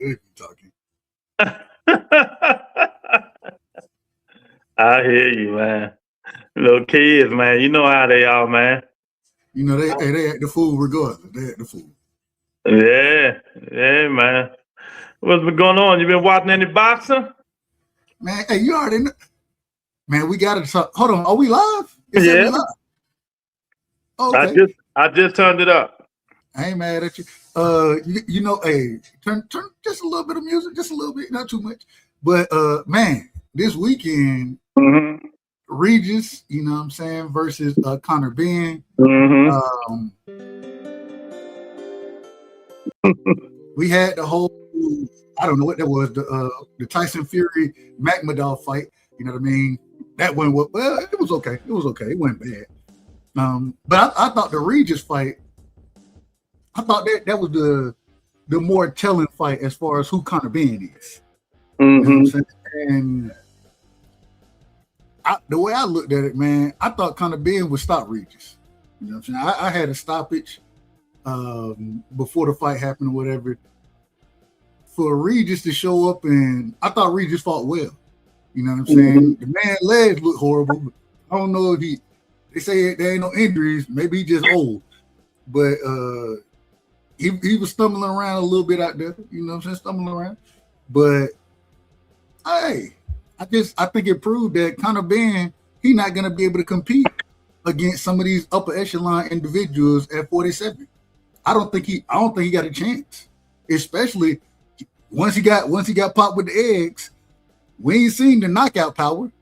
They be talking. I hear you, man. Little kids, man. You know how they are, man. You know, they act the fool regardless. They act the fool. Yeah, yeah, man. What's been going on? You been watching any boxing? Man, hey, you already know. Man, we got to talk. Hold on. Are we live? It said we Yeah. live. Oh, I okay. just turned it up. I ain't mad at you. You know, hey, turn just a little bit of music, just a little bit, not too much. But man, this weekend, Mm-hmm. Regis, you know what I'm saying, versus Connor Ben. Mm-hmm. We had the whole, I don't know what that was, the Tyson Fury Magmadal fight. You know what I mean? That went well. It was okay. It was okay. It wasn't bad. But I thought the Regis fight, I thought that was the more telling fight as far as who Conor Ben is. Mm-hmm. You know what I'm saying? And the way I looked at it, man, I thought Conor Ben would stop Regis. You know what I'm saying? I had a stoppage before the fight happened or whatever. For Regis to show up, and I thought Regis fought well. You know what I'm saying? The man's legs look horrible. But I don't know if they say there ain't no injuries. Maybe he just old. But he was stumbling around a little bit out there. You know what I'm saying? Stumbling around. But hey, I think it proved that Conor Ben, he's not gonna be able to compete against some of these upper echelon individuals at 47. I don't think he got a chance. Especially once he got popped with the eggs, we ain't seen the knockout power.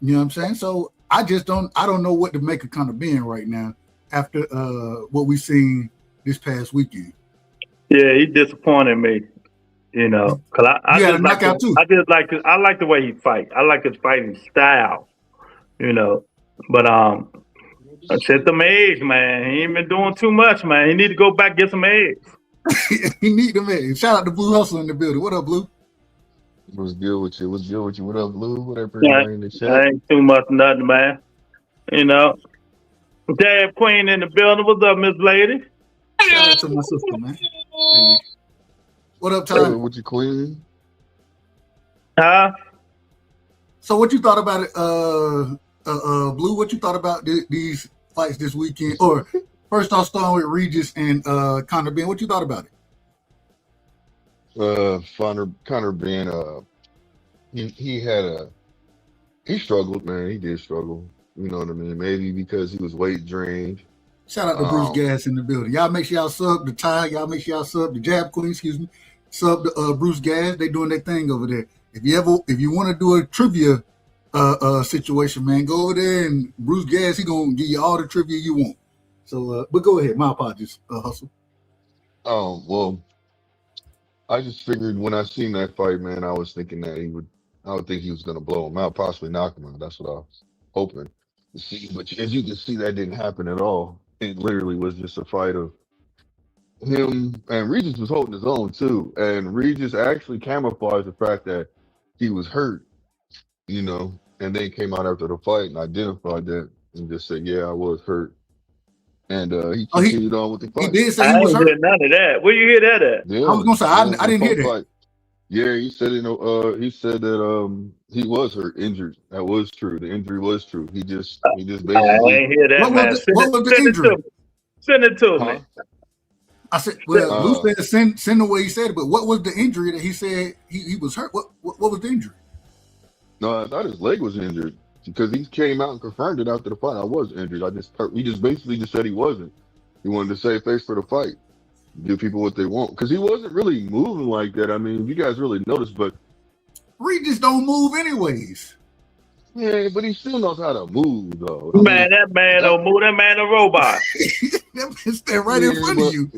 You know what I'm saying? So I don't know what to make of Conor Ben right now after what we've seen this past weekend. Yeah, he disappointed me. You know, cause I just like knockout too. I like the way he fight. I like his fighting style. You know, but set them eggs, man. He ain't been doing too much, man. He need to go back and get some eggs. He need them eggs. Shout out to Blue Hustle in the building. What up, Blue? What's good with you? What's good with you? What up, Blue? What up, Yeah, everybody in the chat? ain't too much nothing, man. You know, Dab Queen in the building. What's up, Miss Lady? Shout out to my sister, man. Hey. What up, Ty? What you, Queen? Huh? So what you thought about it, Blue? What you thought about these fights this weekend? Or first I'll start with Regis and Conor Ben. What you thought about it? Conor Ben, he struggled, man. He did struggle. You know what I mean? Maybe because he was weight drained. Shout out to Bruce Gas in the building. Y'all make sure y'all sub the Ty. Y'all make sure y'all sub the Jab Queen. Excuse me. Sub the Bruce Gas. They doing their thing over there. If you want to do a trivia situation, man, go over there and Bruce Gas. He gonna give you all the trivia you want. So, but go ahead. My apologies, Hustle. Oh well, I just figured when I seen that fight, man, I was thinking that I would think he was gonna blow him out, possibly knock him out. That's what I was hoping to see. But as you can see, that didn't happen at all. It literally was just a fight of him, and Regis was holding his own too. And Regis actually camouflaged the fact that he was hurt, you know, and then came out after the fight and identified that and just said, "Yeah, I was hurt." And he continued on with the fight. He did say he was hurt. Hear none of that. Where you hear that at? Yeah, I was gonna say I didn't hear that. Fight. Yeah, he said that he was hurt, injured. That was true. The injury was true. He just basically. I ain't hear that, man. What was the injury? Send it to me. I said, well, Blue said send the way he said it, but what was the injury that he said he was hurt? What was the injury? No, I thought his leg was injured because he came out and confirmed it after the fight. I was injured. He just basically just said he wasn't. He wanted to save face for the fight, give people what they want because he wasn't really moving like that. I mean, you guys really noticed, but Regis don't move anyways. Yeah, but he still knows how to move, though. That man don't move. That man a robot. That man stand right in front of you.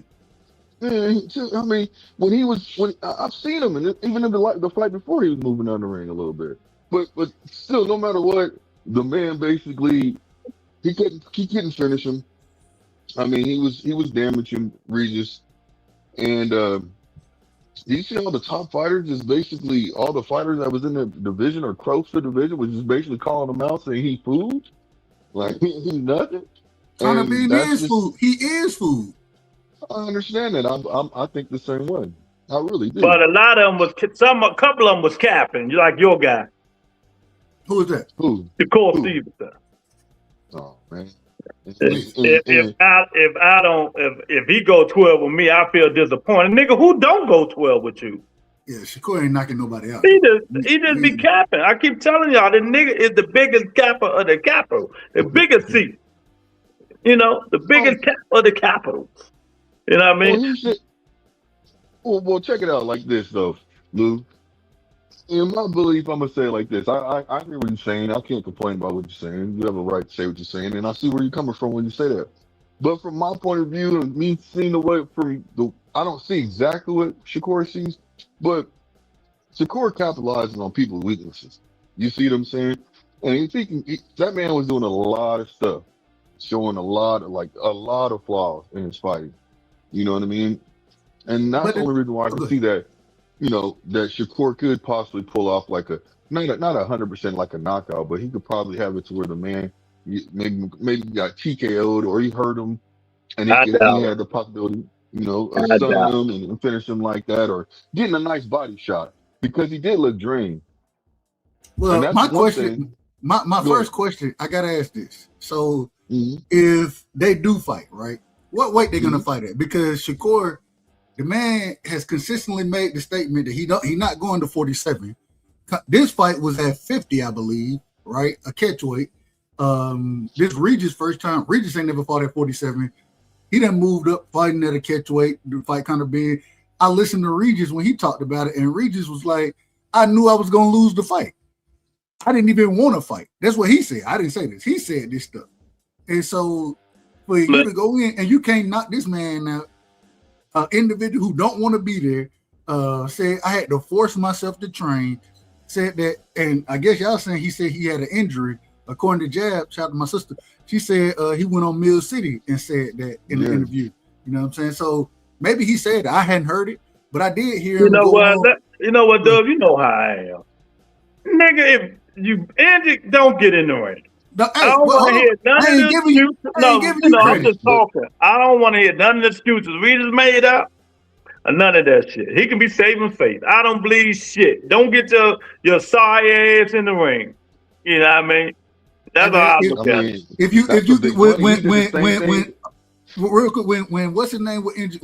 Yeah, I mean, when I've seen him, and even in the fight before, he was moving down the ring a little bit. But still, no matter what, the man basically he couldn't finish him. I mean, he was damaging Regis, and you see all the top fighters is basically all the fighters that was in the division or close to the division was just basically calling him out saying he food, like he's nothing. Conor Ben is food. He is food. I understand that. I think the same way. I really do. But a lot of them was a couple of them was capping, like your guy. Who is that? Who? Shakur Stevenson. Oh man. If he go 12 with me, I feel disappointed. Nigga, who don't go 12 with you? Yeah, Shakur ain't knocking nobody out. He just be capping. I keep telling y'all, the nigga is the biggest capper of the capital, the biggest seat. You know, the biggest cap of the capitals. You know what I mean? Well, check it out like this though, Lou. In my belief, I'm gonna say it like this. I hear what you're saying. I can't complain about what you're saying. You have a right to say what you're saying, and I see where you're coming from when you say that. But from my point of view, and me seeing the way I don't see exactly what Shakur sees, but Shakur capitalizes on people's weaknesses. You see what I'm saying? And that man was doing a lot of stuff, showing a lot of flaws in his fighting. You know what I mean? And that's the only reason why I can see that. You know, that Shakur could possibly pull off like not 100% like a knockout, but he could probably have it to where the man maybe got TKO'd or he hurt him, and he had the possibility, you know, of stunning him and finish him like that, or getting a nice body shot because he did look drained. Well, my question, my first question, I gotta ask this. So, if they do fight, right, what weight they gonna fight at? Because Shakur, the man has consistently made the statement that he not going to 47. This fight was at 50, I believe, right? A catchweight. This Regis first time. Regis ain't never fought at 47. He done moved up fighting at a catchweight. The fight kind of big. I listened to Regis when he talked about it, and Regis was like, I knew I was going to lose the fight. I didn't even want to fight. That's what he said. I didn't say this. He said this stuff. And so for you to go in and you can't knock this man out, individual who don't want to be there, said I had to force myself to train, said that, and I guess y'all saying he said he had an injury. According to Jab, shout out to my sister, she said he went on Mill City and said that in the interview. You know what I'm saying? So maybe he said that. I hadn't heard it, but I did hear him. You know what, Dub? You know how I am. Nigga, if you injured, don't get in the ring. I don't want to hear none of the excuses. I'm just talking. I don't want to hear none of the excuses we just made up. None of that shit. He can be saving face. I don't believe shit. Don't get your sorry ass in the ring. You know what I mean? That's all I look at. If you real quick, when what's his name was injured,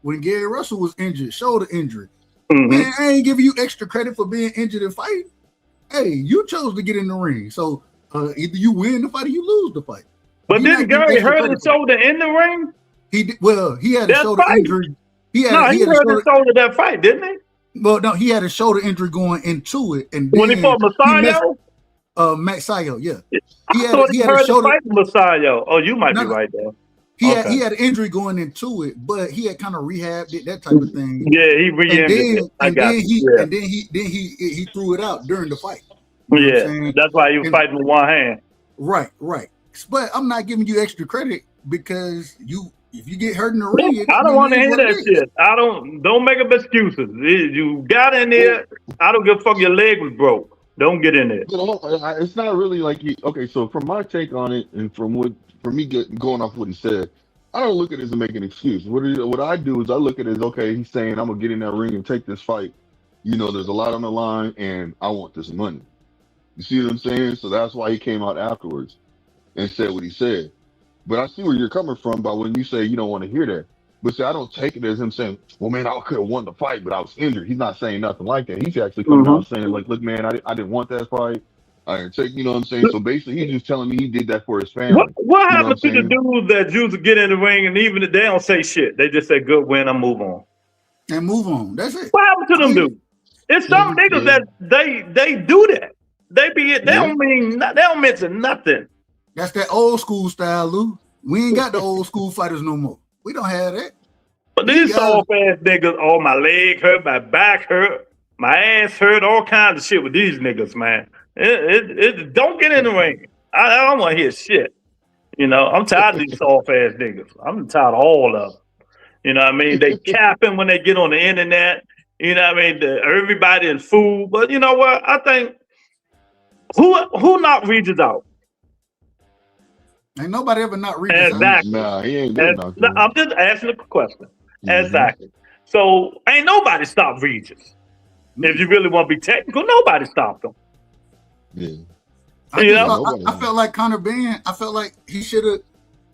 when Gary Russell was injured, shoulder injury, man, I ain't giving you extra credit for being injured and fighting. Hey, you chose to get in the ring, so either you win the fight or you lose the fight. But didn't Gary hurt his shoulder in the ring? He did. Well, he had a shoulder injury. He hurt his shoulder that fight, didn't he? Well, no, he had a shoulder injury going into it, and when he fought Masayo, Max Sayo, yeah. He had a shoulder fight Masayo. Oh, you might be right there. He had an injury going into it, but he had kind of rehabbed it, that type of thing. Yeah, he rehabbed it. And then he threw it out during the fight. You know that's why he was fighting with one hand. Right. But I'm not giving you extra credit because if you get hurt in the ring, I don't want to hear that shit. Don't make up excuses. You got in there. I don't give a fuck. Your leg was broke. Don't get in there. It's not really like okay. So from my take on it, and from me going off what he said, I don't look at it as making an excuse. What I do is I look at it as, okay, he's saying I'm gonna get in that ring and take this fight. You know, there's a lot on the line, and I want this money. You see what I'm saying? So that's why he came out afterwards and said what he said. But I see where you're coming from by when you say you don't want to hear that. But see, I don't take it as him saying, well, man, I could have won the fight, but I was injured. He's not saying nothing like that. He's actually coming out saying, like, look, man, I didn't want that fight. I didn't take, you know what I'm saying? So basically, he's just telling me he did that for his family. What happened to the dudes that used to get in the ring and even if they don't say shit, they just say, good win, and move on. And move on. That's it. What happened to them dudes? It's some niggas that they do that. They don't mention nothing. That's that old school style, Lou. We ain't got the old school fighters no more. We don't have that. But these soft ass niggas, oh, my leg hurt, my back hurt, my ass hurt, all kinds of shit with these niggas, man. Don't get in the ring. I don't want to hear shit. You know, I'm tired of these soft ass niggas. I'm tired of all of them. You know what I mean? They capping when they get on the internet. You know what I mean? Everybody in fool. But you know what? I think who knocked Regis out? Ain't nobody ever not Regis out. Exactly. Nah, he ain't good enough. I'm just asking a question. Exactly. So ain't nobody stopped Regis. If you really want to be technical, nobody stopped him. Yeah. I felt like Conor Benn. I felt like he should have.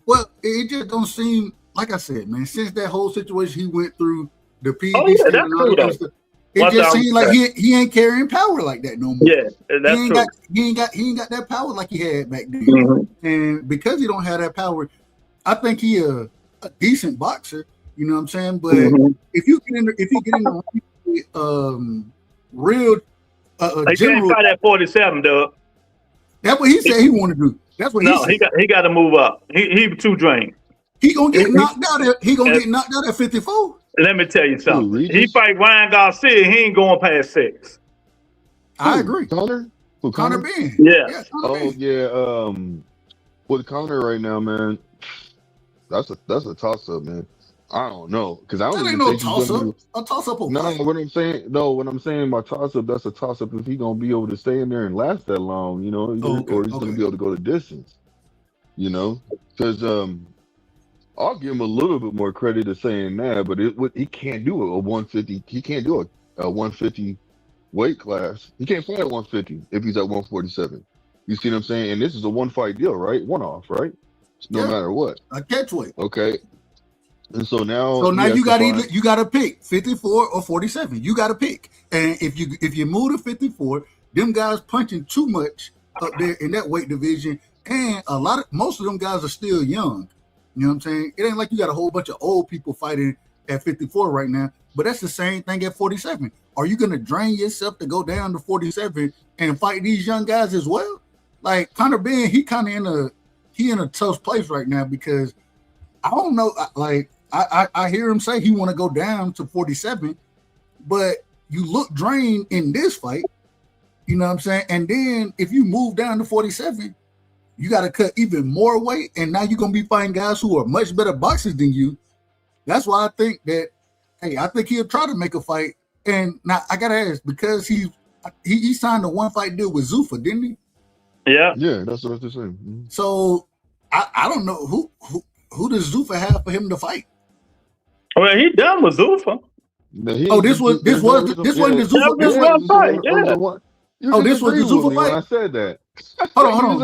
Well, it just don't seem like I said, man. Since that whole situation he went through, the PED that's true, though. stuff, it just seems like he ain't carrying power like that no more. Yeah, that's true. He ain't got that power like he had back then. And because he don't have that power, I think he a decent boxer. You know what I'm saying? But if you get in the real he general, can't fight at 47, Doug. That's what he said he want to do. That's what he said. he got to move up. He too drained. He gonna get knocked out. Get knocked out at 54. Let me tell you something. He fight Ryan Garcia. He ain't going past 6. I agree. Conor Benn. Yeah. With Conor right now, man, that's a toss up, man. I don't know because I don't that even ain't think no toss up. A toss up. No, what I'm saying by toss up, that's a toss up if he gonna be able to stay in there and last that long, you know, or he's gonna be able to go the distance, you know, because I'll give him a little bit more credit to saying that, but he can't do a 150. He can't do a 150 weight class. He can't fight at 150 if he's at 147. You see what I'm saying? And this is a one fight deal, right? One off, right? No matter what. A catch weight. Okay. And so now you got to pick 54 or 47. You got to pick. And if you move to 54, them guys punching too much up there in that weight division, and most of them guys are still young. You know what I'm saying? It ain't like you got a whole bunch of old people fighting at 54 right now, but that's the same thing at 47. Are you going to drain yourself to go down to 47 and fight these young guys as well? Like Conor Benn, he kind of in a tough place right now because I don't know. Like I hear him say he want to go down to 47, but you look drained in this fight. You know what I'm saying? And then if you move down to 47, you got to cut even more weight, and now you're gonna be fighting guys who are much better boxers than you. That's why I think that. Hey, I think he'll try to make a fight. And now I gotta ask because he signed a one fight deal with Zuffa, didn't he? Yeah, that's what I was just saying. Mm-hmm. So I don't know who does Zuffa have for him to fight. Well, he done with Zuffa. This wasn't the Zuffa fight. This was the Zuffa fight. When I said that. Hold on.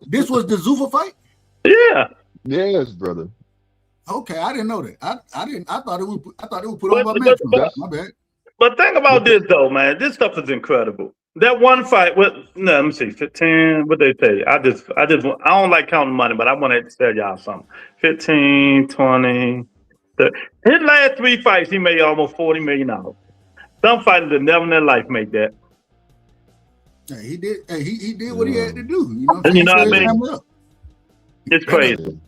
This was the Zuffa fight. Yeah. Yes, brother. Okay, I didn't know that. I thought it was put on by Metro. My bad. But think about this though, man. This stuff is incredible. That one fight with let me see, 15. What they pay? I don't like counting money, but I want to tell y'all something. 15, 20. His last 3 fights, he made almost $40 million. Some fighters that never in their life make that. Yeah, he did. He did what he had to do. You know what I mean? It's crazy.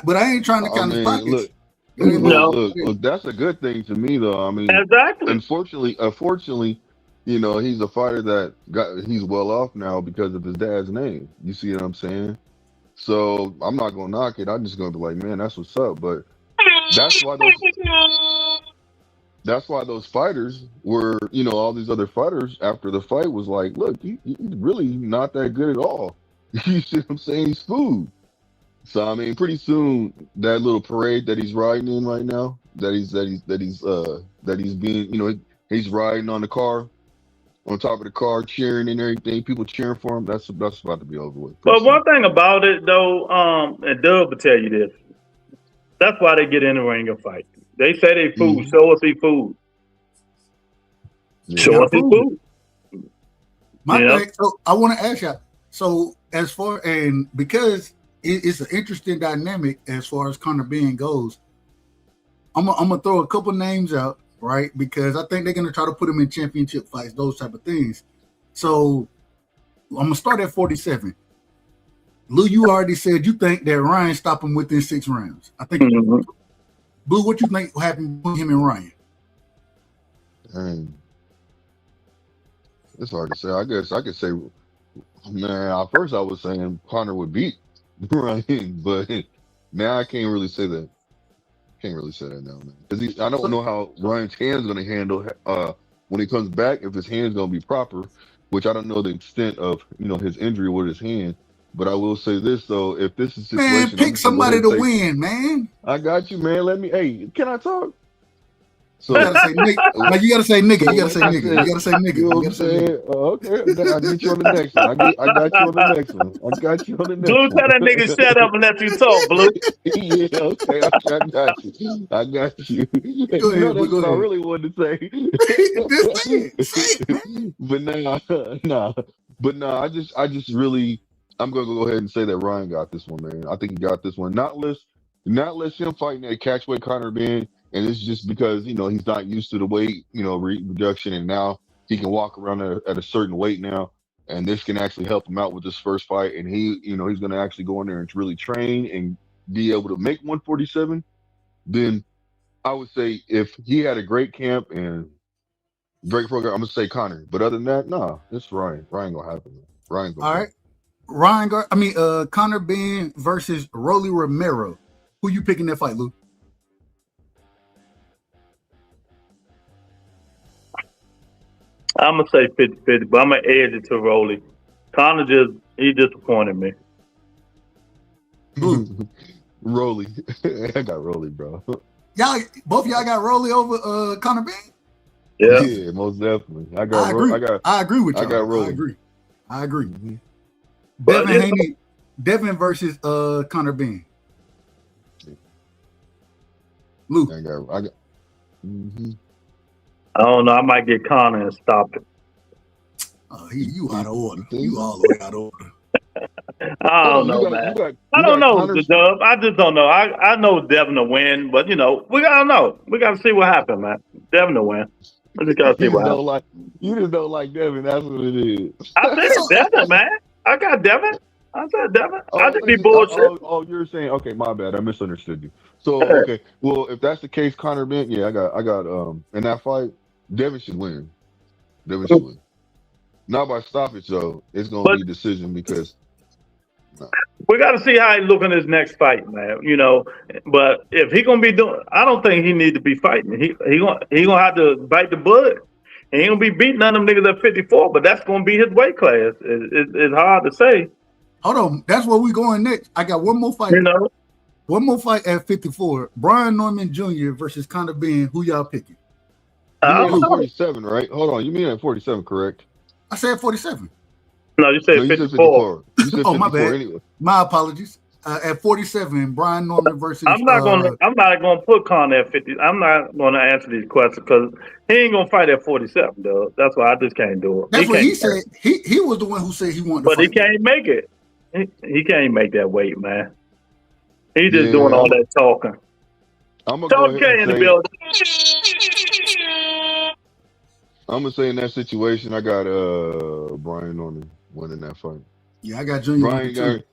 But I ain't trying to count his pockets. Look, that's a good thing to me, though. I mean, exactly. Unfortunately, you know, he's a fighter he's well off now because of his dad's name. You see what I'm saying? So I'm not gonna knock it. I'm just gonna be like, man, that's what's up. But that's why those fighters were, you know, all these other fighters after the fight was like, look, he's really not that good at all. You see what I'm saying? He's food. So I mean, pretty soon that little parade that he's riding in right now, that he's being, you know, he's riding on the car, on top of the car, cheering and everything, people cheering for him. That's about to be over with. But one thing about it though, and Doug will tell you this, that's why they get in the ring and fight. They say they food. Mm-hmm. Show us he food. Yeah. Show us he food. So I want to ask you. So as far and because it's an interesting dynamic as far as Conor Benn goes, I'm gonna throw a couple names out, right? Because I think they're gonna try to put him in championship fights, those type of things. So I'm gonna start at 47. Lou, you already said you think that Ryan stopped him within 6 rounds. I think. Mm-hmm. Blue, what you think will happen with him and Ryan? It's hard to say. I guess I could say, man, at first I was saying Conor would beat Ryan, but now I can't really say that. Can't really say that now, man. Because I don't know how Ryan's hand's going to handle when he comes back, if his hand's going to be proper, which I don't know the extent of, you know, his injury with his hand. But I will say this, though, if this is a situation... Man, pick somebody to win, man. I got you, man. Hey, can I talk? So You gotta say nigga. Like you gotta say nigga. You gotta say like I nigga. said, You gotta say nigga. you know You what I'm gotta say nigga. saying? Okay, I get you on the next one. I got you on the next one. I got you on the Blue, next tell that nigga one. shut up and let you talk, Blue. Yeah, okay, I got you. I got you. Go You know ahead, but that's go what I ahead. really wanted to Just say it, man. say. But nah. I just really, I'm gonna go ahead and say that Ryan got this one, man. I think he got this one. Not less him fighting that catchweight Conor Ben, and it's just because he's not used to the weight, reduction, and now he can walk around at a certain weight now, and this can actually help him out with this first fight, and he's gonna actually go in there and really train and be able to make 147. Then I would say if he had a great camp and great program, I'm gonna say Conor. But other than that, nah, it's Ryan. Ryan gonna happen, man. Ryan's gonna All win. right. Conor Ben versus Rolly Romero. Who you picking that fight, Lou? I'm gonna say 50-50, but I'm gonna edge it to Rolly. Connor he disappointed me. Rolly. I got Rolly, bro. Both of y'all got Rolly over Conor Ben? Yeah. Yeah, most definitely. I agree. I agree with y'all. I got Rolly. I agree. Mm-hmm. Devin Haney, Devin versus Conor Ben. Lou. I got. Mm-hmm. I don't know. I might get Connor and stop it. You out of order. You all the way out of order. I don't know, man. I don't know, the Dub. I just don't know. I know Devin will win, but we gotta know. We gotta see what happens, man. Devin will win. I just gotta see what happens. You just don't like Devin. That's what it is. I said Devin, man. I got Devin. I said Devin. I just be bullshit. You're saying okay. My bad. I misunderstood you. So okay. Well, if that's the case, Conor Ben. Yeah, I got. In that fight, Devin should win. Devin should win. Not by stoppage though. It's gonna be a decision because. No. We got to see how he look in his next fight, man. But if he gonna be doing, I don't think he need to be fighting. He gonna have to bite the bullet. And he gonna be beating none of them niggas at 54. But that's gonna be his weight class. It's hard to say. Hold on, that's where we going next. I got one more fight. One more fight at 54. Brian Norman Jr. versus Conor Ben. Who y'all picking? You mean at 47, right? Hold on. You mean at 47, correct? I said 47. No, you said 54. You said 54 my bad. anyway. My apologies. At 47, Brian Norman versus. I'm not gonna put Conor at 50. I'm not gonna answer these questions because he ain't gonna fight at 47, though. That's why I just can't do it. That's what he said. He was the one who said he wanted to fight. But he can't make it. He can't make that weight, man. He's just doing all that talking. I'm gonna go ahead in the building. I'm gonna say in that situation, I got Brian Norman winning that fight. Yeah, I got Junior.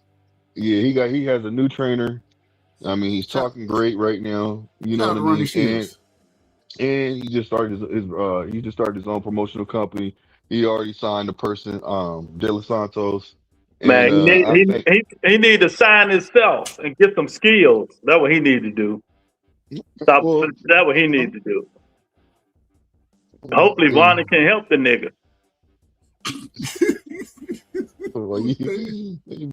He has a new trainer. I mean, he's talking great right now. You know what I mean? And he just started his own promotional company. He already signed a person, De Los Santos. Man, he need to sign himself and get some skills. That's what he need to do. That's what he need to do. Hopefully, Vonnie can help the nigga.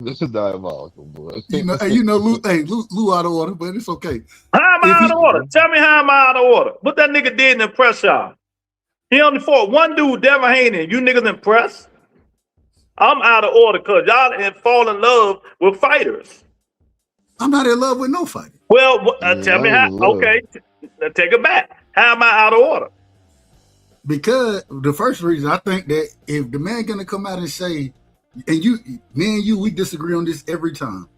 This is diabolical, boy. Lou out of order, but it's okay. How am I out of order? Tell me how am I out of order? What that nigga did in the press shop? He only fought one dude, Devin Haney. You niggas impressed? I'm out of order because y'all fall in love with fighters. I'm not in love with no fighter. Well, tell me how. Okay, take it back. How am I out of order? Because the first reason, I think that if the man gonna come out and say, and me and you, we disagree on this every time.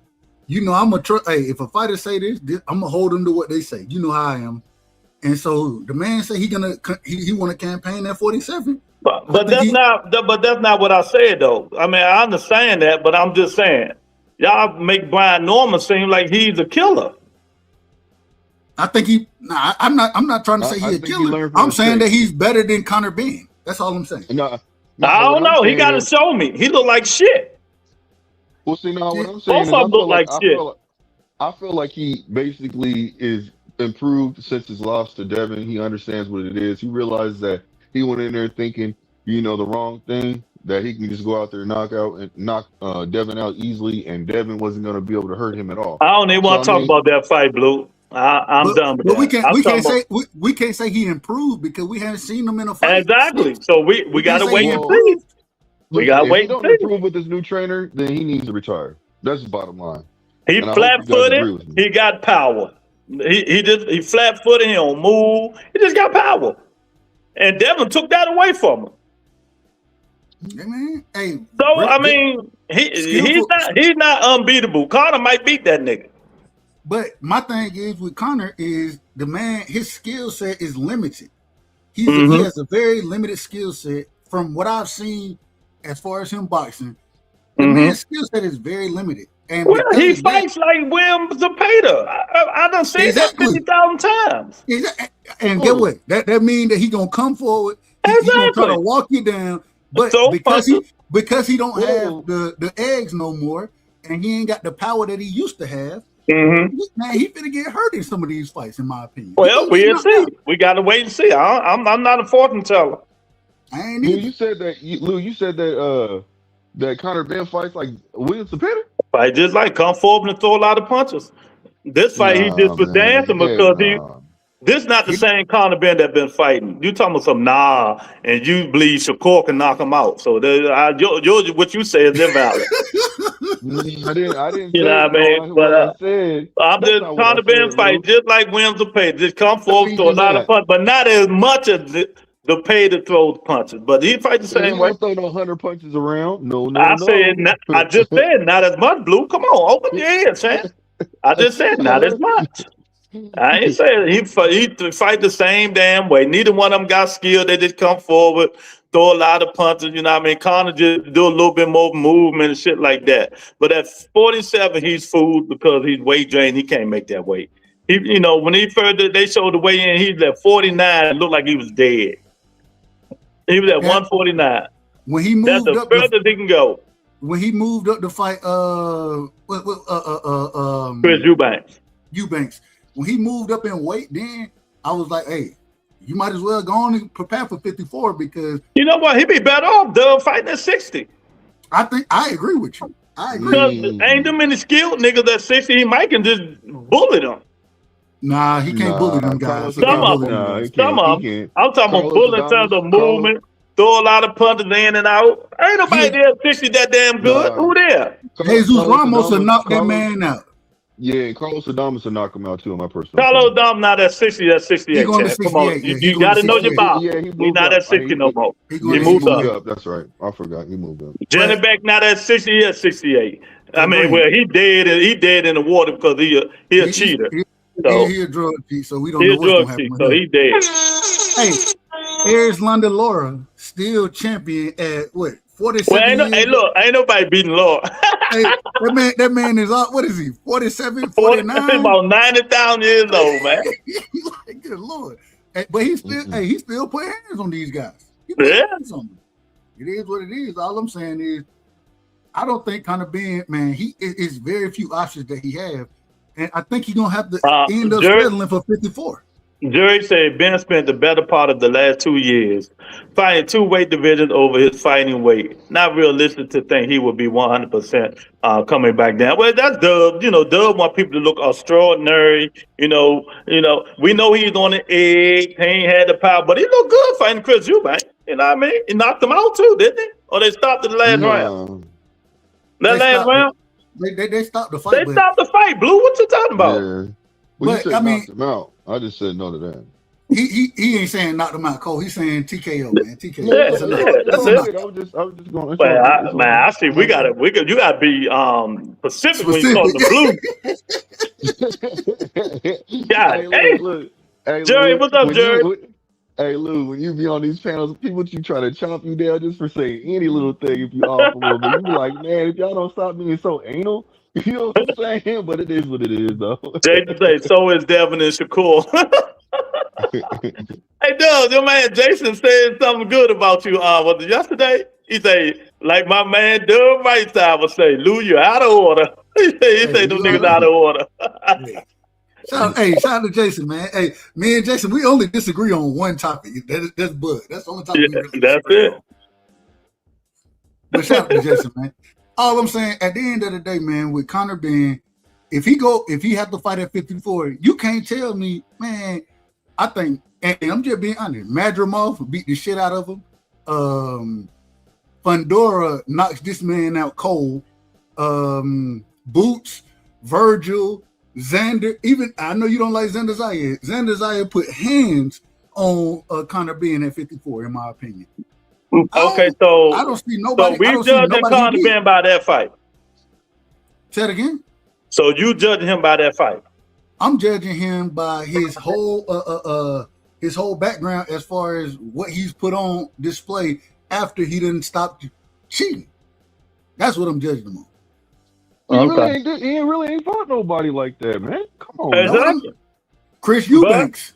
I'm if a fighter say this, I'm gonna hold them to what they say. You know how I am. And so the man say he want to campaign at 47. But that's not what I said though. I mean, I understand that, but I'm just saying, y'all make Brian Norman seem like he's a killer. I think I'm not trying to say he's a killer. I'm saying that he's better than Conor Ben. That's all I'm saying. I don't know. He got to show me. He look like shit. Well, see, now what I'm saying is I feel like he basically is improved since his loss to Devin. He understands what it is. He realizes that he went in there thinking, the wrong thing, that he can just go out there and knock Devin out easily, and Devin wasn't going to be able to hurt him at all. I don't even want to talk about that fight, Blue. I'm done with but that. we can't say he improved because we haven't seen him in a fight. Exactly. So we gotta can't say wait he and improved. see. We Listen, gotta if wait he and don't see. improve with this new trainer, then he needs to retire. That's the bottom line. He And I hope you guys flat-footed. agree with me. He got power. He flat-footed. He don't move. He just got power. And Devin took that away from him. Yeah, man. Hey, So I mean, he's not unbeatable. Conor might beat that nigga. But my thing is with Conor is the man, his skill set is limited. He has a very limited skill set from what I've seen as far as him boxing. The man's skill set is very limited. And well, he fights like William Zapata. I done seen that 50,000 times. And get what? That means that he gonna come forward. He's gonna try to walk you down. But because he don't have the eggs no more, and he ain't got the power that he used to have, man, he finna get hurt in some of these fights, in my opinion. Well, we'll see. We gotta wait and see. I'm not a fortune teller. I ain't either. Lou, you said that that Conor Ben fights like William Zapata? Fight just like come forward and throw a lot of punches. This fight he just was dancing because this not the same Conor Ben that been fighting. You talking about some and you believe Shakur can knock him out. So what you say is invalid. I didn't. You know what I mean? But I'm just Conor Ben fight just like William Zapata. Just come forward, throw a lot of punches, but not as much as the pay to throw punches. But he fight the same way. Throw no 100 punches around. No. I just said not as much, Blue. Come on, open your ears, man. I just said not as much. I ain't saying he fight the same damn way. Neither one of them got skill. They just come forward, throw a lot of punches. You know what I mean? Conor just do a little bit more movement and shit like that. But at 47, he's fooled because he's weight drained. He can't make that weight. When they showed the weigh in, he's at 49. It looked like he was dead. He was at 149. When he moved that's the furthest he can go. When he moved up to fight Chris Eubanks. When he moved up in weight, then I was like, hey, you might as well go on and prepare for 54 because you know what? He'd be better off fighting at 60. I agree with you. I agree. Because ain't too many skilled niggas at 60. He might can just bully them. Nah, he can't bully them guys. Some of them. I'm talking about bullying in terms of movement, throw a lot of punches in and out. Ain't nobody there at 60 that damn good. Who there? Jesus Ramos will knock that man out. Yeah, Carlos Adames will knock him out too, in my personal Carlos Adames not at 60, that's 68. Come on, you got to know your box. He's not at 60 no more. He moved up. That's right. I forgot. He moved up. Jenny Beck not at 60, he at 68. I mean, well, he dead in the water because he a cheater. He a drug cheat, so we don't know what's going to happen. So he dead. Hey, Aries London Laura still champion at what? 47 well, ain't nobody beating Laura. Hey, that man is what is he? 47, 49? About 90,000 years old, man. Like, good Lord. But he still put hands on these guys. Hands on them. It is what it is. All I'm saying is I don't think Conor Ben, man, it's very few options that he have. And I think he's gonna have to end up settling for 54. Jerry said Ben spent the better part of the last 2 years fighting 2 weight divisions over his fighting weight. Not realistic to think he would be 100% coming back down. Well, that's Dub. Dub want people to look extraordinary. We know he's on the edge. He ain't had the power, but he looked good fighting Chris Eubank. You know what I mean? He knocked him out too, didn't he? Or they stopped in the last round? Last round? They stopped the fight. They stopped the fight, Blue. What you talking about? Yeah. Well, you said knocked him out. I just said no to that. He ain't saying knock him out, Cole. He's saying TKO, man. TKO. Yeah, that's it. I was just going. Well, I see. You gotta be specific when you call the Blue. God, hey, Jerry, what's up, Jerry? Hey, Lou, when you be on these panels, people you try to chomp you down just for saying any little thing if you off a little bit. You be like, man, if y'all don't stop being so anal, you know what I'm saying? But it is what it is, though. Jason say, so is Devin and Shakur. Hey, Doug, your man Jason said something good about you. Was it yesterday? He say, like my man Doug Whiteside would say, Lou, you're out of order. He say them niggas out of order. Shout out to Jason, man. Hey, me and Jason, we only disagree on one topic. That's Bud. That's the only topic we really disagree on. But shout out to Jason, man. All I'm saying, at the end of the day, man, with Conor Ben, if he have to fight at 54, you can't tell me, man. I think, and I'm just being honest, Madrimov beat the shit out of him. Fundora knocks this man out cold. Boots, Virgil, Xander, even I know you don't like Xander Zayed. Xander Zayed put hands on Conor being at 54, in my opinion. Okay, I don't see nobody. So we judging Conor being by that fight. Say it again. So you judging him by that fight? I'm judging him by his whole background as far as what he's put on display after he didn't stop cheating. That's what I'm judging him on. He really ain't fought nobody like that, man. Come on, exactly. Chris Eubanks.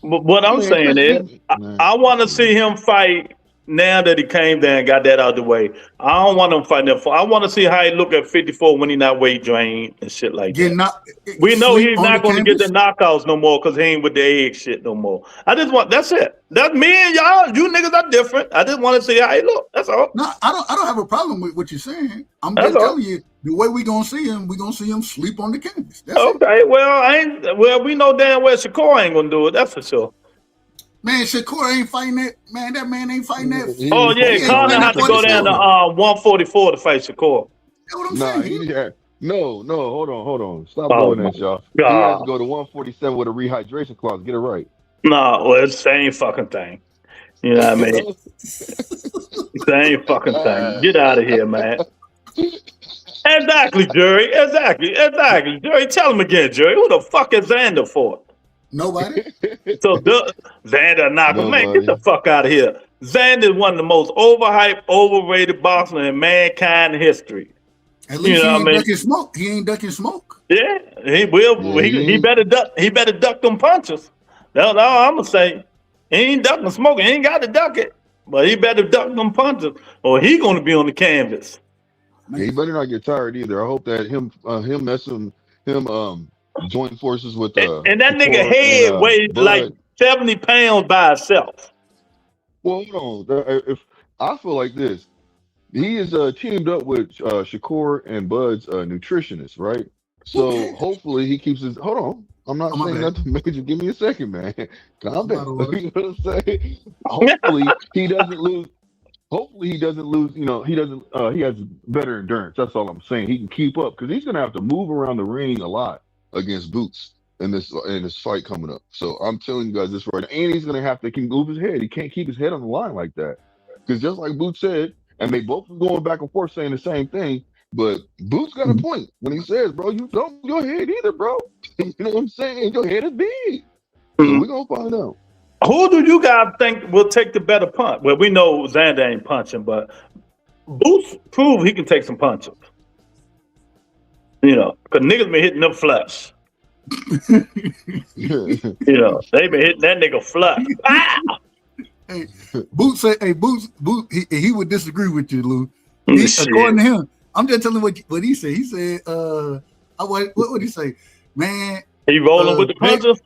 But what I'm saying is, I want to see him fight now that he came there and got that out of the way. I don't want him fighting that. I want to see how he look at 54 when he not weight drained and shit like that. We know he's not going to get the knockouts no more because he ain't with the egg shit no more. That's it. That's me and y'all. You niggas are different. I just want to see how he look. That's all. No, I don't have a problem with what you're saying. I'm just telling you the way we gonna see him sleep on the canvas. That's okay. It. Well, we know damn well Shakur ain't gonna do it. That's for sure. Man, Shakur ain't fighting that. Man, that man ain't fighting that. Conor had to go down to 144 to fight Shakur. That's what I'm saying. No, hold on. Stop doing that, y'all. He has to go to 147 with a rehydration clause. Get it right. No, well, it's the same fucking thing. You know what I mean? Same fucking thing. Get out of here, man. Exactly, Jerry. Exactly. Jerry, tell him again, Jerry. Who the fuck is Xander for? Nobody. So Xander knock him. Man, get the fuck out of here. Xander is one of the most overhyped, overrated boxers in mankind history. At least he ain't ducking smoke. He ain't ducking smoke. Yeah, he will. He better duck. He better duck them punches. That's all I'm gonna say. He ain't ducking smoke. He ain't got to duck it, but he better duck them punches, or he gonna be on the canvas. He better not get tired either. I hope that him join forces with and that nigga head weighs like 70 pounds by itself. Well, hold on. If I feel like this, he is teamed up with Shakur and Bud's nutritionist, right? So hopefully he keeps his. Hold on, I'm not saying nothing major. Give me a second, man. Calm down. You know what I'm saying? Hopefully he doesn't lose. Hopefully he doesn't lose. You know, he doesn't. He has better endurance. That's all I'm saying. He can keep up because he's gonna have to move around the ring a lot against Boots in this fight coming up. So I'm telling you guys this right now. And he's gonna have to move his head. He can't keep his head on the line like that. Because just like Boots said, and they both were going back and forth saying the same thing, but Boots got a point when he says, bro, you don't move your head either, bro. You know what I'm saying? Your head is big. So we're gonna find out. Who do you guys think will take the better punch? Well, we know Xander ain't punching, but Boots proved he can take some punches. You know, because niggas been hitting them flush. You know, they been hitting that nigga flush. Hey, Boots say, Boots, he would disagree with you, Lou. According to him, I'm just telling what he said. He said, what would he say? Man, he rolling with the punches?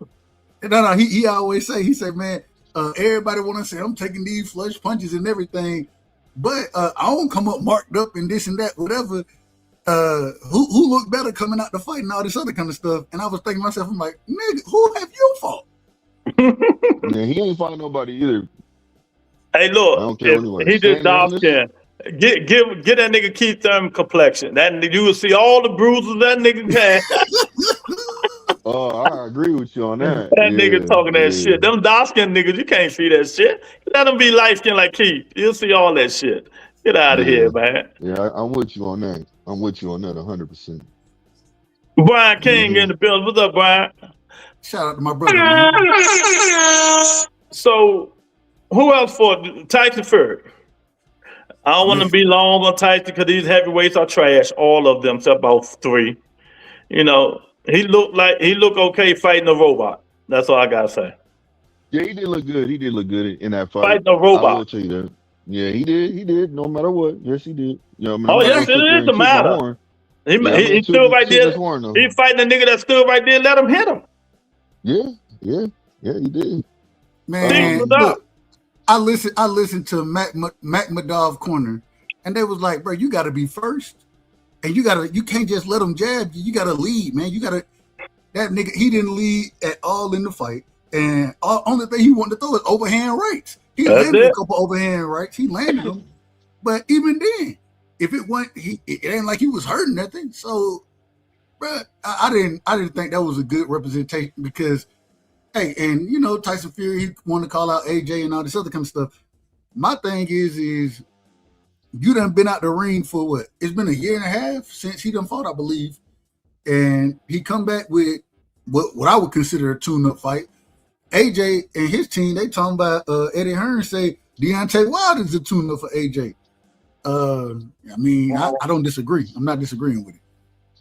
No, he always say, he said, man, everybody want to say I'm taking these flush punches and everything, but I don't come up marked up and this and that, whatever. Who looked better coming out the fight and all this other kind of stuff? And I was thinking to myself, I'm like, nigga, who have you fought? Yeah, he ain't fought nobody either. Hey, look, he just dark skin. Get that nigga Keith Thurman complexion. That you will see all the bruises that nigga had. Oh, I agree with you on that. That nigga talking that shit. Them dark skin niggas, you can't see that shit. Let them be light skin like Keith. You'll see all that shit. Get out of here, man. Yeah, I'm with you on that. I'm with you on that 100%. Brian King in the building. What's up, Brian? Shout out to my brother, man. So, who else for Tyson Fury? I don't want to be long on Tyson because these heavyweights are trash. All of them, except about 3. You know, he looked okay fighting a robot. That's all I gotta say. Yeah, he did look good. He did look good in that fight. Fighting a robot. I will tell you that. Yeah, he did. He did. No matter what. Yes, he did. You know, oh, yes, it is the matter. He stood right there. He fighting a nigga that stood right there and let him hit him. Yeah, he did. Man, look, I listened to Mac Madov corner, and they was like, bro, you got to be first. and you can't just let him jab you. You gotta lead, man. That nigga, he didn't lead at all in the fight, and only thing he wanted to throw is overhand rights. He landed a couple overhand rights. He landed them, but even then, if it went, it ain't like he was hurting nothing. So, bro, I didn't think that was a good representation because, hey, and you know Tyson Fury, he wanted to call out AJ and all this other kind of stuff. My thing is you done been out the ring for what? It's been a year and a half since he done fought, I believe. And he come back with what I would consider a tune-up fight. AJ and his team, they talking about Eddie Hearn say Deontay Wilder's a tune-up for AJ. I mean, I don't disagree. I'm not disagreeing with it.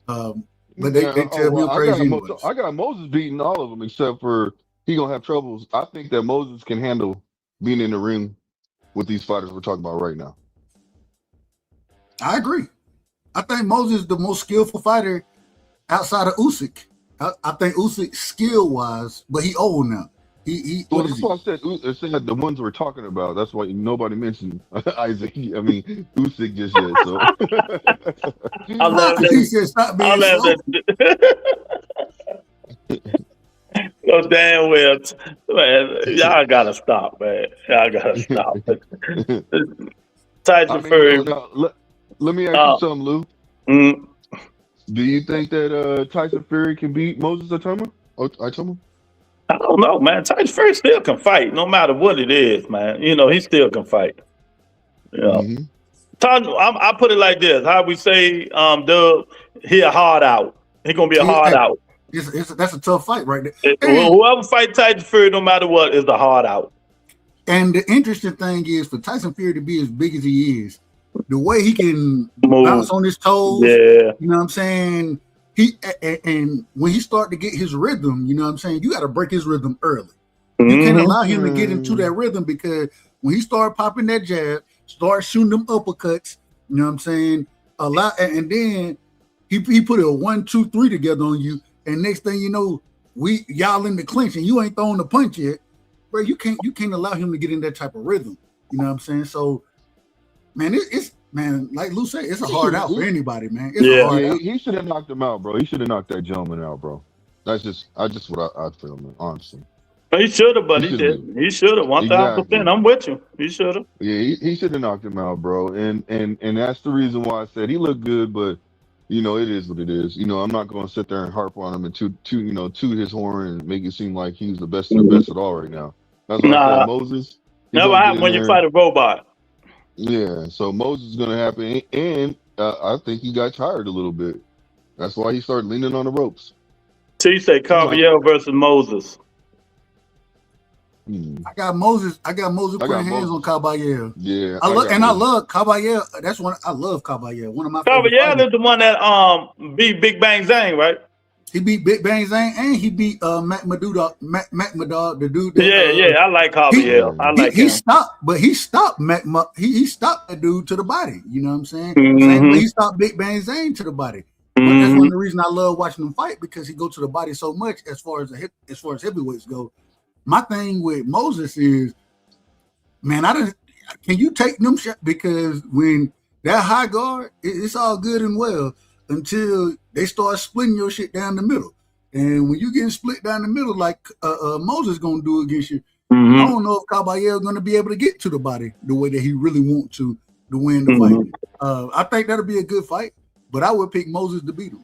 But they tell me I'm crazy. I got Moses beating all of them except for he gonna have troubles. I think that Moses can handle being in the ring with these fighters we're talking about right now. I agree. I think Moses is the most skillful fighter outside of Usyk. I think Usyk skill-wise, but he old now. Well, that's why I said the ones we're talking about. That's why nobody mentioned Isaac. I mean, Usyk just yet. So I love that. He said, "Stop being slow." Oh, damn well, man. Y'all gotta stop, man. Y'all gotta stop. Tyson Fury. Let me ask you something, Lou. Do you think that Tyson Fury can beat Moses Itama? I don't know, man. Tyson Fury still can fight, no matter what it is, man. You know, he still can fight. You know, I put it like this: how we say, Doug, he a hard out. He gonna be a hard out. That's a tough fight, right there. Whoever fight Tyson Fury, no matter what, is the hard out. And the interesting thing is, for Tyson Fury to be as big as he is, the way he can bounce on his toes, you know what I'm saying? And when he start to get his rhythm, you know what I'm saying? You got to break his rhythm early. You can't allow him to get into that rhythm because when he start popping that jab, start shooting them uppercuts, you know what I'm saying? And then he put a 1, 2, 3 together on you, and next thing you know, y'all in the clinch and you ain't throwing the punch yet, bro. You can't allow him to get in that type of rhythm. You know what I'm saying? So, man, it's like Lou said, it's a hard out for anybody, man. He should have knocked him out, bro. He should have knocked that gentleman out, bro. That's just what I feel, man. Honestly, he should have, but he didn't. He should have 1,000%. I'm with you. He should have. Yeah, he should have knocked him out, bro. And that's the reason why I said he looked good, but you know it is what it is. You know, I'm not going to sit there and harp on him and toot his horn and make it seem like he's the best of the best at all right now. That's why I said Moses. Never happened when you fight a robot. Yeah, so Moses is going to happen, and I think he got tired a little bit. That's why he started leaning on the ropes. So you say Caballero versus Moses. I got Moses putting hands on Caballero. Yeah, I love Caballero. I love Caballero. One of my Caballero is the one that beat Big Bang Zhang, right? He beat Big Bang Zhang and he beat Mac Madud, the dude. That, I like Caballero. He stopped he stopped the dude to the body. You know what I'm saying? He stopped Big Bang Zhang to the body. But that's one of the reasons I love watching him fight, because he go to the body so much as far as heavyweights go. My thing with Moses is, man, can you take them shots? Because when that high guard, it's all good and well until they start splitting your shit down the middle. And when you getting split down the middle, like Moses gonna do against you, I don't know if Caballero gonna be able to get to the body the way that he really want to win the fight. I think that'll be a good fight, but I would pick Moses to beat him.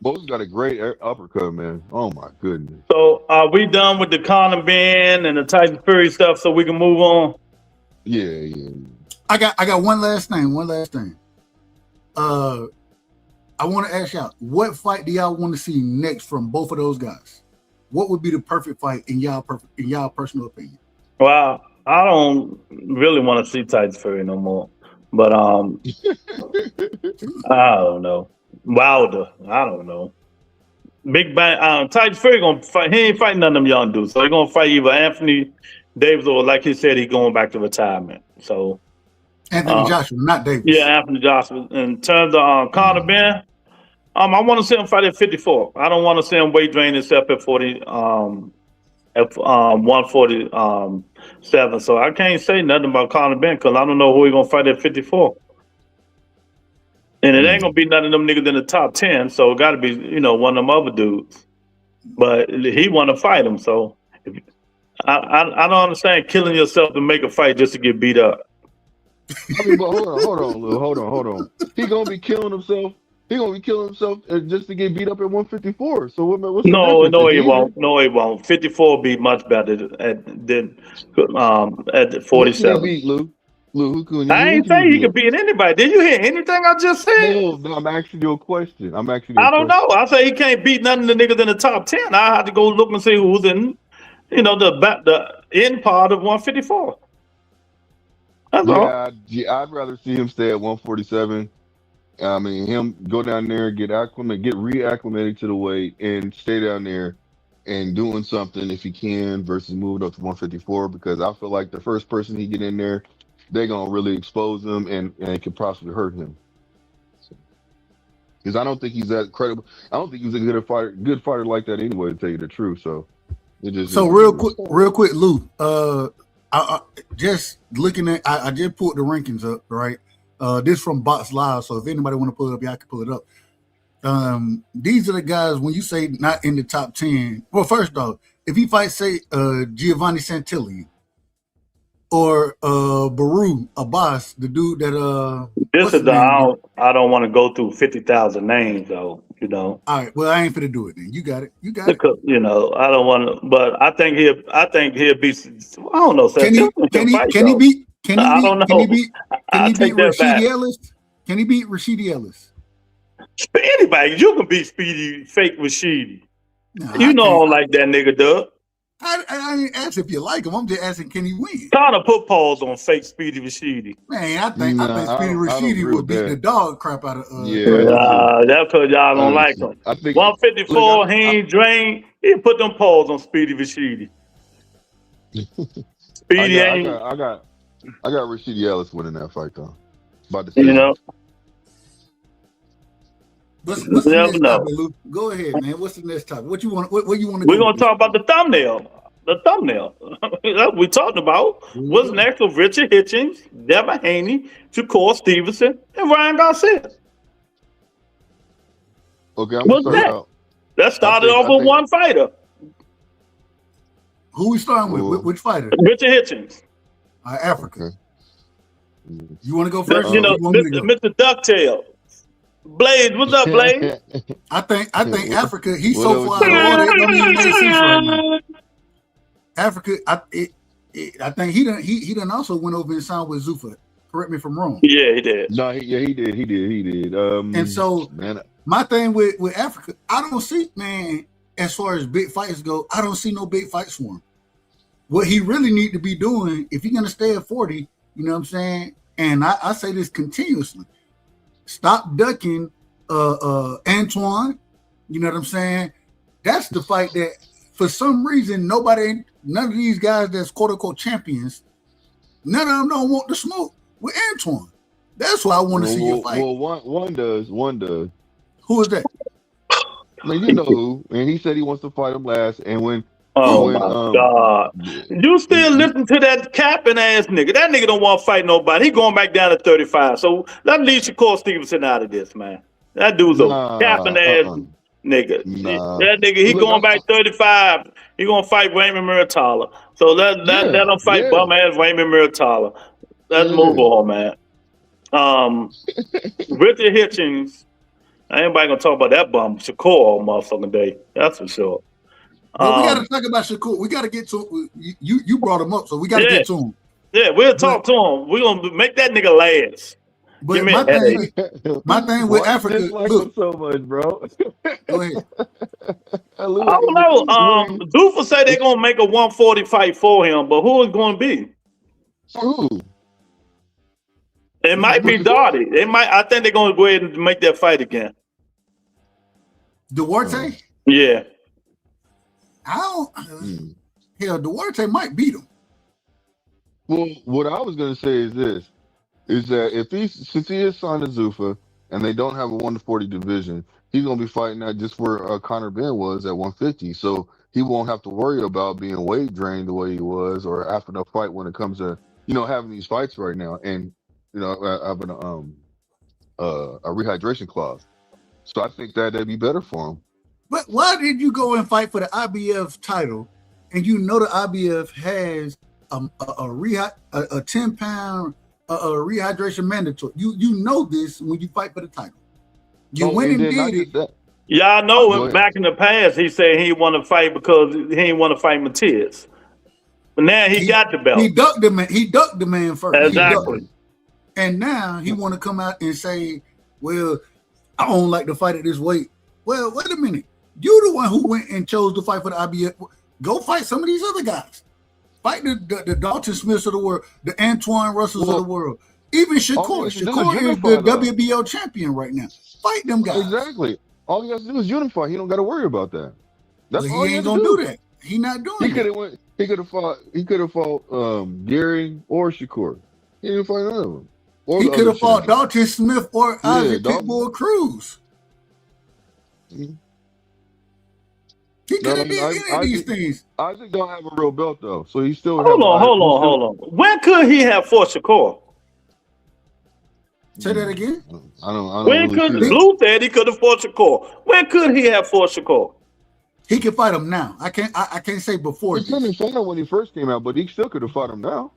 Moses got a great uppercut, man. Oh my goodness. So are we done with the Conor Ben and the Tyson Fury stuff so we can move on? Yeah. I got one last thing. I want to ask y'all, what fight do y'all want to see next from both of those guys? What would be the perfect fight in y'all personal opinion? Well, I don't really want to see Tyson Fury no more. But I don't know. Wilder, I don't know. Big Bang, Tyson Fury gonna fight. He ain't fighting none of them young dudes, so they're gonna fight either Anthony Davis or, like he said, he's going back to retirement. So Anthony Joshua, not Davis. Yeah, Anthony Joshua. In terms of Conor Ben, I want to see him fight at 54. I don't want to see him weight drain himself at 40, at 147. So I can't say nothing about Conor Ben because I don't know who he's gonna fight at 54. And it ain't gonna be none of them niggas in the top 10, so it gotta be, one of them other dudes. But he wanna fight him, so I don't understand killing yourself to make a fight just to get beat up. I mean, but hold on, Lou. Hold on. He gonna be killing himself. He gonna be killing himself just to get beat up at 154. So what's the No, difference? he won't. No, he won't. 54 will be much better than at Who can he 47. beat, Lou? Lou, I ain't saying he could beat anybody. Did you hear anything I just said? No, I'm asking you a question. I don't know. I say he can't beat none of the niggas in the top 10. I have to go look and see who's in, the end part of 154. That's all. Yeah, I'd rather see him stay at 147. I mean, him go down there, get reacclimated to the weight, and stay down there and doing something if he can versus moving up to 154. Because I feel like the first person he get in there, they're gonna really expose him and it could possibly hurt him. Because I don't think he's that credible. I don't think he's a good fighter like that anyway, to tell you the truth. So real quick, Lou. I just looking at. I just pulled the rankings up, right? This from Box Live. So if anybody want to pull it up, y'all can pull it up. These are the guys. When you say not in the top 10, well, first off, if he fights, say, Giovanni Santilli or Baru Abbas, the dude that this is I don't want to go through 50,000 names though. All right, well, I ain't finna do it then. You got it. Because, I don't want to, but I think he'll be. I don't know. Can he beat Rashidi Ellis? Can he beat Rashidi Ellis? Anybody, you can beat fake Rashidi. No, I don't like that nigga, Doug. I ain't asking if you like him. I'm just asking, can he win? Trying to put pause on fake Speedy Rashidi. Man, I think Speedy Rashidi would beat the dog crap out of. That's because y'all don't like him. I think 154, he ain't drained. He put them paws on Speedy Rashidi. Speedy ain't. I got Rashidi Ellis winning that fight though. About to say. What's the next topic, Luke? Go ahead, man. What's the next topic? What you want? What you want to? We're gonna talk about the thumbnail. The thumbnail we talked about. What's next with Richard Hitchins, Devin Haney, Shakur Stevenson, and Ryan Garcia. Okay, what's that? That started off with one fighter. Who we starting with? Which fighter? Richard Hitchins. Africa. Okay. You want to go first? Mr. Ducktail. Blaze, what's up, Blaze? I think Africa. He's so far out of order. It don't even make sense right now. Africa. I think he done also went over and signed with Zuffa. Correct me if I'm wrong. Yeah, he did. No, he did. And so, man, my thing with Africa, I don't see, man. As far as big fights go, I don't see no big fights for him. What he really need to be doing, if he's gonna stay at 40, you know what I'm saying? And I say this continuously. Stop ducking Antoine. You know what I'm saying? That's the fight that for some reason none of these guys that's quote unquote champions, none of them don't want to smoke with Antoine. That's why I want to see you fight. Well, one does. Who is that? Well, you know who, and he said he wants to fight him last. And when my God, you still listen to that capping ass nigga? That nigga don't want to fight nobody. He going back down to 35. So let leave Shakur Stevenson out of this, man. That dude's a capping ass nigga. That nigga, he going back 35. He gonna fight Raymond Muratalla. So let him fight bum ass Raymond Muratalla. Let's move on, man. Richard Hitchins. Ain't gonna talk about that bum Shakur all motherfucking day. That's for sure. Well, we got to talk about Shakur. We got to get to you brought him up, so we got to get to him. Yeah, we'll talk to him. We're gonna make that nigga last. But my thing with Africa, look so much, bro. Go ahead. I don't know. Dufa say they're gonna make a 140 fight for him, but who is going to be? Who? It might be Dottie. I think they're gonna go ahead and make that fight again. Duarte? Yeah. Hell, Duarte might beat him. Well, what I was gonna say is this: is that since he is signed to Zuffa and they don't have a 140 division, he's gonna be fighting at just where Conor Ben was at 150. So he won't have to worry about being weight drained the way he was, or after the fight when it comes to having these fights right now and having rehydration clause. So I think that'd be better for him. But why did you go and fight for the IBF title, and you know the IBF has a 10-pound rehydration mandatory? You know this when you fight for the title. You went and did it. Y'all know back in the past he said he want to fight because he didn't want to fight Matias. But now he got the belt. He ducked the man first. Exactly. And now he want to come out and say, well, I don't like to fight at this weight. Well, wait a minute. You the one who went and chose to fight for the IBF. Go fight some of these other guys. Fight the Dalton Smiths of the world, the Antoine Russells of the world. Even Shakur. Shakur is the WBO champion right now. Fight them guys. Exactly. All he has to do is unify. He don't got to worry about that. That's all he ain't gonna do that. He not doing it. He could have fought Gary or Shakur. He didn't fight none of them. He could have fought Dalton Smith or Isaac Pitbull Cruz. Mm-hmm. He could have did any of these things. Isaac don't have a real belt though, so he still. Hold on. When could he have fought Shakur? Say that again. I don't. When could Blue said he could have fought Shakur? When could he have fought Shakur? He can fight him now. I can't say before. He couldn't fight him when he first came out, but he still could have fought him now.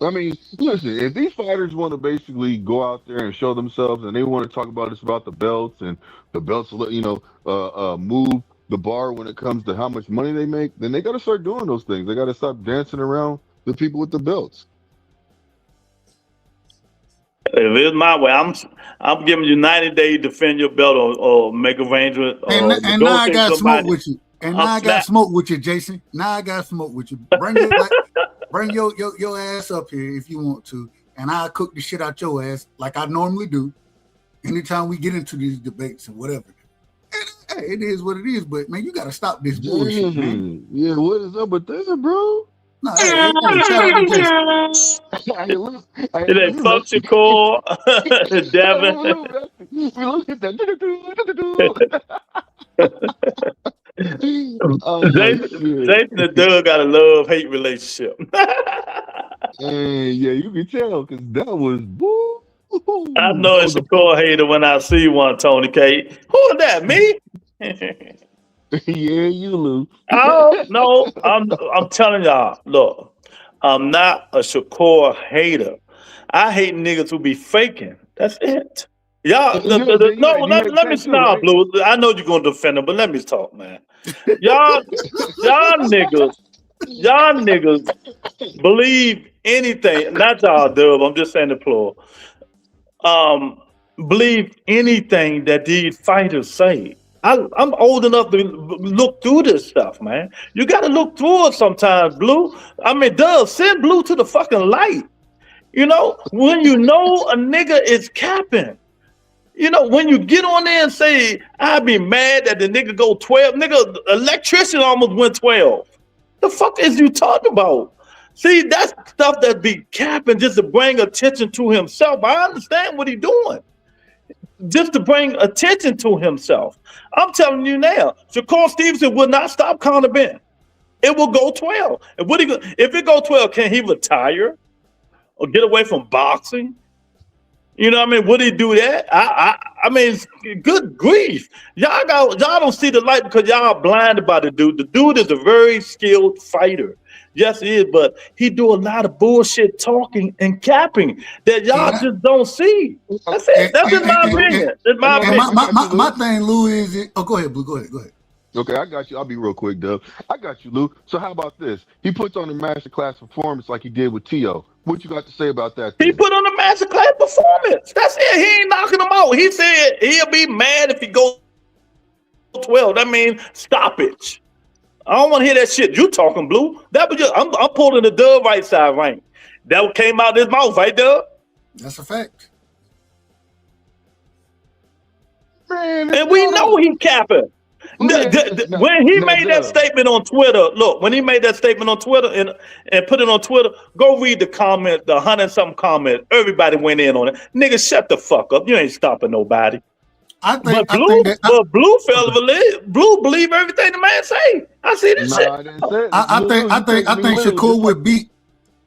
I mean, listen, if these fighters want to basically go out there and show themselves and they want to talk about the belts and the belts, move the bar when it comes to how much money they make, then they got to start doing those things. They got to stop dancing around the people with the belts. If it's my way, I'm giving you 90 days to defend your belt or make arrangements. And now I got smoke with you. And now I got smoke with you, Jason. Now I got smoke with you. Bring your ass up here if you want to, and I'll cook the shit out your ass like I normally do. Anytime we get into these debates and whatever. And, hey, it is what it is, but man, you gotta stop this bullshit, man. Yeah, what is up with that, bro? No, hey, it ain't fuck Shakur, Devin. Jason and Doug got a love-hate relationship. Yeah, you can tell because that was woo. I know it's a Shakur hater when I see one, Tony K. Who is that? Me? Yeah, you, Lou. Oh no, I'm telling y'all, look, I'm not a Shakur hater. I hate niggas who be faking. That's it. Y'all, let me stop, Blue. I know you're gonna defend him, but let me talk, man. Y'all niggas believe anything. Not y'all, Dub. I'm just saying the plural. Believe anything that these fighters say. I'm old enough to look through this stuff, man. You got to look through it sometimes, Blue. I mean, send Blue to the fucking light. You know, when you know a nigga is capping. You know, when you get on there and say, I'd be mad that the nigga go 12. Nigga, electrician almost went 12. The fuck is you talking about? See, that's stuff that be capping just to bring attention to himself. I understand what he's doing. Just to bring attention to himself. I'm telling you now, Shakur Stevenson will not stop Conor Ben. It will go 12. And if it go 12, can he retire or get away from boxing? You know what I mean? Would he do that? I mean, good grief. Y'all don't see the light because y'all blinded by the dude. The dude is a very skilled fighter. Yes, he is, but he do a lot of bullshit talking and capping that y'all just don't see. That's it. That's just my opinion. That's my opinion. My thing, Lou, is go ahead, Blue. Go ahead. Okay, I got you. I'll be real quick, Dub. I got you, Lou. So how about this? He puts on a masterclass performance like he did with T.O. What you got to say about that? He put on a masterclass performance. That's it. He ain't knocking him out. He said he'll be mad if he goes 12. That means stoppage. I don't want to hear that shit you talking, Blue. That was just I'm pulling the Dub right side rank. That came out of his mouth, right, Dub? That's a fact. Man, and we know he capping. When he made that statement on Twitter, when he made that statement on Twitter and put it on Twitter, go read the comment, the 100-something comment. Everybody went in on it. Nigga, shut the fuck up. You ain't stopping nobody. Blue believe everything the man say. I see this shit. I think Shakur would beat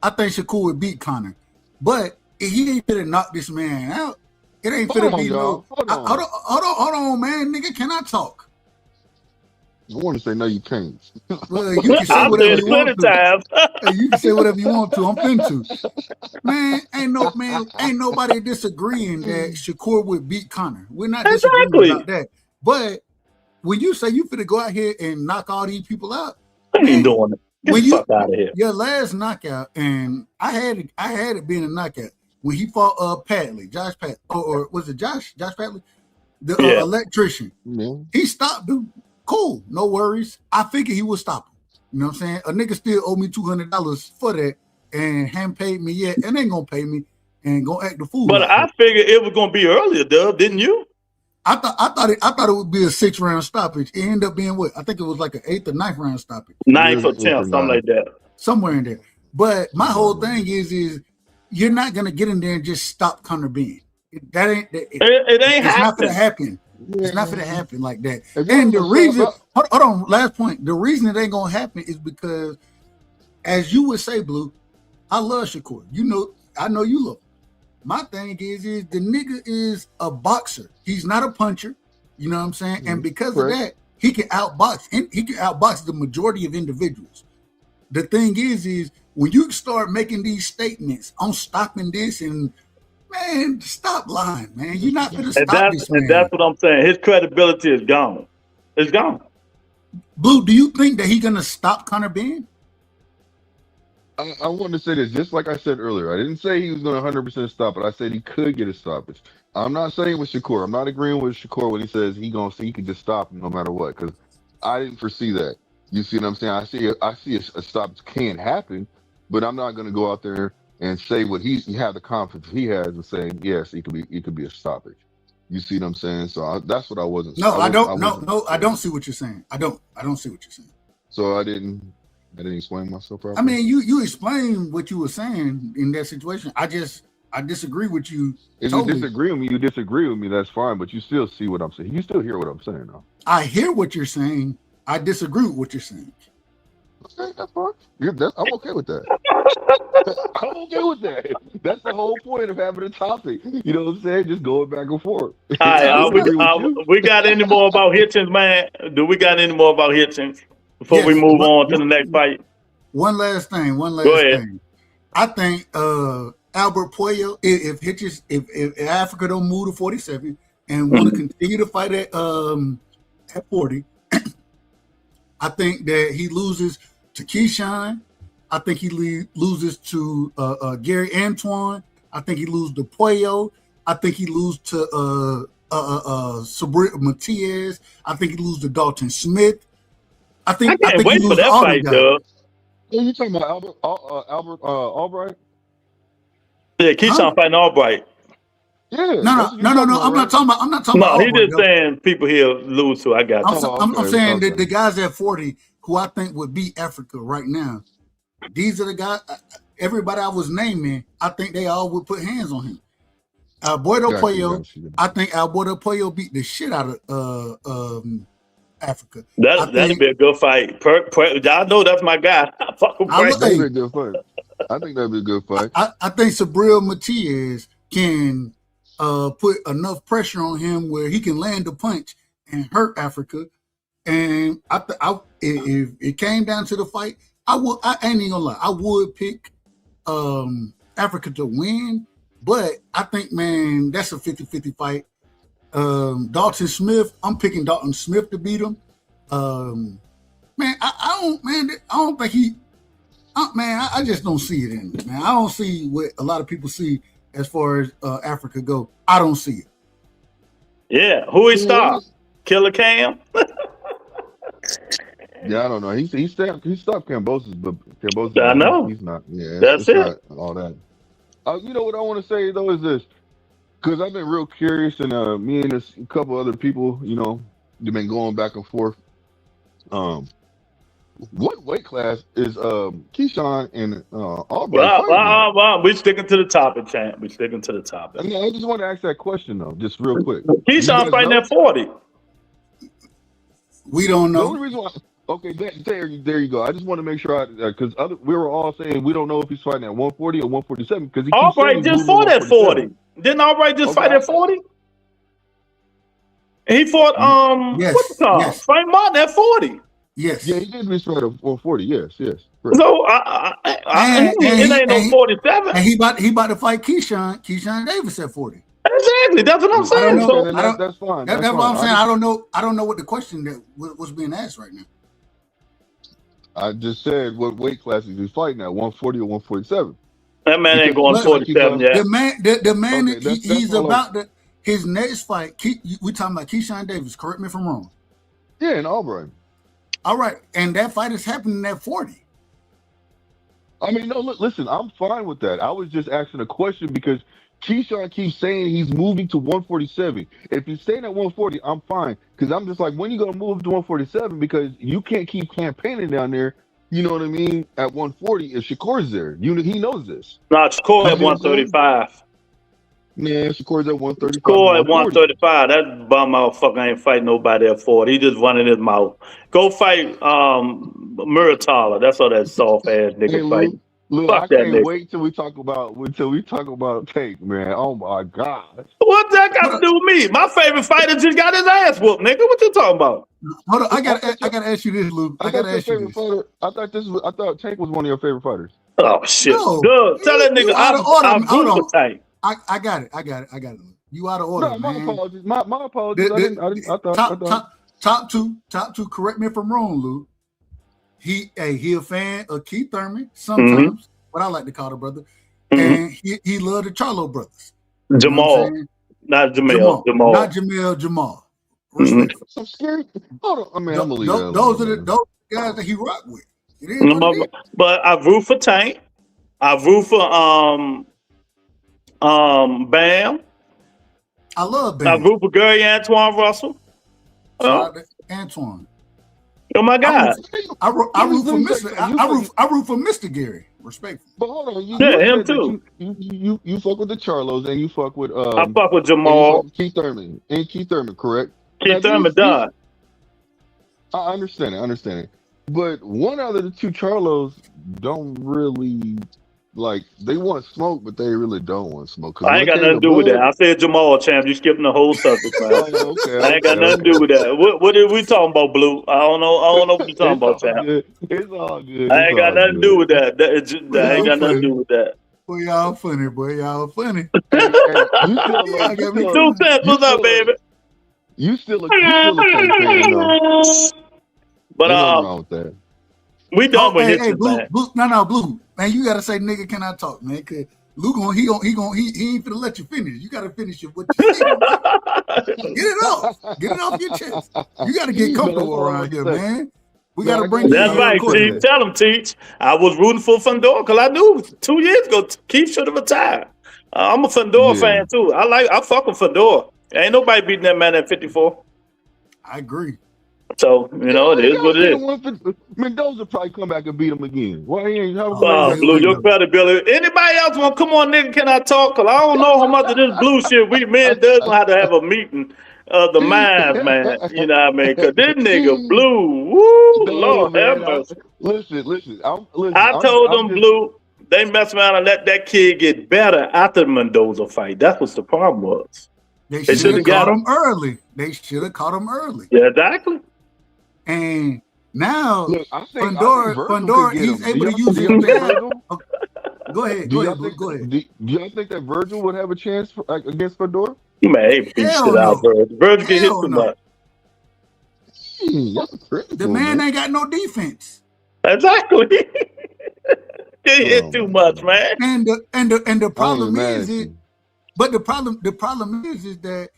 I think Shakur would beat Conor, but if he ain't finna knock this man out, it ain't finna be no. Hold on, man, nigga, can I talk? I want to say no, you can't. Well, you can say whatever you want to. You can say whatever you want to. I'm finna to. Man, ain't nobody disagreeing that Shakur would beat Conor. We're not disagreeing about that. But when you say you finna go out here and knock all these people out, I ain't doing it. Get the fuck out of here. Your last knockout, and I had it being a knockout when he fought Josh Padley, or was it Josh Padley, the electrician? Mm-hmm. He stopped him. Cool, no worries. I figured he would stop him. You know what I'm saying? A nigga still owe me $200 for that and haven't paid me yet, and ain't gonna pay me and gonna act the fool. But I figured it was gonna be earlier, Dub, didn't you? I thought it would be a 6-round stoppage. It ended up being what? I think it was like an 8th or 9th round stoppage. 9th or 10th, something like that. Somewhere in there. But my whole thing is you're not gonna get in there and just stop Conor Benn. It's not gonna happen. It's not gonna happen like that. And the reason, hold on, last point. The reason it ain't gonna happen is because, as you would say, Blue, I love Shakur. You know, I know you love him. My thing is the nigga is a boxer. He's not a puncher. You know what I'm saying? And because of that, he can outbox. And he can outbox the majority of individuals. The thing is when you start making these statements, I'm stopping this and. Man, stop lying, man. You're not going to stop this man. And that's what I'm saying. His credibility is gone. It's gone. Blue, do you think that he's going to stop Conor Benn? I want to say this, just like I said earlier. I didn't say he was going to 100% stop it. I said he could get a stoppage. I'm not saying with Shakur. I'm not agreeing with Shakur when he says he can just stop him no matter what, because I didn't foresee that. You see what I'm saying? I see a stoppage can happen, but I'm not going to go out there and say what he have the confidence he has in saying yes, it could be a stoppage. You see what I'm saying? So that's what I wasn't. No, I don't see what you're saying. I don't see what you're saying. So I didn't explain myself properly. I mean, you explained what you were saying in that situation. I disagree with you. If you disagree with me, that's fine. But you still see what I'm saying. You still hear what I'm saying, though. I hear what you're saying. I disagree with what you're saying. Okay, that's fine. I'm okay with that. I'm okay with that. That's the whole point of having a topic. You know what I'm saying? Just going back and forth. All right, we got any more about Hitchins, man? Do we got any more about Hitchins before we move on to the next fight? One last thing. I think Albert Puello, if Africa don't move to 47 and want to continue to fight at 40, I think that he loses to Keyshawn. I think he loses to Gary Antoine. I think he loses to Puello. I think he loses to Sabri Matias. I think he loses to Dalton Smith. I think wait for that fight, Doug. You talking about Albert Albright? Yeah, Keyshawn fighting Albright. Yeah. No. I'm not talking about. No, he's just saying people here lose to. I got you. I'm saying that the guys at 40 who I think would beat Africa right now. These are the guys. Everybody I was naming, I think they all would put hands on him. Alberto Puello, I think Alberto Puello beat the shit out of Africa. That'd be a good fight. I know that's my guy. That'd be a good fight. I think that'd be a good fight. I think Sabril Matias can put enough pressure on him where he can land a punch and hurt Africa. And if it came down to the fight, I ain't even gonna lie. I would pick Africa to win, but I think, man, that's a 50-50 fight. Dalton Smith, I'm picking Dalton Smith to beat him. I just don't see it in it, man. I don't see what a lot of people see as far as Africa go. I don't see it. Yeah, who he stopped? Killer Cam? Yeah, I don't know. He stopped Kambosos, but Kambosos. I know. He's not. Yeah, that's it. Not all that. You know what I want to say though is this, because I've been real curious, and me and a couple other people, you know, they've been going back and forth. What weight class is Keyshawn and Albright? Well, we're sticking to the topic, champ. We're sticking to the topic. I mean, I just want to ask that question though, just real quick. Keyshawn fighting at 40. We don't know. Okay, there you go. I just want to make sure because we were all saying we don't know if he's fighting at 140 or 147 because he keeps saying Albright he's just moving to fought at 40. 147. Didn't Albright just Okay, fight at 40? And he fought what's it Yes, called? yes, Frank Martin at 40. yes. yeah, he did just fight at 140. Yes, correct. So it ain't no 47. And he about to fight Keyshawn Davis at 40. Exactly. That's what I'm I don't saying. know. So That's fine. That's That's what I'm fine. saying. I don't know what the question that was being asked right now. I just said what weight classes he's fighting at 140 or 147. that man ain't Because going 47 yet. The man, Okay, that's he's all about to his next fight. We talking about Keyshawn Davis. Correct me if I'm wrong. Yeah, and Albright. All right, and that fight is happening at 40. I mean, no, look, listen, I'm fine with that. I was just asking a question because Keyshawn keeps saying he's moving to 147. If he's staying at 140, I'm fine. Because I'm just like, when are you going to move to 147? Because you can't keep campaigning down there, you know what I mean, at 140 if Shakur's there. He knows this. No, score You at see what I'm saying? 135. Yeah, Shakur's at 135. Score at 140. 135. That bum motherfucker ain't fighting nobody at 40. He just running his mouth. Go fight Muratala. That's all that soft ass Hey, nigga fighting. Lou, Fuck I that can't nigga. wait till we talk about Tank, man. Oh my God. What that got to do with me? My favorite fighter just got his ass whooped, nigga. What you talking about? Hold on, I gotta ask you this, Luke. I gotta ask you this. Fighter. I thought Tank was one of your favorite fighters. Oh shit. No, Good. Tell that nigga you out of order. I'm Hold on. Tank. I got it. You out of order, No, my man. apologies. My apologies. I thought. Top two. Correct me if I'm wrong, Luke. He a fan of Keith Thurman sometimes, what I like to call the brother, and he loved the Charlo brothers. Jamal, you know not Jamal. not Jamel. Jamal. Respectful. I'm scared. Hold on. I mean, I'm gonna leave that Those alone, are man. those guys that he rock with. It is what it is. But I root for Tank. I root for Bam. I love I Bam. root for Gary Antoine Russell. Shout out to Antoine. Oh my God. I root for Mr. I root for Mr. Gary. Respectful. But hold on, him too. You fuck with the Charlos and you fuck with I fuck with Jamal. Keith Thurman correct? Keith Thurman done. I understand it. But one out of the two Charlos don't really they want smoke, but they really don't want smoke. I ain't got nothing to do with that. I said Jamal, champ. You skipping the whole subject, man. Okay, I ain't got nothing to do with that. What are we talking about, Blue? I don't know what you're talking about, champ. It's all good. I ain't got nothing to do with that. I ain't got nothing to do with that. Boy, y'all funny. Two cents, what's up, baby? You still a Tank fan, though. But nothing wrong with that. We done with hitchins, man. Blue, Blue, man, you gotta say, nigga, can I talk, man? Cause Luke, he ain't finna let you finish. You gotta finish what you said. Get it off your chest. You gotta get comfortable around here, man. We gotta bring you. That's right, Teach. Tell him, Teach. I was rooting for Fundora because I knew 2 years ago Keith should have retired. I'm a Fundora fan too. I fuck with Fundora. Ain't nobody beating that man at 54. I agree. So, it is what it is. Mendoza probably come back and beat him again. Why he ain't Blue, your credibility. Anybody else want to come on, nigga? Can I talk? Because I don't know how much of this blue shit does know how to have a meeting of the minds, man. You know what I mean? Because this nigga Blue, woo, Lord have mercy. Listen. I told them, Blue, they mess around and let that kid get better after the Mendoza fight. That's what the problem was. They should have caught him early. Yeah, exactly. And now, Fundora, he's able to use his jab. Go ahead. Do y'all think that Virgil would have a chance against Fundora? You may beat shit out, Virgil. Virgil get hit too much. The man ain't got no defense. Exactly. Get hit too much, man. And the problem is that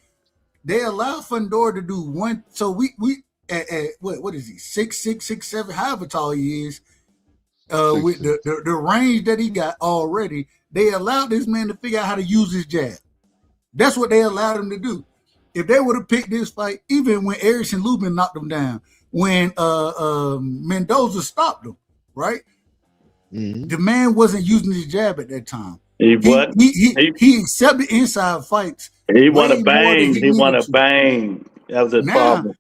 they allow Fundora to do one. So we what is he 6'7", however tall he is, with the range that he got already, they allowed this man to figure out how to use his jab. That's what they allowed him to do. If they would have picked this fight, even when Erickson Lubin knocked him down, when Mendoza stopped him, right? Mm-hmm. The man wasn't using his jab at that time. He accepted inside fights. He want to bang. That was his problem.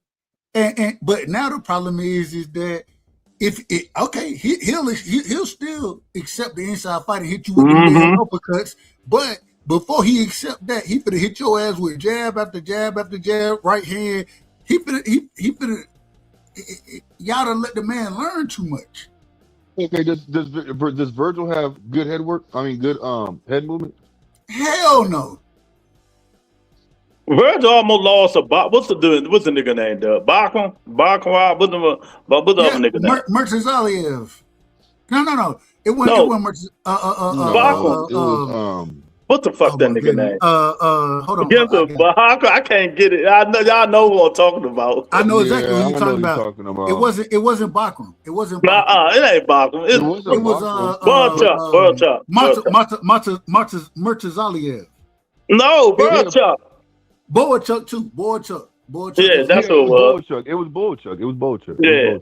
But now the problem is that he'll still accept the inside fight and hit you with the damn uppercuts. But before he accept that, he finna hit your ass with jab after jab after jab, right hand. He finna y'all done let the man learn too much. Okay, does Virgil have good head work? I mean, good head movement? Hell no. Virgil almost lost a what's the nigga name? Bachman? What's the other nigga name? Mertzaliev. No. It wasn't Mertzaliev. Bachman. It was what the fuck that nigga name? Hold on. I can't get it. I know y'all know what I'm talking about. I know exactly what you're talking about. It wasn't Bachman. It wasn't Bachman. It ain't Bachman. It was Mertzaliev. No, Boachuk. Boachuk too. Boachuk. Yeah, that's what it was. It was Boachuk. Yeah.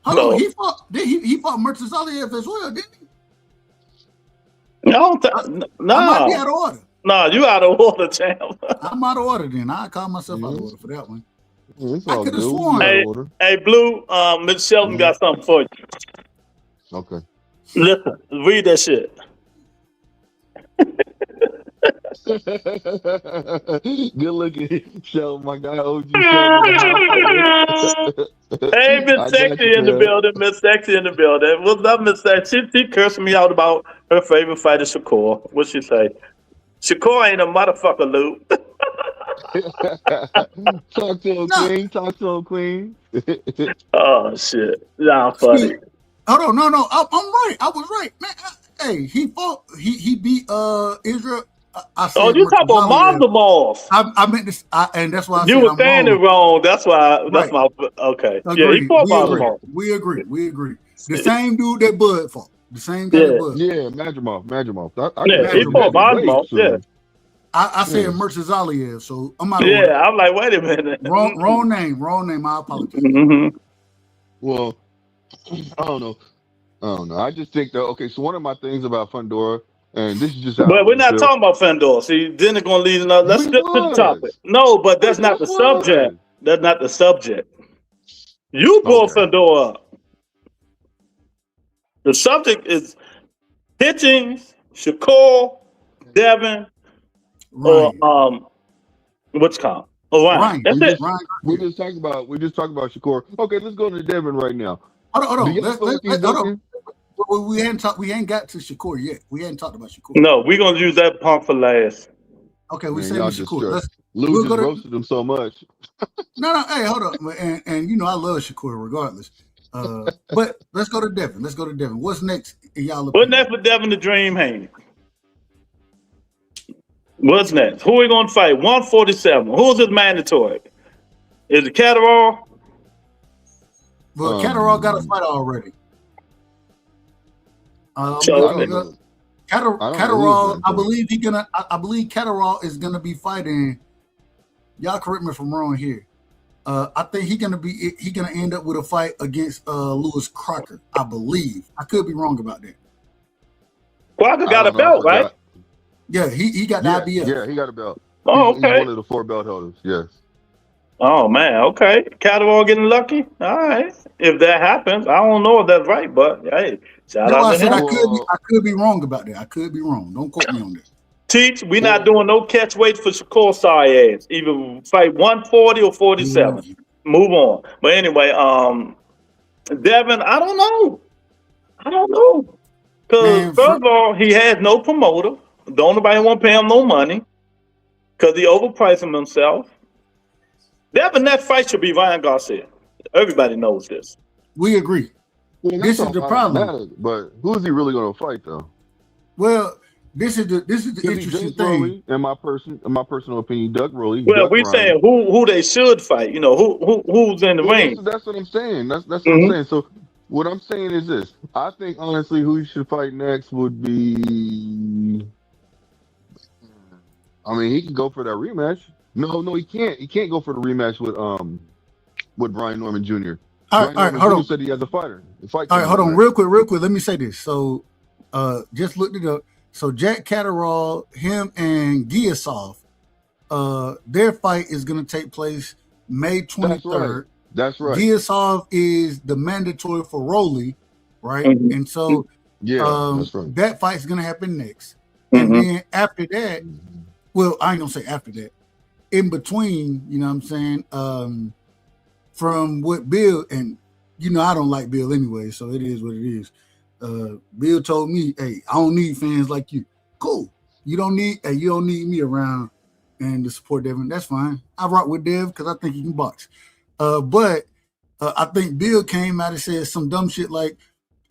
Hold on, he fought Mertzaliev as well, didn't he? No, I might be out of order. No, you out of order, champ. I'm out of order then. I call myself out of order for that one. I could have sworn. Hey, Blue, Miss Shelton got something for you. Okay. Listen, read that shit. Good looking, Shelton, my guy, OG. Hey, Miss Sexy in the building. Miss Sexy in the building. What's up, Miss Sexy? She cursed me out about her favorite fighter, Shakur. What'd she say? Shakur ain't a motherfucker, Lou. Talk to him, Queen. Oh, shit. Nah, funny. Hold on, no. I'm right. I was right, man. Hey, he fought. He beat Israel. You talk about Mazamov. I meant this, and that's why I you said were saying it wrong. That's why. That's my okay. Agreed. Yeah, he fought Mazamov. We agree. The same dude that Bud fought. The same guy that Bud. Yeah, Madrimov. He fought Mazamov. Yeah. I said Mertzaliev, so I'm out of order. I'm like, wait a minute. Wrong name. I apologize. Mm-hmm. Well, I don't know. I just think that so one of my things about Fundora. And this is just but we're not talking about Fendor. See, then it's going to lead another. Let's get to the topic. No, but that's not the subject. That's not the subject. You brought Fendor up. The subject is Hitchins, Shakur, Devin, or what's called? Ryan. That's it. We just talked about Shakur. Okay, let's go to Devin right now. Hold on. Hold on. We ain't got to Shakur yet. We ain't talked about Shakur. No, we're gonna use that pump for last. Okay, we say Shakur. Lou just roasted him so much. No. Hey, hold on. And you know I love Shakur regardless. But let's go to Devin. What's next? What's next for Devin the Dream Haney? What's next? Who are we gonna fight? 147. Who's his mandatory? Is it Catterall? Well, Catterall got a fight already. Catterall, I believe Catterall is gonna be fighting. Y'all correct me if I'm wrong here. I think he's gonna end up with a fight against Lewis Crocker. I believe. I could be wrong about that. Crocker got a belt, right? Yeah, he got the IBF. Yeah, he got a belt. Oh, okay. He's one of the 4 belt holders. Yes. Oh man, okay. Catterall getting lucky. All right. If that happens, I don't know if that's right, but hey, shout out to him. I could be wrong about that. I could be wrong. Don't quote me on that. Teach, we're not doing no catch weight for Shakur sorry ass. Either fight 140 or 47. Mm-hmm. Move on. But anyway, Devin, I don't know. Because first of all, he has no promoter. Don't nobody want to pay him no money. Because he overpriced himself. Devin, that fight should be Ryan Garcia. Everybody knows this. We agree. Well, this is the problem. But who is he really going to fight, though? Well, this is the interesting thing. In my personal opinion, Doug Rowley. Well, we're saying who they should fight. You know, who's in the ring. That's what I'm saying. That's what I'm saying. So what I'm saying is this. I think honestly, who he should fight next would be. I mean, he can go for that rematch. No, he can't. He can't go for the rematch with Brian Norman Jr. All right, hold on. Said he has a fighter. All right, hold on, real quick. Let me say this. So, just looked it up. So Jack Catterall, him and Giasov, their fight is going to take place May 23rd. That's right. Giasov is the mandatory for Rolly, right? Mhm. And so That's right. that fight's gonna happen next. Mhm. And then after that, well, I ain't gonna say after that. In between, you know what I'm saying? From what Bill, and you know I don't like Bill anyway, so it is what it is. Bill told me, hey, I don't need fans like you. Cool. You don't need me around and to support Devin. That's fine. I rock with Dev because I think he can box. But I think Bill came out and said some dumb shit like,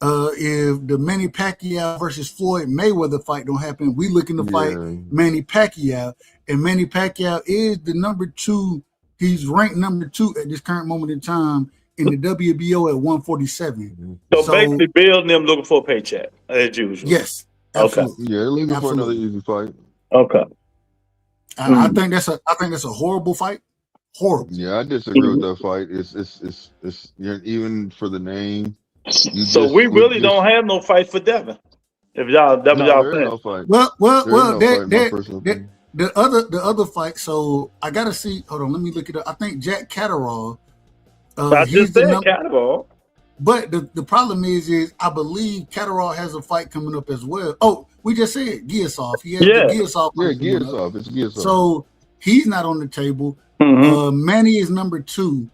if the Manny Pacquiao versus Floyd Mayweather fight don't happen, we looking to fight Manny Pacquiao, and Manny Pacquiao is the number 2. He's ranked number 2 at this current moment in time in the WBO at 147. So basically, Bill and them looking for a paycheck as usual. Yes, absolutely. Yeah, they're looking for another easy fight. Okay. I think that's a horrible fight. Horrible. Yeah, I disagree with that fight. It's even for the name. So we really don't have no fight for Devin. If y'all, that was y'all saying. No fight. Well, the the other fight. So I gotta see. Hold on, let me look it up. I think Jack Catterall. I just said Catterall. But the problem is I believe Catterall has a fight coming up as well. Oh, we just said Giasov. He has the Giasov. Yeah, Giasov. It's Giasov. So he's not on the table. Manny is number 2.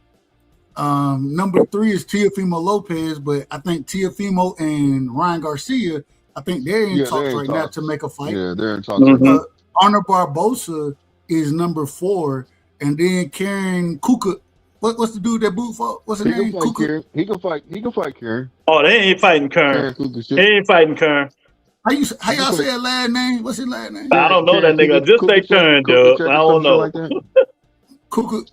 Number 3 is Teofimo Lopez, but I think Teofimo and Ryan Garcia, I think they're in talks right now to make a fight. Yeah, they're in talks. Arnold Barbosa is number 4, and then Karen Kuka. What's the dude that boot for? What's his name? He can fight Karen. Oh, they ain't fighting Kern. He ain't fighting Kern. How y'all say his last name? What's his last name? I don't know that nigga. Just say Kern, dude. I don't know. Kuka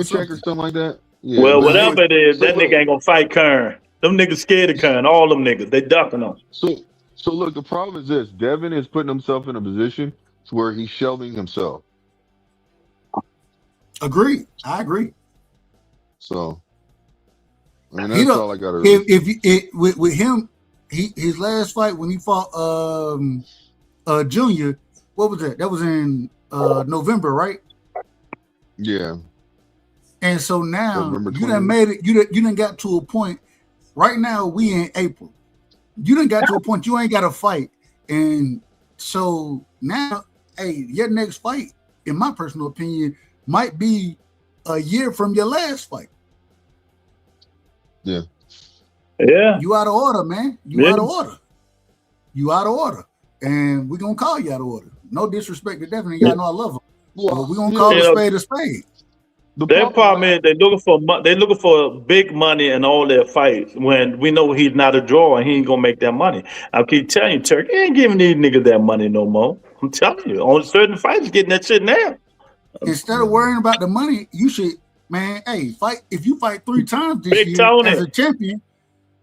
check or something like that. Yeah, well, whatever it is, that nigga ain't gonna fight Kern. Them niggas scared of Kern. All them niggas, they ducking them. So look, the problem is this: Devin is putting himself in a position to where he's shelving himself. Agreed. I agree. So, I mean, that's all I got to with him, his last fight when he fought Junior, what was that? That was in November, right? Yeah. And so now you done made it. You done got to a point. Right now we in April. You done got to a point you ain't got to fight, and so now, hey, your next fight, in my personal opinion, might be a year from your last fight. Yeah. You out of order, man. Out of order. You out of order, and we're gonna call you out of order. No disrespect to Devin, y'all know I love him. But we're gonna call a spade. Their problem is they're looking for big money in all their fights when we know he's not a draw and he ain't gonna make that money. I keep telling you, Turk, he ain't giving these niggas that money no more. I'm telling you, on certain fights, getting that shit now. Instead of worrying about the money, you should, man, hey, fight. If you fight 3 times this year as a champion,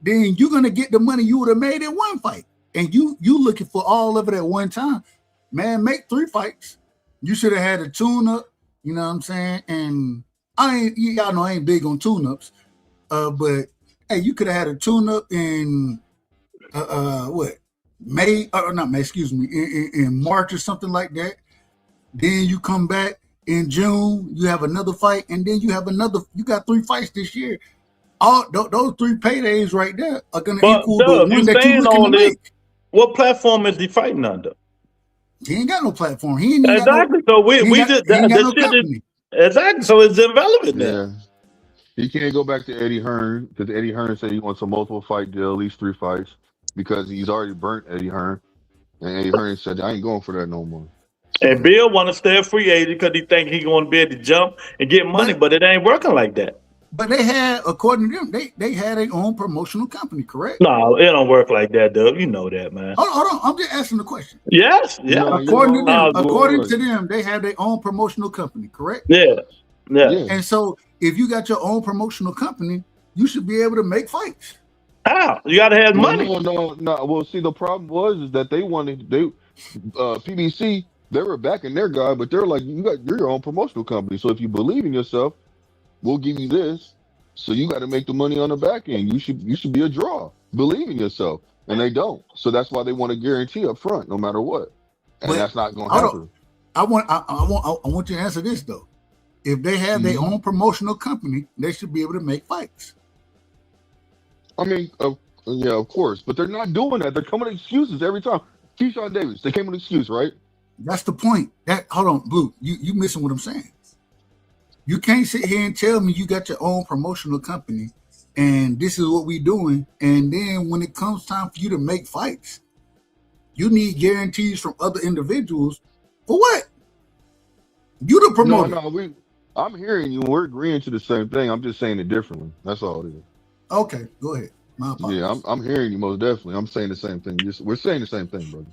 then you're gonna get the money you would have made in one fight. And you looking for all of it at one time. Man, make 3 fights. You should have had a tune-up, you know what I'm saying? And y'all know I ain't big on tune-ups. But hey, you could have had a tune-up in May, or not May, excuse me, in March or something like that. Then you come back in June, you have another fight, and then you got 3 fights this year. All those 3 paydays right there are gonna equal the one that you're looking to make. What platform is he fighting under? He ain't got no platform. He ain't exactly. Got no, so we just exactly. So it's irrelevant. Yeah. He can't go back to Eddie Hearn because Eddie Hearn said he wants a multiple fight deal, at least 3 fights, because he's already burnt Eddie Hearn, and Eddie Hearn said I ain't going for that no more. And Bill want to stay a free agent because he think he going to be able to jump and get money, but it ain't working like that. But they had, according to them, they had their own promotional company, correct? No, it don't work like that, though. You know that, man. Hold on. I'm just asking the question. Yes, yeah. No, according to them, they had their own promotional company, correct? Yeah. And so, if you got your own promotional company, you should be able to make fights. How? You got to have money. No. Well, see, the problem was that PBC. They were backing their guy, but they're like, you're your own promotional company. So if you believe in yourself, we'll give you this. So you got to make the money on the back end. You should be a draw. Believe in yourself, and they don't. So that's why they want a guarantee up front, no matter what. And that's not going to happen. I want you to answer this though. if they have their own promotional company, they should be able to make fights. I mean, yeah, of course, but they're not doing that. They're coming with excuses every time. Keyshawn Davis, they came with an excuse, right? That's the point. Hold on, Blue, you missing what I'm saying. You can't sit here and tell me you got your own promotional company and this is what we doing. And then when it comes time for you to make fights, you need guarantees from other individuals for what? You the promoter. No, I'm hearing you. We're agreeing to the same thing. I'm just saying it differently. That's all it is. Okay, go ahead. My apologies. Yeah, I'm hearing you most definitely. I'm saying the same thing. We're saying the same thing, brother.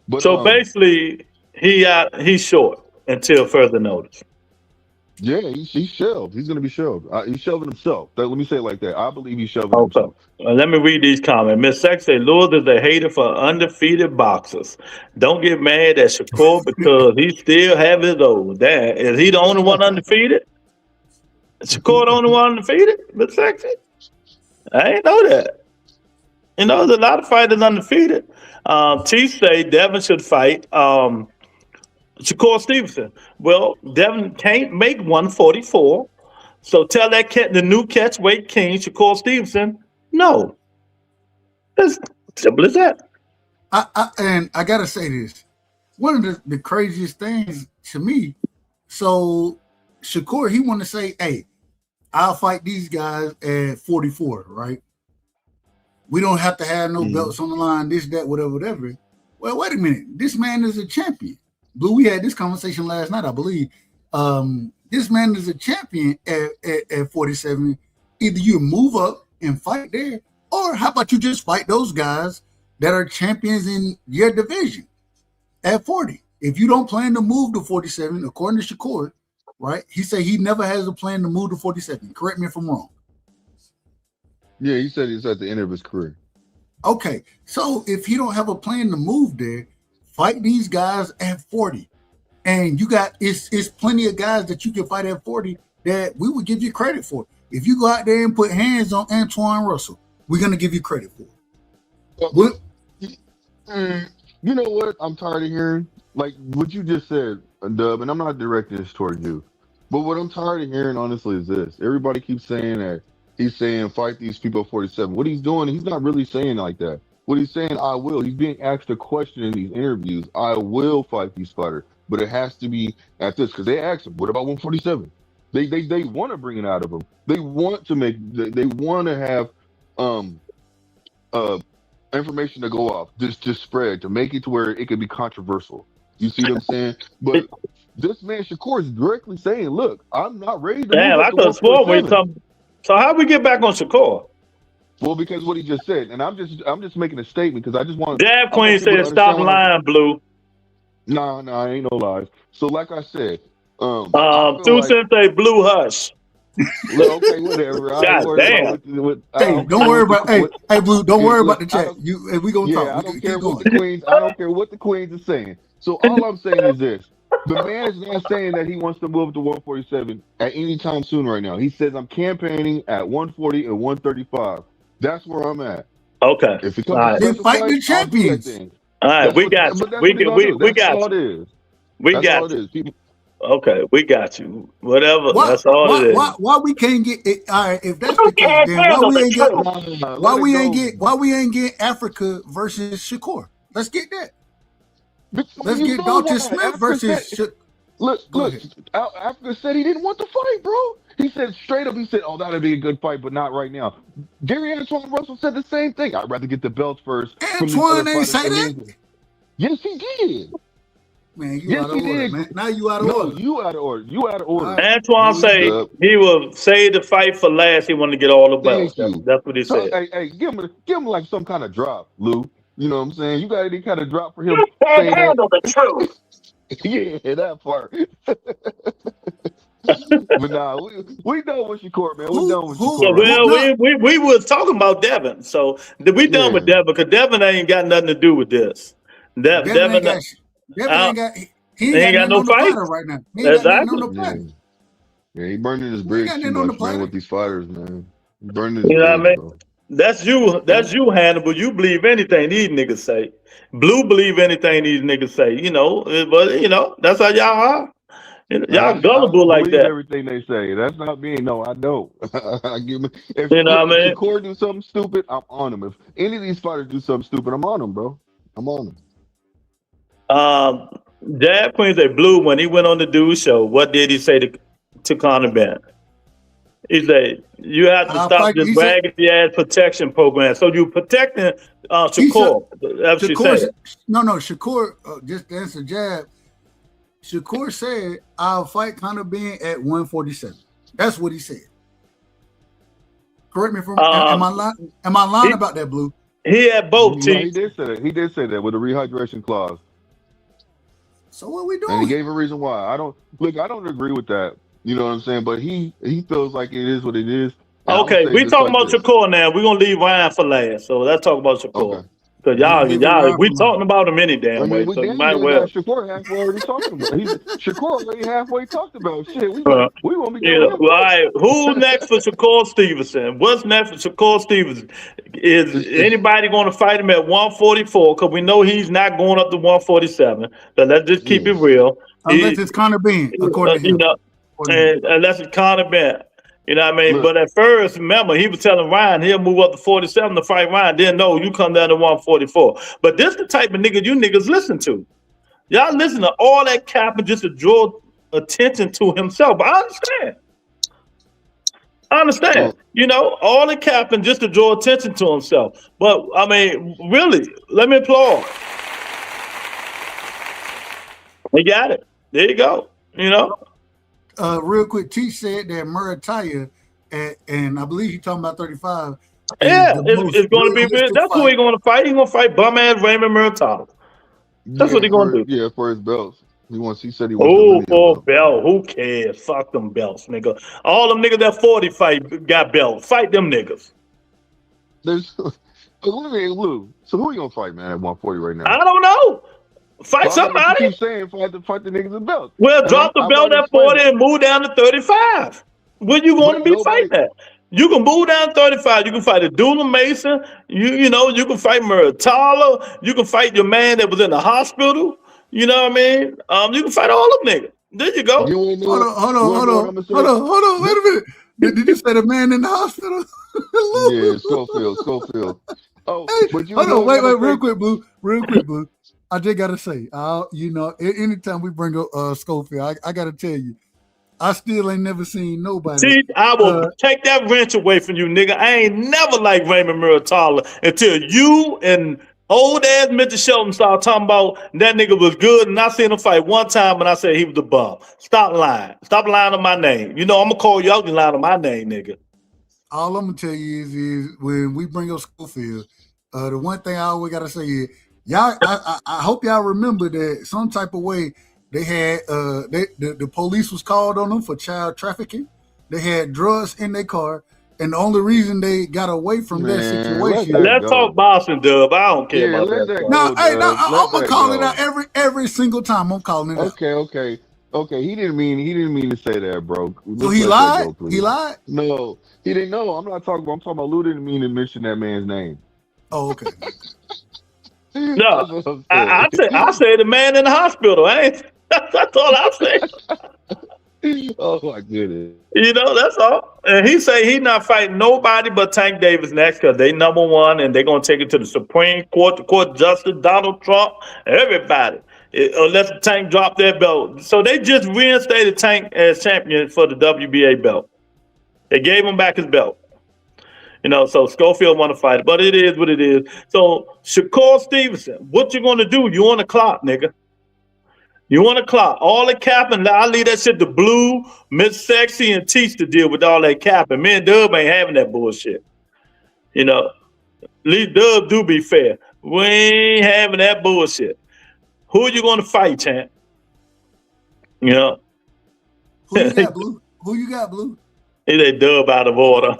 But so basically, he's short until further notice. Yeah, he's shelved. He's going to be shelved. He's shelving himself. Let me say it like that. I believe he's shelving himself. Let me read these comments. Miss Sex say, Lewis is a hater for undefeated boxers. Don't get mad at Shakur because he still have his old. Damn, is he the only one undefeated? Shakur the only one undefeated? Miss Sexy? I ain't know that. You know, there's a lot of fighters undefeated. T say Devin should fight Shakur Stevenson. Well, Devin can't make 144. So tell that cat, the new catchweight king, Shakur Stevenson, no. As simple as that. And I gotta say this. One of the craziest things to me, so Shakur, he want to say, hey, I'll fight these guys at 44, right? We don't have to have no belts on the line, this, that, whatever. Well, wait a minute. This man is a champion. Blue, we had this conversation last night, I believe. This man is a champion at 47. Either you move up and fight there, or how about you just fight those guys that are champions in your division at 40? If you don't plan to move to 47, according to Shakur, right? He said he never has a plan to move to 47. Correct me if I'm wrong. Yeah, he said he's at the end of his career. Okay, so if he don't have a plan to move there, fight these guys at 40. And you got it's plenty of guys that you can fight at 40 that we would give you credit for. If you go out there and put hands on Antoine Russell, we're gonna give you credit for it. You know what I'm tired of hearing? Like what you just said, Dub, and I'm not directing this toward you. But what I'm tired of hearing, honestly, is this. Everybody keeps saying that he's saying fight these people at 47. What he's doing, he's not really saying like that. What he's saying, I will. He's being asked a question in these interviews. I will fight these fighters, but it has to be at this because they asked him, "What about 147?" They want to bring it out of him. They want to make. They want to have information to go off, just spread to make it to where it could be controversial. You see what I'm saying? But this man Shakur is directly saying, "Look, I'm not ready to." Damn, I could have sworn we talking. So how we get back on Shakur? Well, because what he just said, and I'm just making a statement because I just want. Dab Queen said, "Stop lying, Blue." No, ain't no lies. So, like I said, Two cents say Blue hush. Well, okay, whatever. God damn. Don't worry about. Hey, Blue, don't worry about the chat. We gonna talk. I don't care what the queens. I don't care what the queens are saying. So all I'm saying is this: the man is not saying that he wants to move to 147 at any time soon. Right now, he says I'm campaigning at 140 and 135. That's where I'm at. Okay. If it comes then fight the champions. All right, we got you. We got you. We got you. Okay, we got you. Whatever. That's all it is. Why we can't get it? All right, if that's the case, then why we ain't get Africa versus Shakur? Let's get that. Let's get Dalton Smith versus Shakur. Look, Africa said he didn't want the fight, bro. He said straight up, oh, that'd be a good fight, but not right now. Gary Antoine Russell said the same thing. I'd rather get the belts first. Antoine ain't say that? Yes, he did. Man, you out of order, man. Now you out of order. You out of order. Antoine say he will save the fight for last. He wanted to get all the belts. That's what he said. Hey, give him like some kind of drop, Lou. You know what I'm saying? You got any kind of drop for him? You can't handle the truth. Yeah, that part. But nah, we done with Shakur, man. We done with Shakur. Well, we was talking about Devin, so we done with Devin because Devin ain't got nothing to do with this. Devin ain't got no fight right now. Exactly. Yeah, he burning his bridge too much, man, with these fighters, man. He burning his bridge, what I mean? Bro. That's you, Hannibal. You believe anything these niggas say. Blue believe anything these niggas say. You know, but that's how y'all are. Y'all I gullible don't like believe that. everything they say. That's not me. No, I don't. I give me if You know what I mean? Shakur do something stupid, I'm on him. If any of these fighters do something stupid, I'm on them, bro. I'm on them. Um, Jab Queen said Blue when he went on the dude show. What did he say to Conor Ben? He said you have to I'll stop fight. this He said raggedy ass protection program. So you protecting he said Shakur. That's what she Shakur. said. No, Shakur. Just to answer Jab. Shakur said I'll fight Conor Ben at 147. That's what he said. Correct me if am I lying? Am I lying He, about that, Blue? he had both No, he teeth. did say that. He did say that with a rehydration clause, So what we and he doing? gave a reason why. I don't look. I don't agree with that. You know what I'm saying? But he feels like it is what it is. And I'm gonna Okay, say we this talking like about this. Shakur now. We're gonna leave Ryan for last. So let's talk about Okay. Shakur. Cause Let's leave it y'all, right we for talking now. about him any I damn mean, way. we So you damn might near well. got Shakur halfway already talking about. Shakur already halfway talked about shit. Uh, We won't be done you with know, him all right. Who first. next for Shakur Stevenson? What's next for Shakur Stevenson? Is It's anybody going to fight him at 144? Because we know he's not going up to 147. So let's just keep it yeah. real. Unless it's Conor Ben, according to You him. know, According to him. and unless it's Conor Ben. You know what I mean? Look, But at first, remember, he was telling Ryan he'll move up to 47 to fight Ryan. Then no, you come down to 144. But this the type of nigga you niggas listen to. Y'all listen to all that capping just to draw attention to himself. But I understand. I understand. well, You know, all the capping just to draw attention to himself. But I mean, really, let me applaud. He got it. There you go. You know? Real quick, Teach said that Murataya, and I believe he's talking about 35, is Yeah, the most it's going to be real. realistic That's who fight. he's going to fight. He's going to fight bum ass Raymond Murtaugh. That's what he's going to do. for his belts. He said he wants the Oh, lineal for belt. belt. Who cares? Fuck them belts, nigga. All them niggas that 40 fight got belts. Fight them niggas. There's Lou. So who you gonna fight, man, at 140 right now? I don't know. Fight Well, I mean, you somebody. keep saying fight the niggas in belts. Well, And drop the I've belt already at explained 40 it. and move down to 35. Where you going to But be nobody fighting at? You can move down to 35. You can fight a Dula Mason. You know, you can fight Muratala. You can fight your man that was in the hospital. You know what I mean? You can fight all them niggas. There you go. you ain't Hold know on, hold you on, ain't hold know what on, I'm gonna say. hold on, hold on. Wait a minute. Did you say the man in the hospital? Yeah, Schofield. Oh, Hey, but you hold know on, what I'm wait, gonna real say? quick, Blue. I just gotta say, you know, anytime we bring up Schofield, I gotta tell you, I still ain't never seen nobody. See, I will Uh, take that wrench away from you, nigga. I ain't never liked Raymond Muratala until you and old ass Mr. Shelton started talking about that nigga was good, and I seen him fight one time, and I said he was the bum. Stop lying. Stop lying on my name. You know I'm gonna call you out and lying on my name, nigga. all I'm gonna tell you is when we bring up Schofield, the one thing I always gotta say is, y'all, I hope y'all remember that some type of way they had the police was called on them for child trafficking. They had drugs in their car, and the only reason they got away from that Man, let situation. that Let's talk go. Boston, Dub. I don't care Yeah, about let that that stuff. No, go, hey, no, Dub. I'm Let gonna that call it out go. every single time. I'm calling it out. Okay. He didn't mean to say that, bro. So Just he let that lied. go, He please. lied. No, he didn't know. I'm not talking about. I'm talking about Lou didn't mean to mention that man's name. Oh, okay. No, That's what I'm I saying. say the man in the hospital. I ain't, that's all I say. Oh my goodness. You know, that's all. And he say he not fighting nobody but Tank Davis next because they number one and they're gonna take it to the Supreme Court, the court justice, Donald Trump, everybody. Unless Tank drop their belt. So they just reinstated Tank as champion for the WBA belt. They gave him back his belt. You know, so Schofield want to fight it, but it is what it is. So Shakur Stevenson, what you gonna do? You on the clock, nigga. You want to clock all the capping. I leave that shit to Blue, Miss Sexy, and Teach to deal with all that capping. Me and Dub ain't having that bullshit. You know, at least Dub do be fair. We ain't having that bullshit. Who are you going to fight, champ? You know, Who you got, Blue? Who you got, Blue? is a Dub out of order.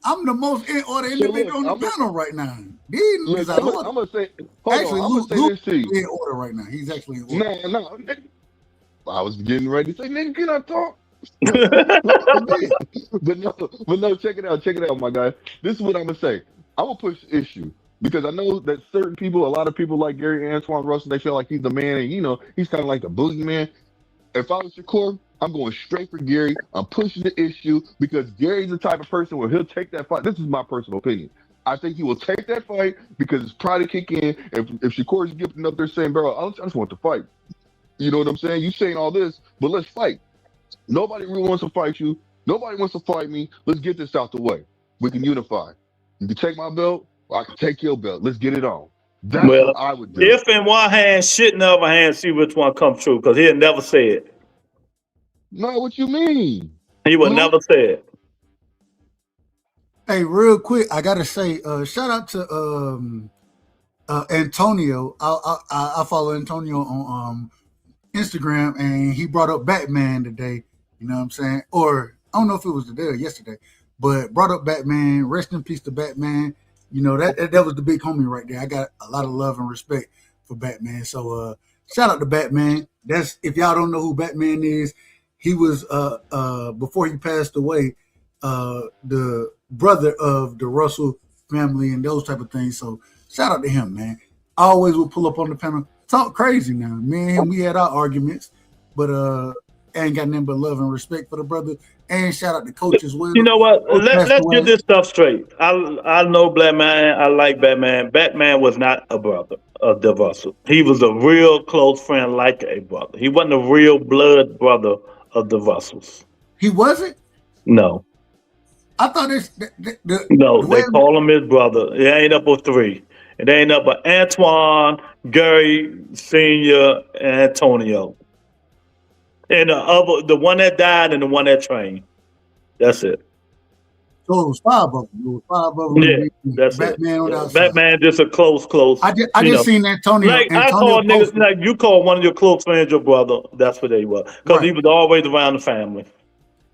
I'm the most in order So individual look, on the panel right now. These niggas out of order. I'm gonna say. Hold Actually, on. I'm gonna say Luke this to you. is in order right now. He's actually in order. No. I was getting ready to say, nigga, can I talk? but no, check it out, my guy. This is what I'm gonna say. I'm gonna push the issue because I know that certain people, a lot of people like Gary Antoine Russell, they feel like he's the man, and you know, he's kind of like the boogeyman. if I was Shakur, I'm going straight for Gary. I'm pushing the issue because Gary's the type of person where he'll take that fight. This is my personal opinion. I think he will take that fight because his pride will kick in. If Shakur's giving up there saying, bro, I just want to fight. You know what I'm saying? You saying all this, but let's fight. Nobody really wants to fight you. Nobody wants to fight me. Let's get this out the way. We can unify. You can take my belt, or I can take your belt. Let's get it on. That's Well, what I would do. if in one hand, shit in the other hand, see which one comes true, because he'll never say it. No, what you mean? He would never say it. Hey, real quick, I gotta say, shout out to Antonio. I follow Antonio on Instagram, and he brought up Batman today. You know what I'm saying? Or I don't know if it was today or yesterday, but brought up Batman. Rest in peace to Batman. You know, that was the big homie right there. I got a lot of love and respect for Batman. So shout out to Batman. That's, if y'all don't know who Batman is, he was before he passed away, the brother of the Russell family and those type of things. So shout out to him, man. I always would pull up on the panel, talk crazy now. Me and him, we had our arguments, but ain't got nothing but love and respect for the brother. And shout out to Coach as well. You know what? Let's get this stuff straight. I know Black Man. I like Batman. Batman was not a brother of the Russell. He was a real close friend, like a brother. He wasn't a real blood brother of the Russells. He wasn't? No. I thought they call him his brother. It ain't up with three. It ain't up but Antoine, Gary Sr., and Antonio. And the one that died and the one that trained. That's it. So it was five of them. It was five of them. Yeah, that's Batman it. on the outside. Batman just a close. I just seen Antonio. Like I call niggas, like you call one of your close friends your brother. That's what they were, because he was always around the family.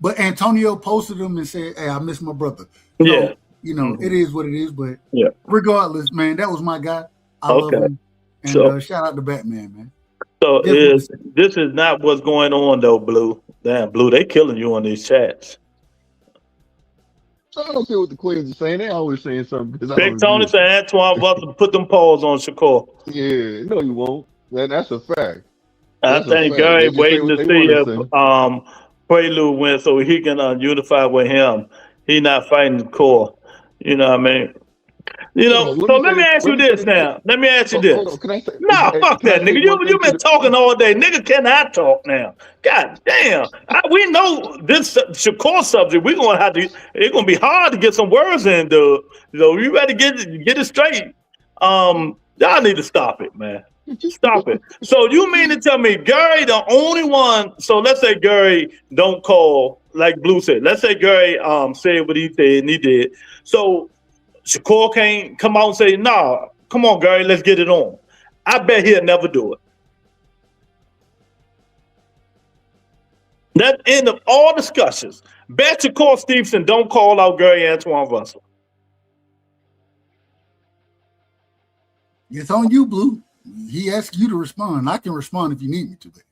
But Antonio posted him and said, "Hey, I miss my brother." So, yeah, you know, it is what it is. But yeah, regardless, man, that was my guy. I love him. And shout out to Batman, man. So this is not what's going on though, Blue. Damn, Blue, they killing you on these chats. I don't care what the Queens are saying. They always saying something. Big Tony said Antoine Russell put them paws on Shakur. Yeah, no, you won't. That's a fact. I think Gary waiting to see if Prelude win so he can unify with him. He not fighting the core. You know what I mean? You know, so let me ask you this now. Let me ask you this. No, fuck that, nigga. You been talking all day. Nigga, can I talk now? God damn. We know this Shakur subject, we're going to have to, it's going to be hard to get some words in, dude. So you better get it straight. Y'all need to stop it, man. Stop it. So you mean to tell me Gary the only one, so let's say Gary don't call, like Blue said. Let's say Gary said what he said and he did. So Shakur can't come out and say, nah, come on, Gary, let's get it on. I bet he'll never do it. That end of all discussions. Bet Shakur Stevenson don't call out Gary Antoine Russell. It's on you, Blue. He asked you to respond. I can respond if you need me to, but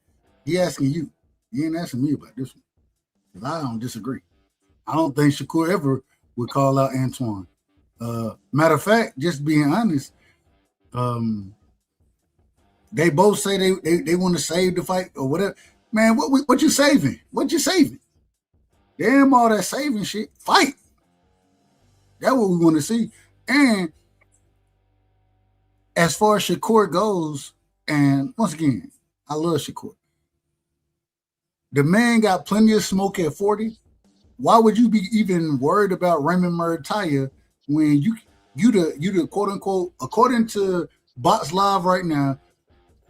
he asking you. He ain't asking me about this one. Because I don't disagree. I don't think Shakur ever would call out Antoine. Matter of fact, just being honest, they both say they want to save the fight or whatever. Man, what you saving? What you saving? Damn, all that saving shit. Fight. That's what we want to see. And as far as Shakur goes, and once again, I love Shakur. The man got plenty of smoke at 40. Why would you be even worried about Raymond Murtaya when you the quote unquote, according to Box Live right now,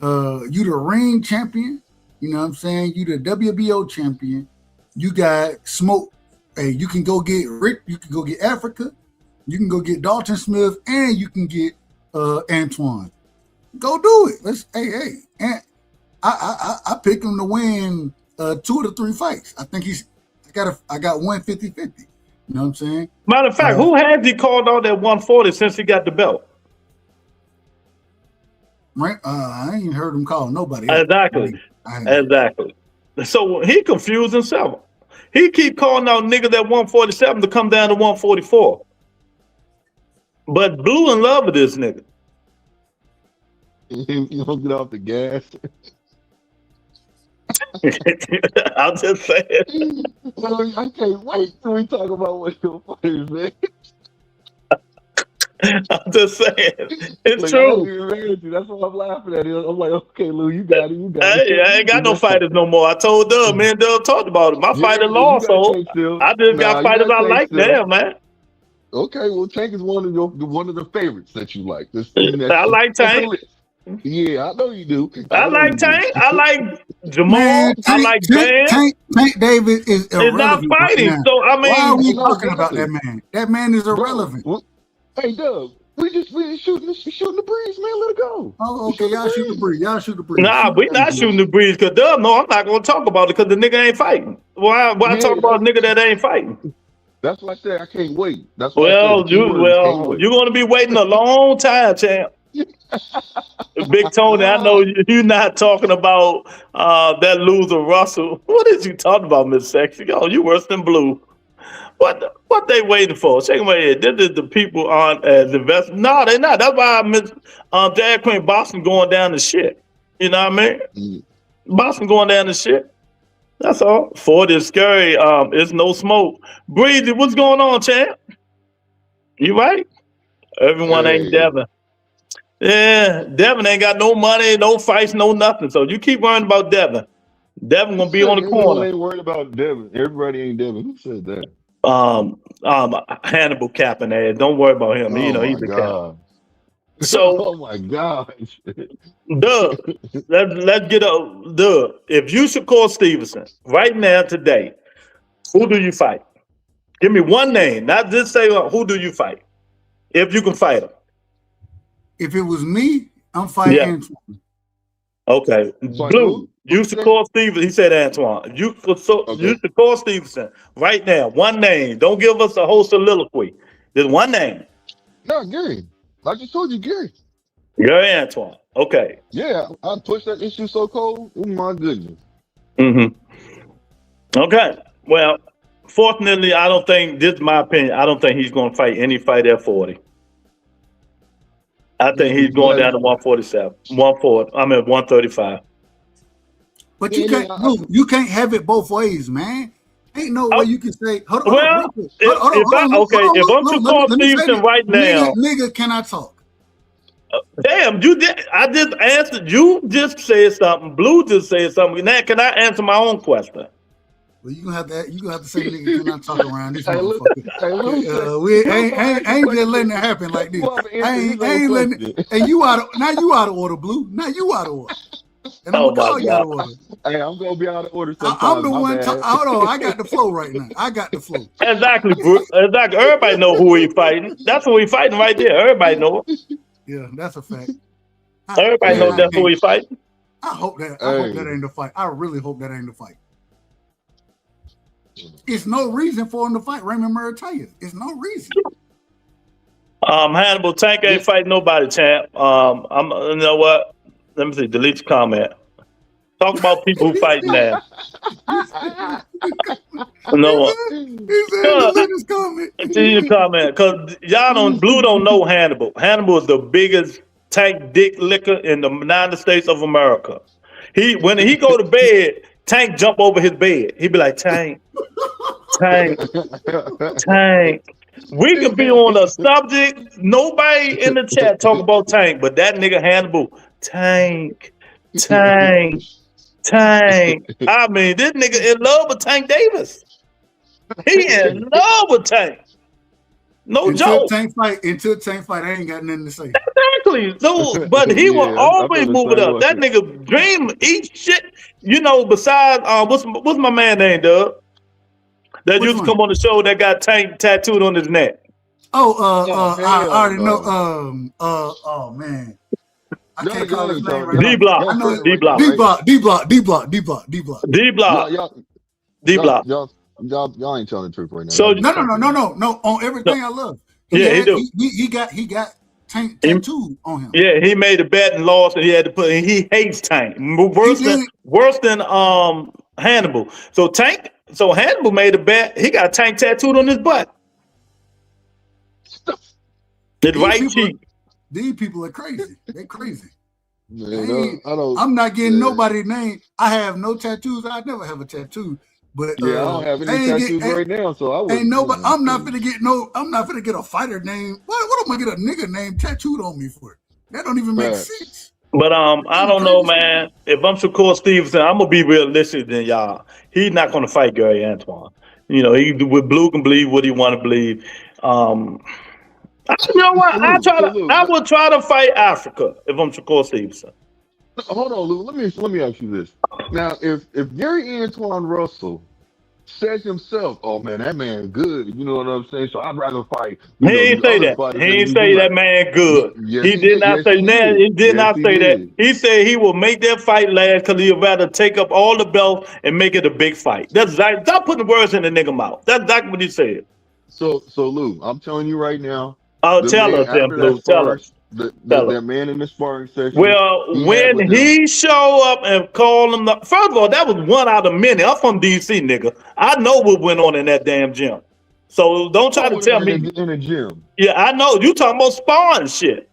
you the ring champion, you know what I'm saying? You the WBO champion. You got smoke. Hey, you can go get Rick, you can go get Africa, you can go get Dalton Smith, and you can get Antoine. Go do it. And I picked him to win 2 of the 3 fights. I think I got one 50-50. You know what I'm saying? Matter of fact, who has he called out at 140 since he got the belt? Right? I ain't heard him call nobody. Exactly. Exactly. So he confused himself. He keep calling out niggas at 147 to come down to 144. But Blue in love with this nigga. You don't get off the gas. I'm just saying. Well, I can't wait till we talk about what your fighters, man. I'm just saying. It's Like, I ain't true. even mad at you. That's why I'm laughing at it. I'm like, okay, Lou, you got it. You got it. Hey, I ain't got no fighters no more. I told Doug, me and Doug talked about it. My Yeah, fighter you lost, got so Tank still. I just Nah, got you fighters got I Tank like. still. Damn, man. Okay, well, Tank is one of the favorites that you like. This thing I like that's the Tank. list. Yeah, I know you do. I I know like you do. Tank. I like Man, Jamal. I like Bam. Tank Davis is It's not irrelevant right fighting. now. So I Why are mean, we No, talking about that exactly. man? That man is Bro, irrelevant. hey, Doug, we just shooting the breeze, man. Let it go. Oh, We okay, shooting y'all the shoot the breeze. breeze. Y'all shoot the breeze. nah, Shoot we the not breeze. shooting the breeze because Doug, no, I'm not gonna talk about it because the nigga ain't fighting. Why talk Yeah, about a nigga that ain't fighting? that's why I said I can't wait. That's why I said the key word is can't wait. You're gonna be waiting a long time, champ. Big Tony, I know you're not talking about that loser Russell. What is you talking about, Miss Sexy? Oh, you worse than Blue. What they waiting for? Shake my head. This is the people on as investors. No, they not. That's why I miss Drag Queen Boston going down the shit. You know what I mean? Mm. Boston going down the shit. That's all. Ford is scary. It's no smoke. Breezy, what's going on, champ? You right? Everyone ain't Hey, Devin. Yeah, Devin ain't got no money, no fights, no nothing. So you keep worrying about Devin. Devin who gonna be said on the everyone corner. ain't worried about Devin? Everybody ain't Devin. Who said that? Hannibal capping ass. Don't worry about him. You Oh know my he's a cap. God. So, Oh my gosh. Doug, let's get up. Doug, if you should call Stevenson right now today, who do you fight? Give me one name, not just say who do you fight. If you can fight him. If it was me, I'm fighting Yeah. Antoine. Okay. Fight Blue, who? you What's should your name? call Stevenson. He said Antoine. You Okay. should call Stevenson right now. One name. Don't give us a whole soliloquy. Just one name. No, Gary. I just told you, Gary. You're Antoine. Okay. Yeah, I pushed that issue so cold. Oh my goodness. Mm-hmm. Okay. Well, fortunately, I don't think this is my opinion. I don't think he's going to fight any fight at 40. I think he's going But down to 147, 140. I mean 135. But you yeah, can't, Blue, you can't have it both ways, man. Ain't no way Oh, you can say, hold on, well, real quick. Hold on, if I'm Lou, to call let me say Stevenson this. right now, Nigga, can I talk? damn, you did. I just answered. You just said something. Blue just said something. Now, can I answer my own question? Well, you gonna have to say, nigga, can I talk around this hey, Lou, motherfucker? hey, Lou said, We Lou ain't, gonna ain't, ask a ain't just letting question. it happen like this. Lou gonna I answer his ain't, own letting question. it. And you out of order, Blue. Now you out of order. And I'm Oh gonna my call you out God. of order. Hey, I'm gonna be out of order I'm sometimes. the My one. bad. Hold on, I got the flow right now. I got the flow. Exactly, exactly. Everybody know who he fighting. That's who he fighting right there. Everybody know it. Yeah, that's a fact. Everybody Man, know Hey, that's who he fighting. I hope that hey. ain't the fight. I really hope that ain't the fight. It's no reason for him to fight Raymond Murray. It's no reason. Hannibal Tank ain't fighting nobody, champ. You know what? Let me see. Delete your comment. Talk about people who fighting now. He said, You know what? delete his comment. Continue to comment because y'all Blue don't know Hannibal. Hannibal is the biggest Tank dick licker in the United States of America. When he go to bed, Tank jump over his bed. He be like, Tank, Tank, Tank. We could be on a subject. Nobody in the chat talk about Tank, but that nigga Hannibal, Tank, Tank, Tank. I mean, this nigga in love with Tank Davis. He in love with Tank. No Until joke. Tank fight, I ain't got nothing to say. Exactly. So, but he will Yeah, I always feel the move it same up. That way. nigga dream, eat shit. You know, besides what's my man name, Doug? That Which used to one? come on the show that got Tank tattooed on his neck. Oh, I hell already know. no. Oh man, I can't call Y'all his ain't name talking. right D now. block. I Y'all know saying it D right now, block. D right? block, D block, D block, D block, D block. D Y'all, block. y'all, D block. y'all ain't telling the truth right now. So Y'all just talking. No. On no, everything I love, yeah, he do. he got Tank He, tattooed on him. yeah, he made a bet and lost, and he had to put. And he hates Tank He did. worse than Hannibal. So Hannibal made a bet. He got Tank tattooed on his butt. His These right people, cheek. these people are crazy. They're crazy. Man, I don't. I'm not getting Yeah, nobody's name. I have no tattoos. I never have a tattoo. But yeah, I don't have they any ain't tattoos right now, so I ain't wouldn't. nobody. I'm not Please. finna get I'm not finna get a fighter name. What am I get a nigga name tattooed on me for? That don't even make Facts. sense. But I You don't know, crazy? man. If I'm Shakur Stevenson, I'm gonna be realistic than y'all. He's not gonna fight Gary Antoine. You know, he with Blue can believe what he want to believe. Um, you know what? So Lou, I would try to fight Africa if I'm Shakur Stevenson. hold on, Lou. Let me ask you this. Now, if Gary Antoine Russell says himself, "Oh man, that man good," you know what I'm saying? So I'd rather fight, He these ain't say other that. He fighters than ain't these new say that guys. man good. Yes, He he did did. not Yes, say he that. did. He did Yes, not he say that. did. He said he will make that fight last because he'd rather take up all the belts and make it a big fight. That's exactly, stop putting words in the nigga mouth. That's exactly what he said. So Lou, I'm telling you right now, Oh, the tell man us then, after that Blue. Tell sparring, us. the Tell us. that man in the sparring session Well, he had when with them. he show up and call him, first of all, that was one out of many. I'm from DC, nigga. I know what went on in that damn gym. So don't try What to went tell on me. in the gym? Yeah, I know you talking about sparring shit.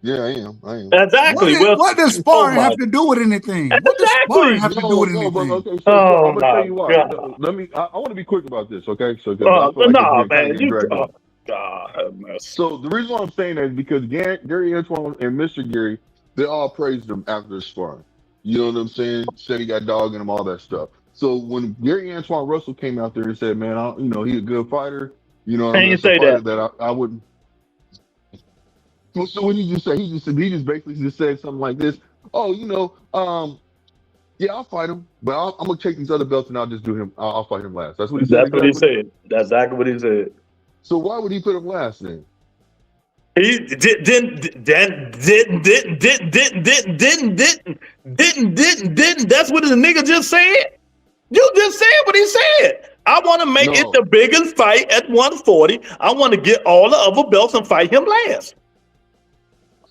Yeah, I am. I am. What Exactly. did, Well, what does oh sparring my, have to do with anything? What does sparring exactly. have to do with No, but anything? okay. So Oh I'm gonna tell my you why. god. Let me. I want to be quick about this, okay? So because I feel like it's No, getting kind of man. getting You. dragged Oh on. god, have mercy. So the reason why I'm saying that is because Gary Antoine and Mr. Gary, they all praised him after the sparring. You know what I'm saying? Said he got dog in him, all that stuff. So when Gary Antoine Russell came out there and said, "Man, he's a good fighter. You know, Can you that's a say fighter that? that I wouldn't." So what did he just say? He just basically just said something like this. Oh, yeah, I'll fight him, but I'm gonna take these other belts and I'll just do him. I'll fight him last. That's what he said That's what he exactly. said. That's exactly what he said. So why would he put him last then? He didn't. That's what the nigga just said. You just said what he said. I want to make it No. the biggest fight at 140. I want to get all the other belts and fight him last.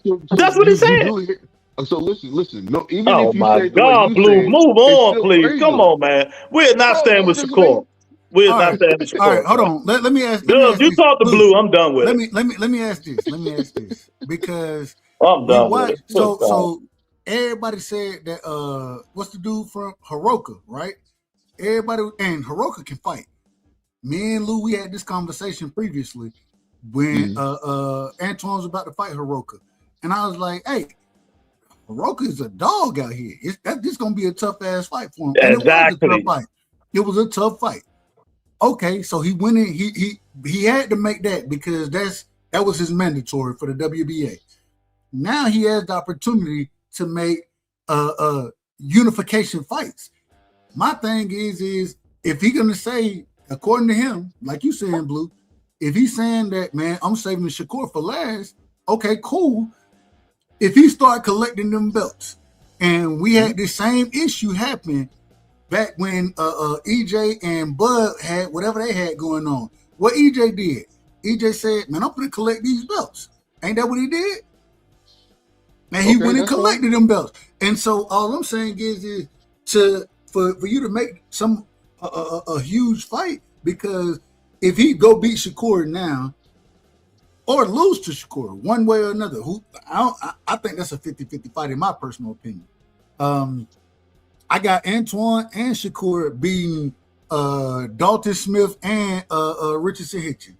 So That's what he you said. do it. So listen. No, even Oh if you my say it the way God, you Blue, say it, move it's on, still please. praise Come him, on, man. We're not bro. staying I'm with just making. Shakur. We're All not right, staying with all right. Shakur, Hold man. on. Let me ask. Let me Dub, ask you this, talk to Blue. Blue. I'm done with it. Let me ask this. Let me ask this because I'm we done with it. watched. Good God. So everybody said that what's the dude from Hiroka, right? Everybody and Hiroka can fight. Me and Lou, we had this conversation previously when Mhm. Antoine was about to fight Hiroka, and I was like, "Hey, Hiroka is a dog out here. This gonna be a tough ass fight for him," and it was a tough Exactly. fight. It was a tough fight. Okay, so he went in. He had to make that because that was his mandatory for the WBA. Now he has the opportunity to make unification fights. My thing is if he gonna say, according to him, like you saying, Blue, if he's saying that, man, I'm saving Shakur for last, okay, cool. If he start collecting them belts, and we had the same issue happen back when EJ and Bud had whatever they had going on. What EJ did, EJ said, man, I'm gonna collect these belts. Ain't that what he did? And he Okay, went and that's fine. collected them belts. And so all I'm saying is for you to make a huge fight, because if he go beat Shakur now or lose to Shakur one way or another, I think that's a 50-50 fight in my personal opinion. I got Antoine and Shakur beating Dalton Smith and Richardson Hitchens,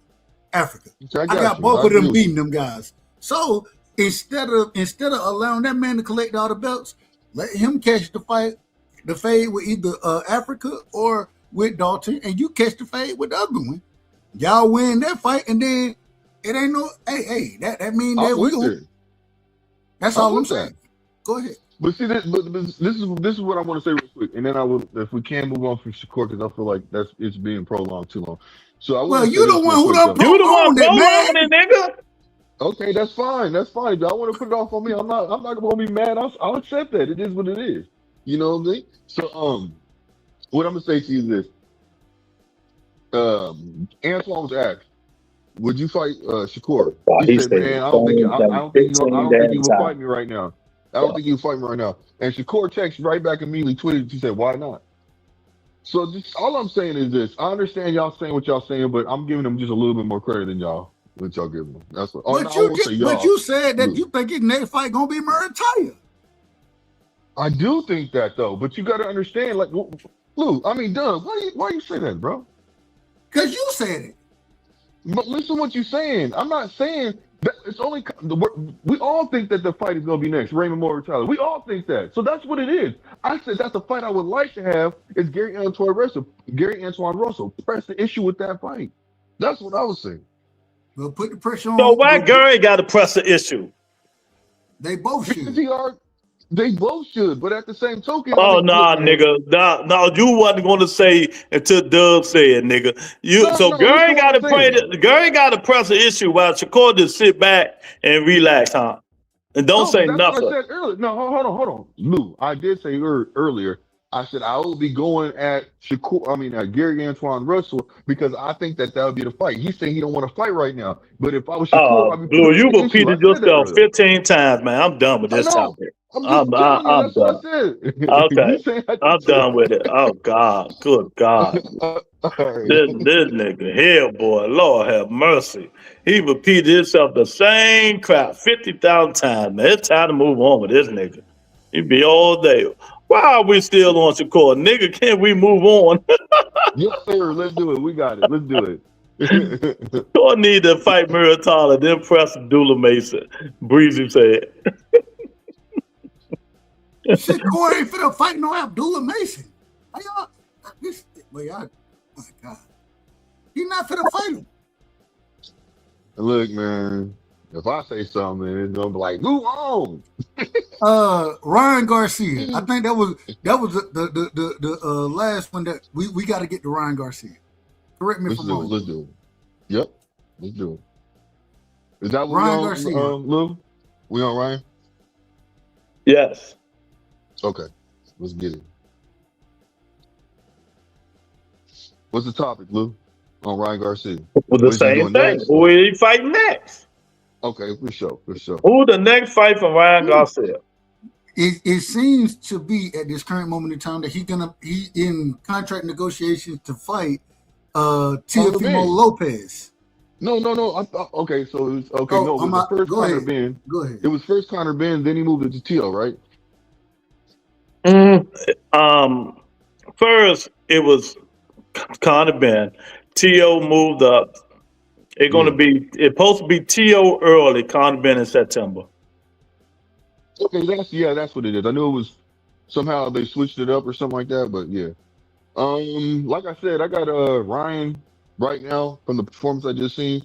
Africa. So I I got got you. both I of agree them with beating you. them guys. So instead of allowing that man to collect all the belts, let him catch the fade with either Africa or with Dalton, and you catch the fade with the other one. Y'all win that fight, and then it ain't no that mean I'm that we with going. it. That's I'm all I'm with that. saying. Go ahead. But see, this is what I want to say real quick, and then I will, if we can move on from Shakur, because I feel like it's being prolonged too long. So I Well, want to say you the this one real who quick done though. You the one prolonged it, prolonging man. it, nigga. Okay, that's fine. That's fine. Y'all want to put it off on me? I'm not gonna be mad. I'll accept that. It is what it is. You know what I mean? So what I'm gonna say to you is this: Antoine was asked, "Would you fight Shakur?" Oh, He he said, said "Man, the same I thing don't think 15 you damn will fight times. me right now. I don't Yeah. think you will fight me right now." And Shakur texted right back immediately, tweeted. He said, "Why not?" So just all I'm saying is this: I understand y'all saying what y'all saying, but I'm giving them just a little bit more credit than y'all. What y'all give him? That's what. But you said that you think his next fight gonna be Murataya. I do think that though, but you got to understand, like, Lou. I mean, Doug, why you say that, bro? Because you said it. But listen, what you're saying. I'm not saying that it's only. We all think that the fight is gonna be next, Raymond Murataya. We all think that, so that's what it is. I said that's the fight I would like to have. Is Gary Antoine Russell press the issue with that fight? That's what I was saying. Well, put the pressure on. So why Gary got to press the issue? They both should. They both should, but at the same token. Oh, nigga. No, you wasn't going to say until Dub said, nigga. Gary got to press the issue while Shakur just sit back and relax, huh? And don't say nothing. What I said earlier. No, hold on. Lou, I did say earlier. I said I will be going at Gary Antoine Russell because I think that would be the fight. He's saying he don't want to fight right now. But if I was Shakur, I'd be Blue, you repeated yourself 15 times, man. I'm done with this topic. I'm done. Okay. I'm done with it. Oh God. Good God. This nigga here, boy. Lord have mercy. He repeated himself the same crap 50,000 times, man. It's time to move on with this nigga. He be all day. Why are we still on Shakur? Nigga, can't we move on? Yes, sir. Let's do it. We got it. Let's do it. Shakur need to fight Murataya, then press Abdullah Mason. Breezy said. Shakur ain't finna fight no Abdullah Mason. My God. He's not finna fight him. Look, man. If I say something, it's gonna be like, move on. Ryan Garcia. I think that was the last one that we got to get to Ryan Garcia. Correct me if I'm wrong. Let's do it. Yep, let's do it. Is that what Ryan Garcia? Lou? We on Ryan? Yes. Okay, let's get it. What's the topic, Lou? On Ryan Garcia? Well, the same thing. Who are he fighting next? Okay, for sure. Who the next fight from Ryan Garcia? It seems to be at this current moment in time that he in contract negotiations to fight Teofimo Lopez. No. Okay, so it was, okay. No, it was first Conor Ben. Go ahead. It was first Conor Ben, then he moved it to Teo, right? First it was Conor Ben. Teo moved up. It's supposed to be Teo early, Conor Ben in September. Okay, that's what it is. I knew it was somehow they switched it up or something like that, but yeah. Like I said, I got Ryan right now from the performance I just seen.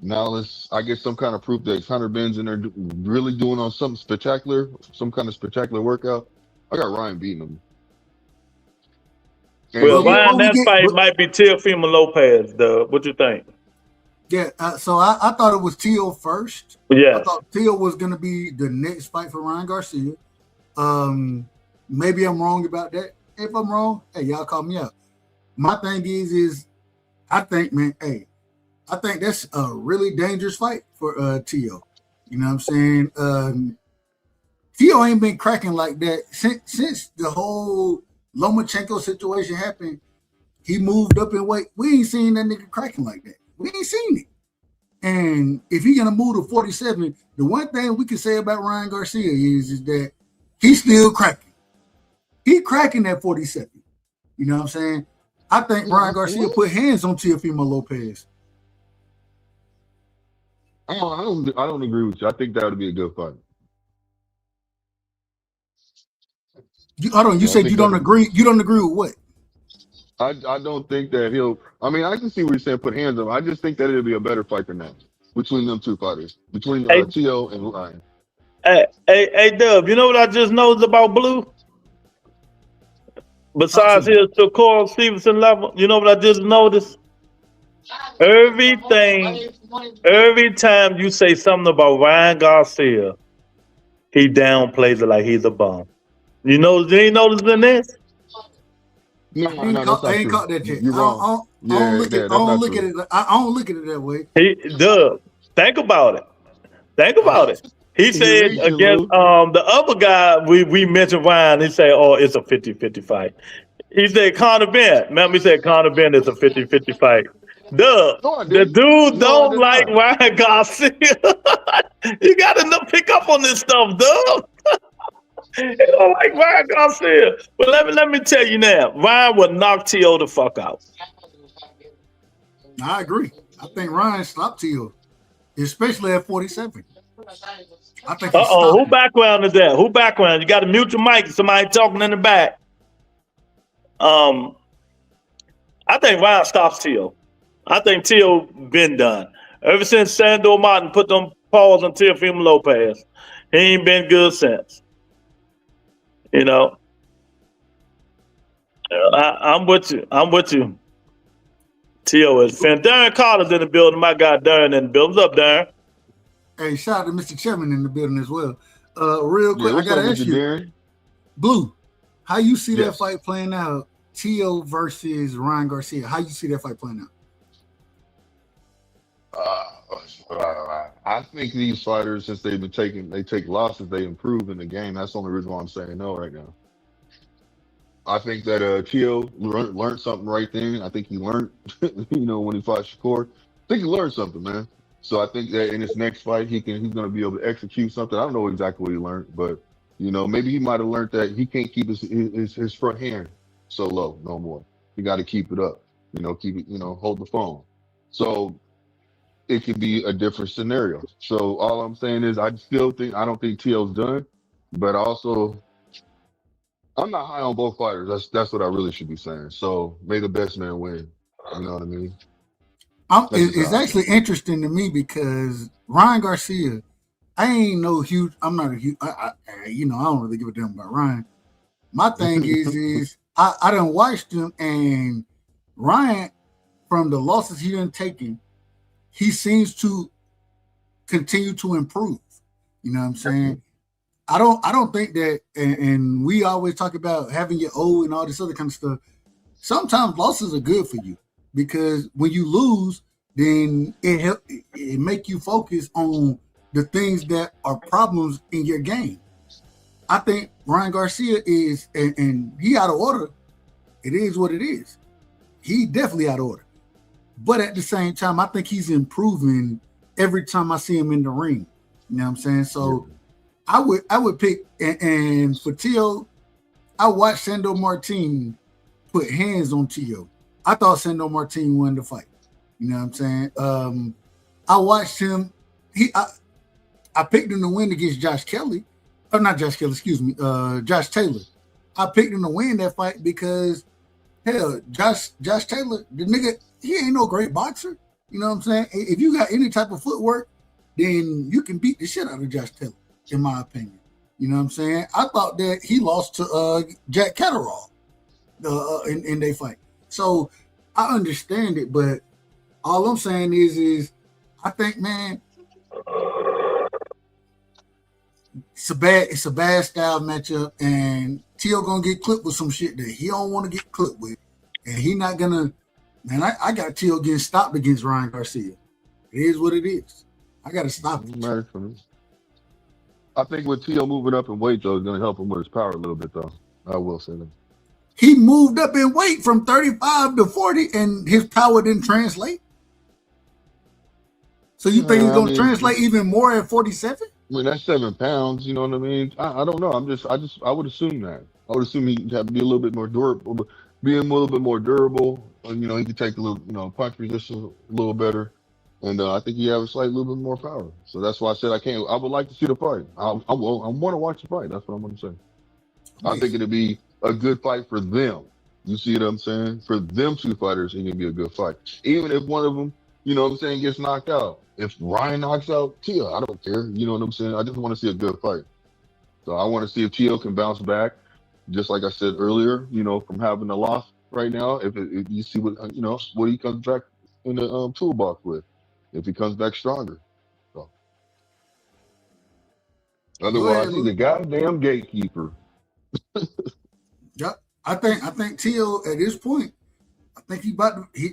Now I get some kind of proof that Conor Ben's in there really doing on something spectacular, some kind of spectacular workout. I got Ryan beating him. Well, Ryan, that fight might be Teofimo Lopez, though. What you think? Yeah, so I thought it was Teo first. Yes. I thought Teo was going to be the next fight for Ryan Garcia. Maybe I'm wrong about that. If I'm wrong, hey, y'all call me out. My thing is I think, man, I think that's a really dangerous fight for Teo. You know what I'm saying? Teo ain't been cracking like that since the whole Lomachenko situation happened. He moved up in weight. We ain't seen that nigga cracking like that. We ain't seen it. And if he's gonna move to 47, the one thing we can say about Ryan Garcia is that he's still cracking. He cracking at 47. You know what I'm saying? I think Ryan Garcia put hands on Teofimo Lopez. I don't agree with you. I think that would be a good fight. You said you don't agree. You don't agree with what? I don't think that he'll. I mean, I can see what you're saying. Put hands on. I just think that it'll be a better fight than that between them two fighters, between Teo and Ryan. Hey, Dub. You know what I just noticed about Blue? Besides his Shakur Stevenson level, you know what I just noticed? Every time you say something about Ryan Garcia, he downplays it like he's a bum. You ain't noticing this? No, I ain't caught that yet. You're wrong. I don't look at it that way. Think about it. He said against the other guy we mentioned, Ryan, he said, it's a 50-50 fight. He said Conor Ben. Remember, he said Conor Ben is a 50-50 fight. Duh, No, I the didn't. dude No, I don't did like not. Ryan Garcia. You gotta pick up on this stuff, duh. He don't like Ryan Garcia. But let me tell you now, Ryan will knock T.O. the fuck out. I agree. I think Ryan stopped Teal, especially at 47. I think he Who stopped him. background is that? Who background? You got to mute your mic. Somebody talking in the back. Um, I think Ryan stops T.O. I think T.O. been done. Ever since Sandor Martin put them paws on Teofimo Lopez, he ain't been good since. You know, I'm with you. I'm with you. T.O. is fan. Darren Carter's in the building. My guy Darren in the building. What's up, Darren? Hey, shout out to Mr. Chairman in the building as well. Real Yeah, quick, I what's up, gotta ask Mr. you, Darren? Blue, how you see that Yes. fight playing out? T.O. versus Ryan Garcia. How you see that fight playing out? I think these fighters, since they've been they take losses, they improve in the game. That's the only reason why I'm saying no right now. I think that Tio learned something right then. I think he learned, when he fought Shakur. I think he learned something, man. So I think that in his next fight, he's going to be able to execute something. I don't know exactly what he learned, but maybe he might have learned that he can't keep his front hand so low no more. He got to keep it up. Keep it. Hold the phone. So it could be a different scenario. So all I'm saying is, I don't think Tio's done, but also, I'm not high on both fighters. That's what I really should be saying. So may the best man win. You know what I mean? It's actually interesting to me because Ryan Garcia, I'm not a huge, I don't really give a damn about Ryan. My thing is I done watched him, and Ryan, from the losses he done taken, he seems to continue to improve. You know what I'm saying? I don't think that, and we always talk about having your O and all this other kind of stuff. Sometimes losses are good for you because when you lose, then it make you focus on the things that are problems in your game. I think Ryan Garcia is, and he out of order. It is what it is. He definitely out of order. But at the same time, I think he's improving every time I see him in the ring. You know what I'm saying? So I would pick, and for Tio, I watched Sandor Martin put hands on Tio. I thought Sandor Martin won the fight. You know what I'm saying? I watched him. I picked him to win against Josh Kelly. Or not Josh Kelly, excuse me. Josh Taylor. I picked him to win that fight because, hell, Josh Taylor, the nigga, he ain't no great boxer. You know what I'm saying? If you got any type of footwork, then you can beat the shit out of Josh Taylor, in my opinion. You know what I'm saying? I thought that he lost to Jack Catterall in their fight. So I understand it, but all I'm saying is I think, man, it's a bad style matchup, and Tio gonna get clipped with some shit that he don't want to get clipped with, and he not gonna. Man, I got Tio getting stopped against Ryan Garcia. It is what it is. I got to stop it. Matters for me. I think with Tio moving up in weight, though, is going to help him with his power a little bit, though. I will say that. He moved up in weight from 35 to 40, and his power didn't translate. So you think he's going to translate even more at 47? I mean, that's 7 pounds. You know what I mean? I don't know. I would assume that. I would assume he'd have to be a little bit more durable, being a little bit more durable. He could take a little, punch resistance a little better. And I think he has a little bit more power. So that's why I said I would like to see the fight. I want to watch the fight. That's what I'm going to say. I think it'd be a good fight for them. You see what I'm saying? For them two fighters, it can be a good fight. Even if one of them, gets knocked out. If Ryan knocks out Tio, I don't care. You know what I'm saying? I just want to see a good fight. So I want to see if Tio can bounce back, just like I said earlier, from having a loss right now. If you see what he comes back in the toolbox with, if he comes back stronger. So. Otherwise, he's a goddamn gatekeeper. Yep. I think Tio at this point, I think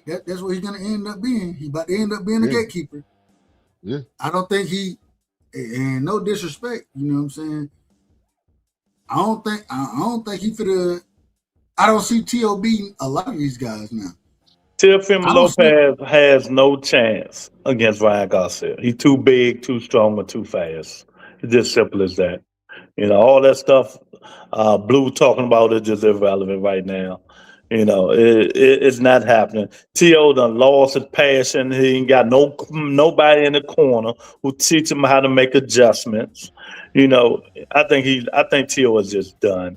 that's what he's gonna end up being. He's about to end up being a gatekeeper. Yeah. I don't think and no disrespect, you know what I'm saying? I don't think he I don't see Tio beating a lot of these guys now. Teofimo I don't see. Lopez has no chance against Ryan Garcia. He's too big, too strong, and too fast. It's just simple as that. All that stuff Blue talking about is just irrelevant right now. It's not happening. T.O. done lost his passion. He ain't got nobody in the corner who teach him how to make adjustments. I think T.O. is just done.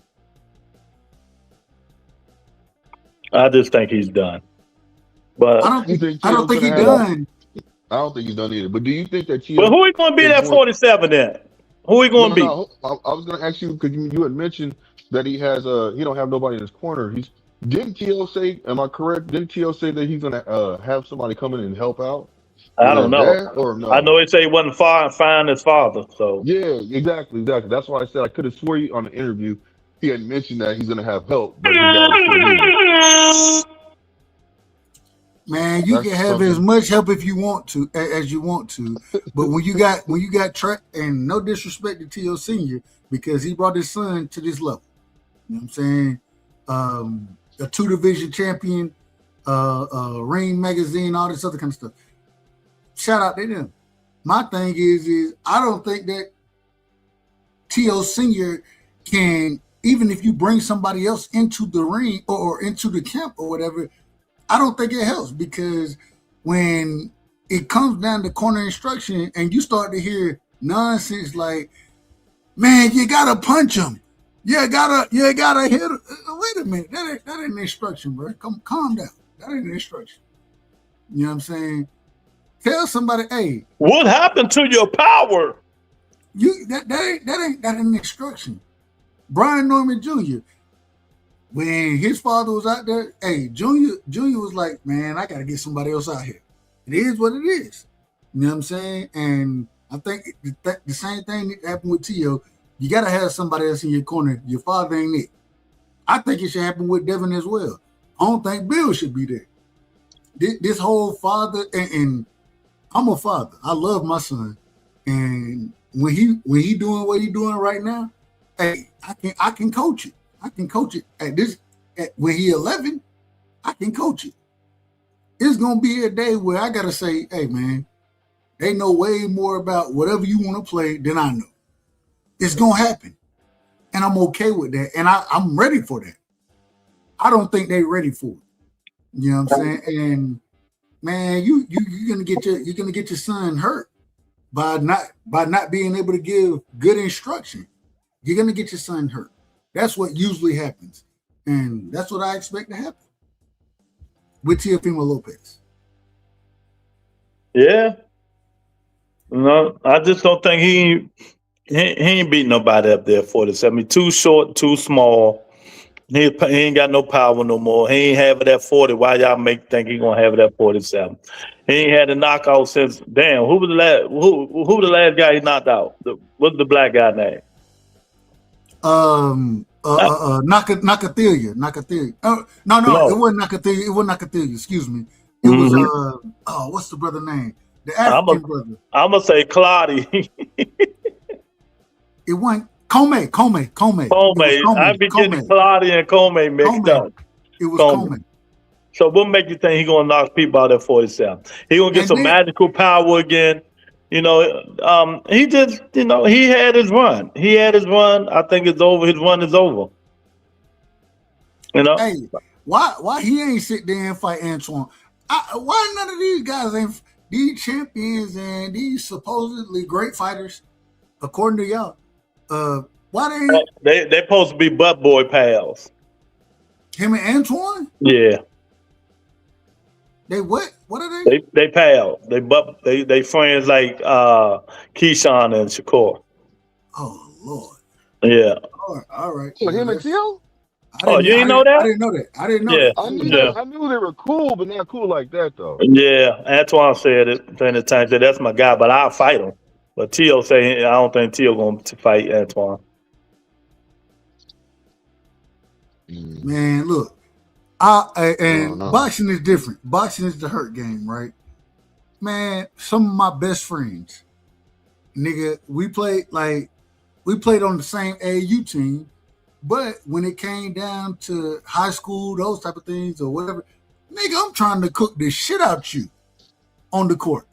I just think he's done. But I don't think he's done. done. I don't think he's done either. But do you think that But who he going to be at 47 then? Who he going to be? No. I was going to ask you because you had mentioned that he don't have nobody in his corner. Didn't T.O. say? Am I correct? Didn't T.O. say that he's going to have somebody come in and help out? I don't know. Or no? I know he said he wasn't fine his father. So yeah, exactly. That's why I said I could have swore on the interview he had mentioned that he's going to have help, but his dad was still here. Man, you can have as much help if you want to, as you want to. But when you got and no disrespect to T.O. Senior, because he brought his son to this level. You know what I'm saying? A 2-division champion, Ring magazine, all this other kind of stuff. Shout out to them. My thing is I don't think that T.O. Senior can, even if you bring somebody else into the ring or into the camp or whatever, I don't think it helps, because when it comes down to corner instruction and you start to hear nonsense like, man, you gotta punch him. You gotta hit him. Wait a minute. That ain't instruction, bro. Calm down. That ain't instruction. You know what I'm saying? Tell somebody, hey. What happened to your power? That ain't instruction. Brian Norman Jr., when his father was out there, hey, Junior was like, man, I got to get somebody else out here. It is what it is. You know what I'm saying? And I think the same thing happened with T.O. You got to have somebody else in your corner. Your father ain't it. I think it should happen with Devin as well. I don't think Bill should be there. This whole father, and I'm a father. I love my son. And when he doing what he doing right now, hey, I can coach it. I can coach it when he 11. I can coach it. It's gonna be a day where I gotta say, hey man, they know way more about whatever you want to play than I know. It's gonna happen, and I'm okay with that, and I'm ready for that. I don't think they're ready for it. You know what I'm saying? And man, you're gonna get your son hurt by not being able to give good instruction. You're gonna get your son hurt. That's what usually happens. And that's what I expect to happen with Teofimo Lopez. Yeah. No, I just don't think he ain't beat nobody up there 47. He's too short, too small. He ain't got no power no more. He ain't have it at 40. Why y'all think he gonna have it at 47? He ain't had a knockout since. Damn, who was the last guy he knocked out? What's the black guy name? Nakathila. No, it wasn't Nakathila. It wasn't Nakathila. Excuse me. It was what's the brother name? The African brother. I'm gonna say Claudia. It wasn't Come. I be getting Claudia and Come mixed up. It was Come. So what make you think he gonna knock people out at 47? He gonna get some magical power again? He just, he had his run. I think it's over. His run is over. Hey, why he ain't sit there and fight Antoine? Why none of these guys ain't these champions and these supposedly great fighters, according to y'all? Why they supposed to be butt boy pals? Him and Antoine? Yeah. They what? What are they? They pals. They friends like Keyshawn and Shakur. Oh Lord. Yeah. All right. What, him and Tio? You didn't know that? I didn't know that. I knew they were cool, but not cool like that though. Yeah, Antoine said it plenty of times. Said that's my guy, but I'll fight him. But Tio say I don't think Tio going to fight Antoine. Man, look. Boxing is different. Boxing is the hurt game, right? Man, some of my best friends, nigga, we played on the same AAU team, but when it came down to high school, those type of things or whatever, Nigga, I'm trying to cook the shit out you on the court.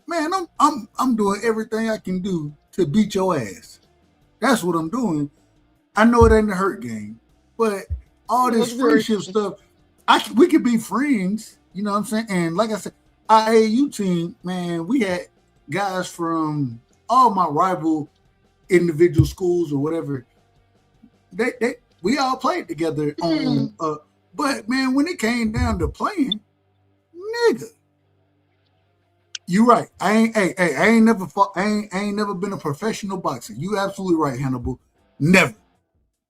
Man, I'm doing everything I can do to beat your ass. That's what I'm doing. I know it ain't a hurt game, but all this friendship stuff, we could be friends. You know what I'm saying? And like I said, our AAU team, man, we had guys from all my rival individual schools or whatever. We all played together on. But man, when it came down to playing, nigga, you right. I ain't never fought. I ain't never been a professional boxer. You absolutely right, Hannibal. Never.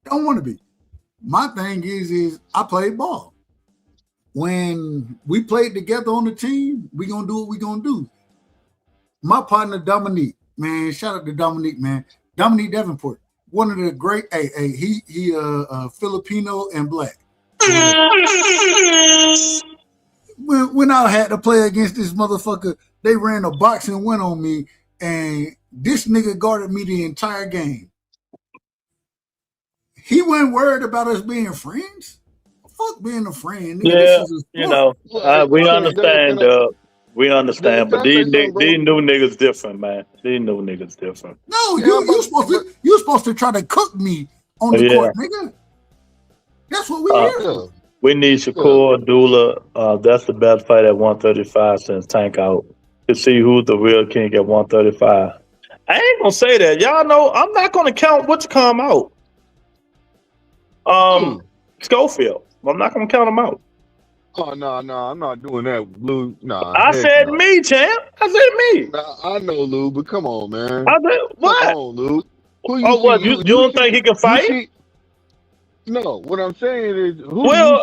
Don't want to be. My thing is I played ball. When we played together on the team, we gonna do what we gonna do. My partner Dominique, man, shout out to Dominique, man. Dominique Davenport, one of the great. He Filipino and black. When I had to play against this motherfucker, they ran a boxing win on me, and this nigga guarded me the entire game. He wasn't worried about us being friends. Fuck being a friend. Nigga, yeah, we understand, we understand, but these new niggas different, man. These new niggas different. No, you supposed to try to cook me on the court, nigga. That's what we here for. We need Shakur Dula. That's the best fight at 135 since Tank out. To see who's the real king at 135. I ain't gonna say that. Y'all know I'm not gonna count what's come out. Schofield. I'm not gonna count him out. Oh no, I'm not doing that, Lou. Nah. I said me, champ. I said me. Nah, I know, Lou, but come on, man. I said what? Come on, Lou. You don't think he can fight? No, what I'm saying is,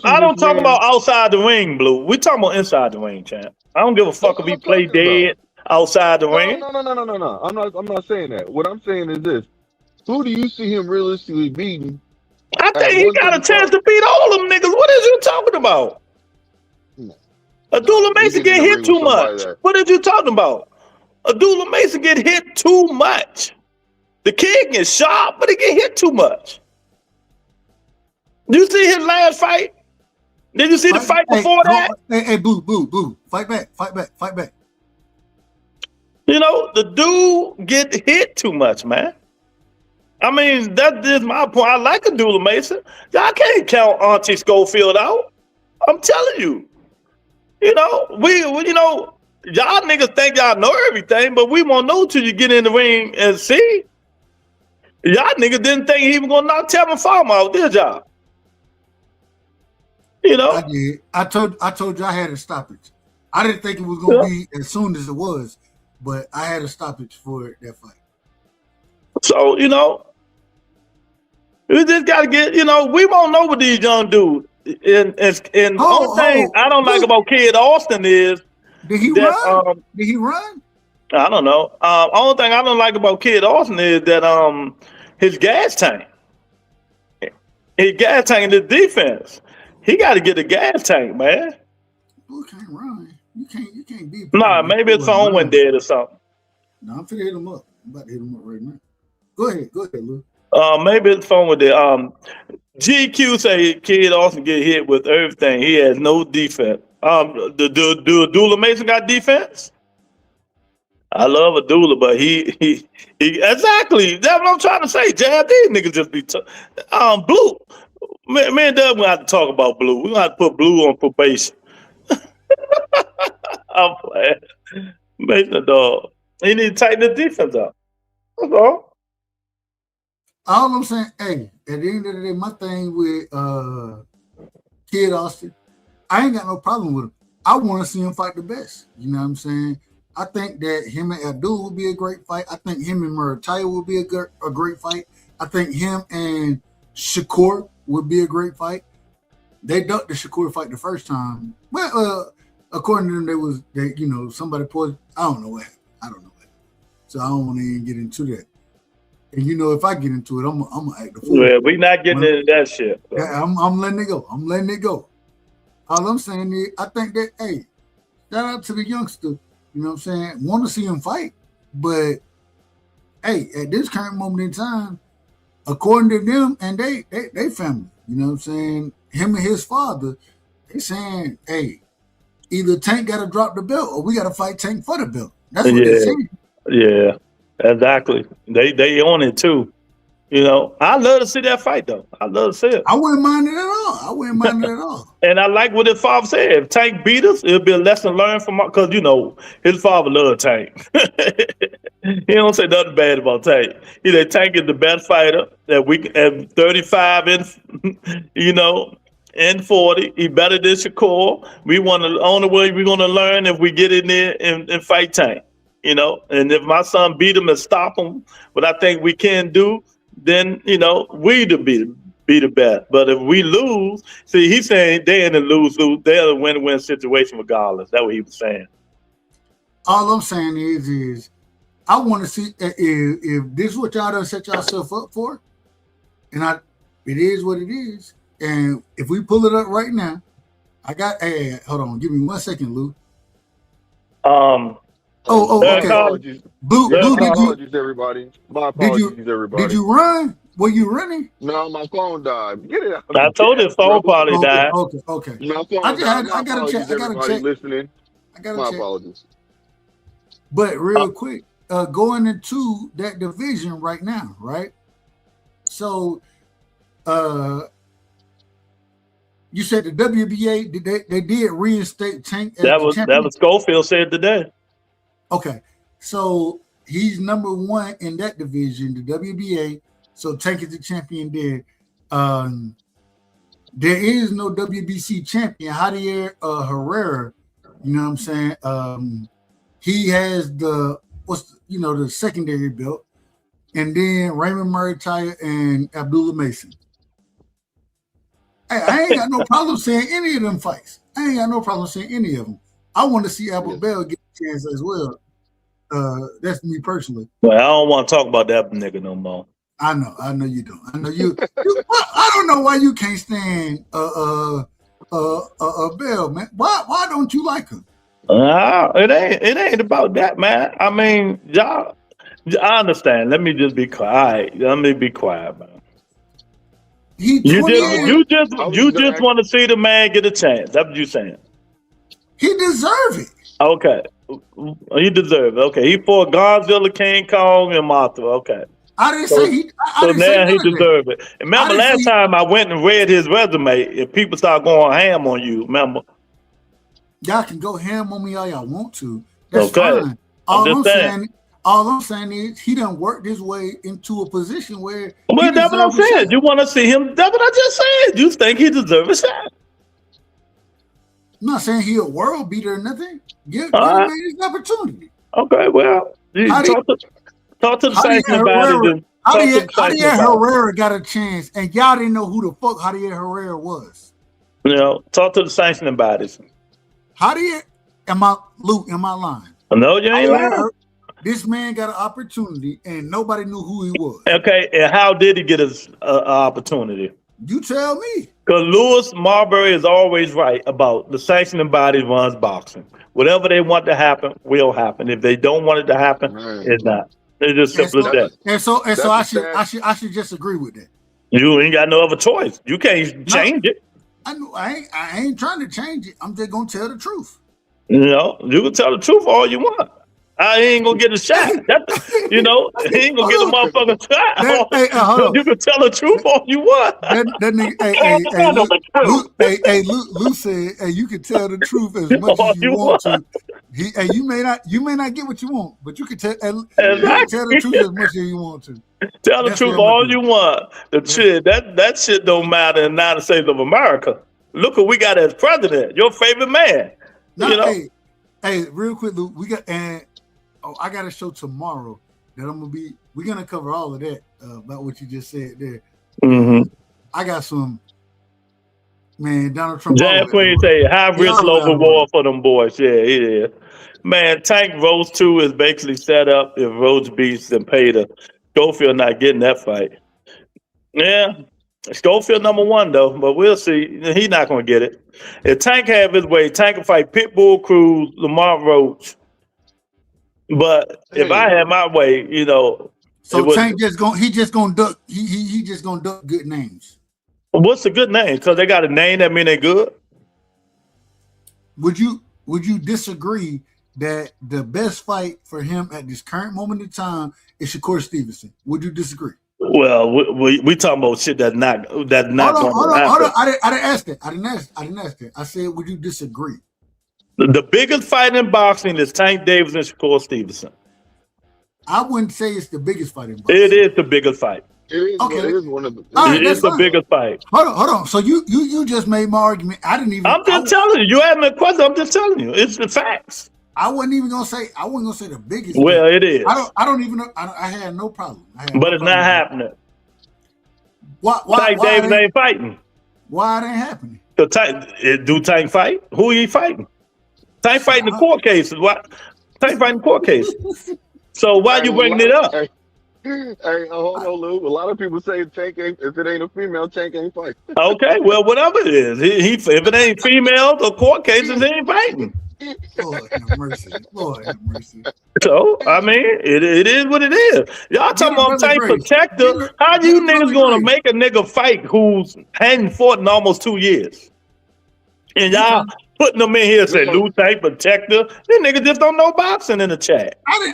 I don't talk about outside the ring, Blue. We talking about inside the ring, champ. I don't give a fuck if he play dead outside the ring. No. I'm not saying that. What I'm saying is this: who do you see him realistically beating? I think he got a chance to beat all them niggas. What is you talking about? Abdullah Mason get hit too much. What are you talking about? Abdullah Mason get hit too much. The kid is sharp, but he get hit too much. Did you see his last fight? Did you see the fight before that? Hey, boo. Fight back. You know, the dude get hit too much, man. I mean, that is my point. I like Abdullah Mason. Y'all can't count Auntie Schofield out. I'm telling you. You know, we y'all niggas think y'all know everything, but we won't know till you get in the ring and see. Y'all niggas didn't think he was gonna knock Tevin Farmer out, did y'all? You know, I did. I told you I had a stoppage. I didn't think it was gonna be as soon as it was, but I had a stoppage for that fight. So you know, we just gotta get. You know, we won't know what these young dudes. And the only thing I don't like about Kid Austin is did he run? Did he run? I don't know. Only thing I don't like about Kid Austin is that his gas tank. His gas tank in the defense. He got to get the gas tank, man. Boy can't run. You can't be. Nah, maybe his phone went dead or something. No, I'm finna hit him up. I'm about to hit him up right now. Go ahead, Lou. Maybe his phone went dead. GQ say Kid Austin get hit with everything. He has no defense. Do Abdullah Mason got defense? I love Abdullah, but he exactly. That's what I'm trying to say. Jab, these niggas just be Blue. Me and Doug gonna have to talk about Blue. We're gonna have to put Blue on probation. I'm playing. Mason dog. He need to tighten the defense up. That's all. All I'm saying, hey, at the end of the day, my thing with Kid Austin, I ain't got no problem with him. I want to see him fight the best. You know what I'm saying? I think that him and Abdul would be a great fight. I think him and Murataya would be a great fight. I think him and Shakur would be a great fight. They ducked the Shakur fight the first time. Well, according to them, somebody poisoned. I don't know what happened. So I don't want to even get into that. And if I get into it, I'm gonna act the fool. Yeah, we not getting into that shit. So. Yeah, I'm letting it go. All I'm saying is, I think that, hey, shout out to the youngster. You know what I'm saying? Want to see him fight, but hey, at this current moment in time, according to them and they family, you know what I'm saying? Him and his father, they saying, hey, either Tank got to drop the belt or we got to fight Tank for the belt. That's what they're Yeah, saying. yeah, exactly. They own it too. You know, I love to see that fight though. I love to see it. I wouldn't mind it at all. I wouldn't mind it at all. And I like what his father said. If Tank beat us, it'll be a lesson learned from because you know his father loved Tank. He don't say nothing bad about Tank. He said Tank is the best fighter that we at 35 and you know and 40. He better than Shakur. We want to only way we're gonna learn if we get in there and fight Tank. You know, and if my son beat him and stop him, what I think we can do, then you know we to be the best. But if we lose, see, he's saying they're in a lose-lose. They're in a win-win situation regardless. That's what he was saying. All I'm saying is I want to see if this is what y'all done set yourself up for, and it is what it is. And if we pull it up right now, hold on, give me 1 second, Lou. Okay. Apologies. Blue, apologies, everybody. My apologies, everybody. Did you run? Were you running? No, my phone died. Get it out. I told his phone probably died. Okay. My phone I died. gotta check. I gotta check. Listening. My apologies. But real quick, going into that division right now, right? So, you said the WBA they did reinstate Tank. That was Schofield said today. Okay, so he's number 1 in that division, the WBA. So Tank is the champion there. There is no WBC champion, Javier Herrera. You know what I'm saying? He has the secondary belt, and then Raymond Muritaya and Abdullah Mason. Hey, I ain't got no problem saying any of them fights. I ain't got no problem saying any of them. I want to see Apple Bell get a chance as well. That's me personally. Well, I don't want to talk about that nigga no more. I know you don't. I know you. I don't know why you can't stand Bell, man. Why don't you like him? It ain't about that, man. I mean, y'all. I understand. Let me just be quiet. Let me be quiet, man. You just want to see the man get a chance. That's what you saying. He deserve it. Okay. He deserves it. Okay. He fought Godzilla, King Kong, and Mothra. Okay. I didn't say he. So now he deserves it. Remember last time I went and read his resume, if people start going ham on you, remember? Y'all can go ham on me all y'all want to. That's fine. All I'm saying is he done worked his way into a position where. Well, that's what I'm saying. You want to see him? That's what I just said. You think he deserves a shot? I'm not saying he a world beater or nothing. Give him his opportunity. Okay, well, talk to the sanction about it. Javier Herrera got a chance, and y'all didn't know who the fuck Javier Herrera was. You know, talk to the sanctioning bodies. Am I lying? No, you ain't lying. This man got an opportunity, and nobody knew who he was. Okay, and how did he get his opportunity? You tell me. Because Lewis Marbury is always right about the sanctioning body runs boxing. Whatever they want to happen will happen. If they don't want it to happen, it's not. It's just simple as that. And so I should just agree with that. You ain't got no other choice. You can't change it. I ain't trying to change it. I'm just gonna tell the truth. You know, you can tell the truth all you want. I ain't gonna get a shot. He ain't gonna get a motherfucking shot. You can tell the truth all you want. Lou said, "Hey, you can tell the truth as much as you want to." You may not get what you want, but you can tell the truth as much as you want to. Tell the truth all you want. That shit don't matter in the United States of America. Look what we got as president. Your favorite man. Hey, real quick, Luke, I got a show tomorrow that we're gonna cover all of that about what you just said there. Mm-hmm. I got some, man, Donald Trump. Jan Queen say high risk, low reward for them boys. Yeah. Man, Tank Rose 2 is basically set up if Rose beats and Pater. Schofield not getting that fight. Yeah. Schofield number 1 though, but we'll see. He's not gonna get it. If Tank have his way, Tank can fight Pitbull Cruz, Lamont Roach. But if I had my way, you know. So Tank just gonna duck. He just gonna duck good names. What's the good name? Because they got a name that mean they good. Would you would you disagree that the best fight for him at this current moment in time is Shakur Stevenson? Would you disagree? Well, we talking about shit that's not Hold going on. to happen. I didn't ask that. I didn't ask that. I said, would you disagree? The biggest fight in boxing is Tank Davis and Shakur Stevenson. I wouldn't say it's the biggest fight in boxing. It is the biggest fight. It is, Okay. it is one of the. All right, It is the fine. biggest fight. Hold on. So you just made my argument. I didn't even. I'm just telling you. You asked me a question. I'm just telling you. It's the facts. I wasn't even gonna say. I wasn't gonna say the biggest. Well, it is. I don't even know. I had no problem. But it's not happening. Why Tank Davis ain't fighting. Why it ain't happening? So do Tank fight? Who he fighting? Tank fighting the court cases. What? Tank fighting court cases. So why you bringing it up? Hey, hold on, Lou. A lot of people say Tank ain't, if it ain't a female, Tank ain't fighting. Okay, well, whatever it is, if it ain't females or court cases, he ain't fighting. Lord have mercy. Lord have mercy. So I mean, it is what it is. Y'all talking about Tank protector? How you niggas gonna make a nigga fight who's hadn't fought in almost 2 years? And y'all putting them in here and say Lou Tank protector. These niggas just don't know boxing in the chat. I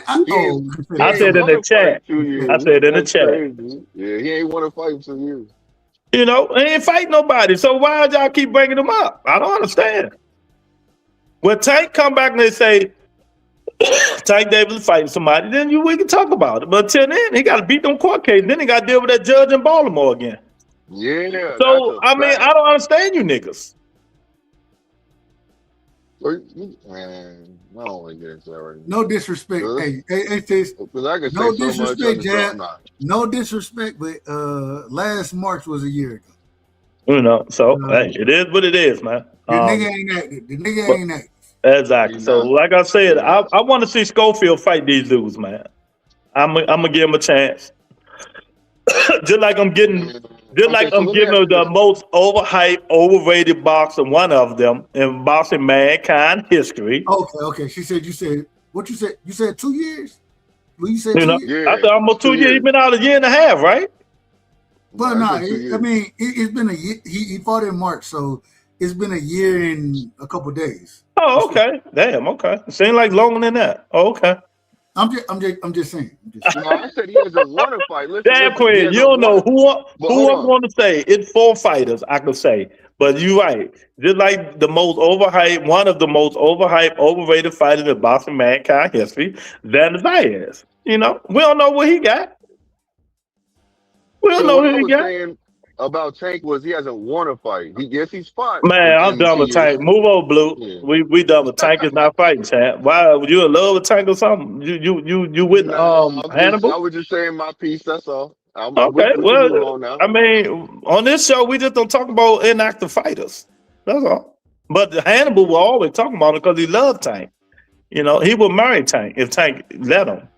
said in the chat. I said in the chat. Yeah, he ain't want to fight in 2 years. You know, he ain't fight nobody. So why y'all keep bringing him up? I don't understand. When Tank come back and they say Tank Davis is fighting somebody, then we can talk about it. But until then, he got to beat them court cases. Then he got to deal with that judge in Baltimore again. Yeah. So I mean, I don't understand you niggas. Man, I don't want to get into that right now. No disrespect. Hey, Tis. No disrespect, Jab. No disrespect, but last March was a year ago. You know, so hey, it is what it is, man. The nigga ain't active. The nigga ain't active. Exactly. So, like I said, I want to see Schofield fight these dudes, man. I'm gonna give him a chance. Just like I'm giving the most overhyped, overrated boxer, one of them in boxing mankind history. Okay. You said what you said? You said 2 years? Well, you said 2 years? I said almost 2 years. He's been out a year and a half, right? Well, no, I mean, it's been a year. He fought in March, so it's been a year and a couple of days. Oh, okay. Damn, okay. Seems like longer than that. Oh, okay. I'm just saying. I said he doesn't want to fight. Damn, Quinn, you don't know who I'm going to say. It's 4 fighters, I could say. But you're right. Just like the most overhyped, one of the most overhyped, overrated fighters in boxing mankind history, Xander Zayas. You know, we don't know what he got. We don't know who he got. Saying about Tank was he hasn't won a fight. He's fought. Man, I'm done with Tank. Move on, Blue. Yeah. We done with Tank. Is not fighting, champ. Why would you in love with Tank or something? You with Hannibal? I was just saying my piece. That's all. Okay. Well, I mean, on this show we just don't talk about inactive fighters. That's all. But Hannibal will always talk about it because he loved Tank. You know, he would marry Tank if Tank let him.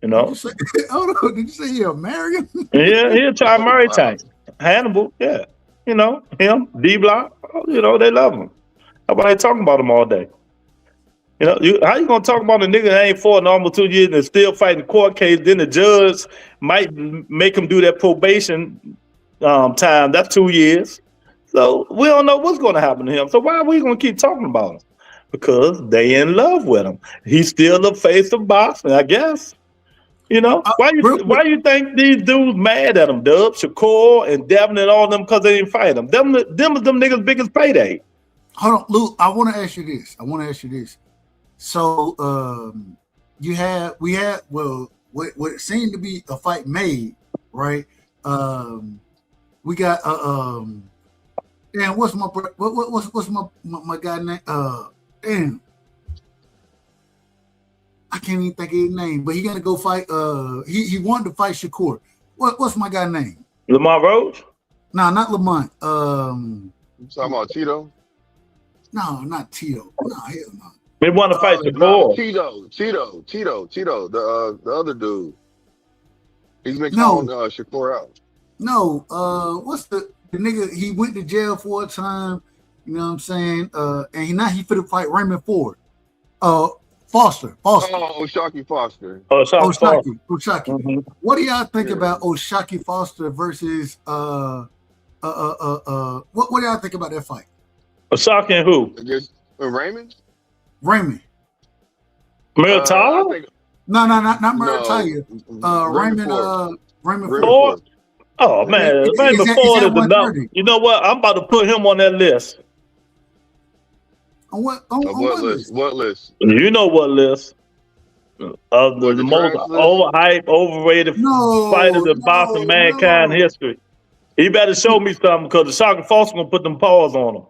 You know. Did you say he'll marry him? Yeah, he'll try to marry Tank. Hannibal, yeah. You know, him, D-Block, you know, they love him. How about they talking about him all day? You know, how you gonna talk about a nigga that ain't fought in almost 2 years and still fighting court case? Then the judge might make him do that probation time. That's 2 years. So we don't know what's gonna happen to him. So why are we gonna keep talking about him? Because they in love with him. He's still the face of boxing, I guess. You know, why you think these dudes mad at him, Dub, Shakur, and Devin and all them because they didn't fight him? Them niggas' biggest payday. Hold on, Luke. I want to ask you this. So, we had what seemed to be a fight made, right? We got damn, what's my guy name? Damn. I can't even think of his name, but he gonna go fight. He wanted to fight Shakur. What's my guy name? Lamont Rhodes? No, not Lamont. You talking about Tito? No, not Tito. No, hell no. They want to fight Shakur. Tito, the other dude. He's been calling Shakur out. No, what's the nigga? He went to jail for a time. You know what I'm saying? And now he finna fight Raymond Ford. Foster. Oh, Oshaki Foster. Oshaki. Mm-hmm. What do y'all think about Oshaki Foster versus what do y'all think about that fight? Oshaki and who? Against Raymond? Raymond. Muratalla? No, not No, Muratalla. Raymond Ford. Ford? Oh man, Raymond Ford is the number. 130. You know what? I'm about to put him on that list. On what list? What list? You know what list? Of the most overhyped, overrated fighters in boxing mankind history. He better show me something because the Shakur Foster gonna put them paws on him.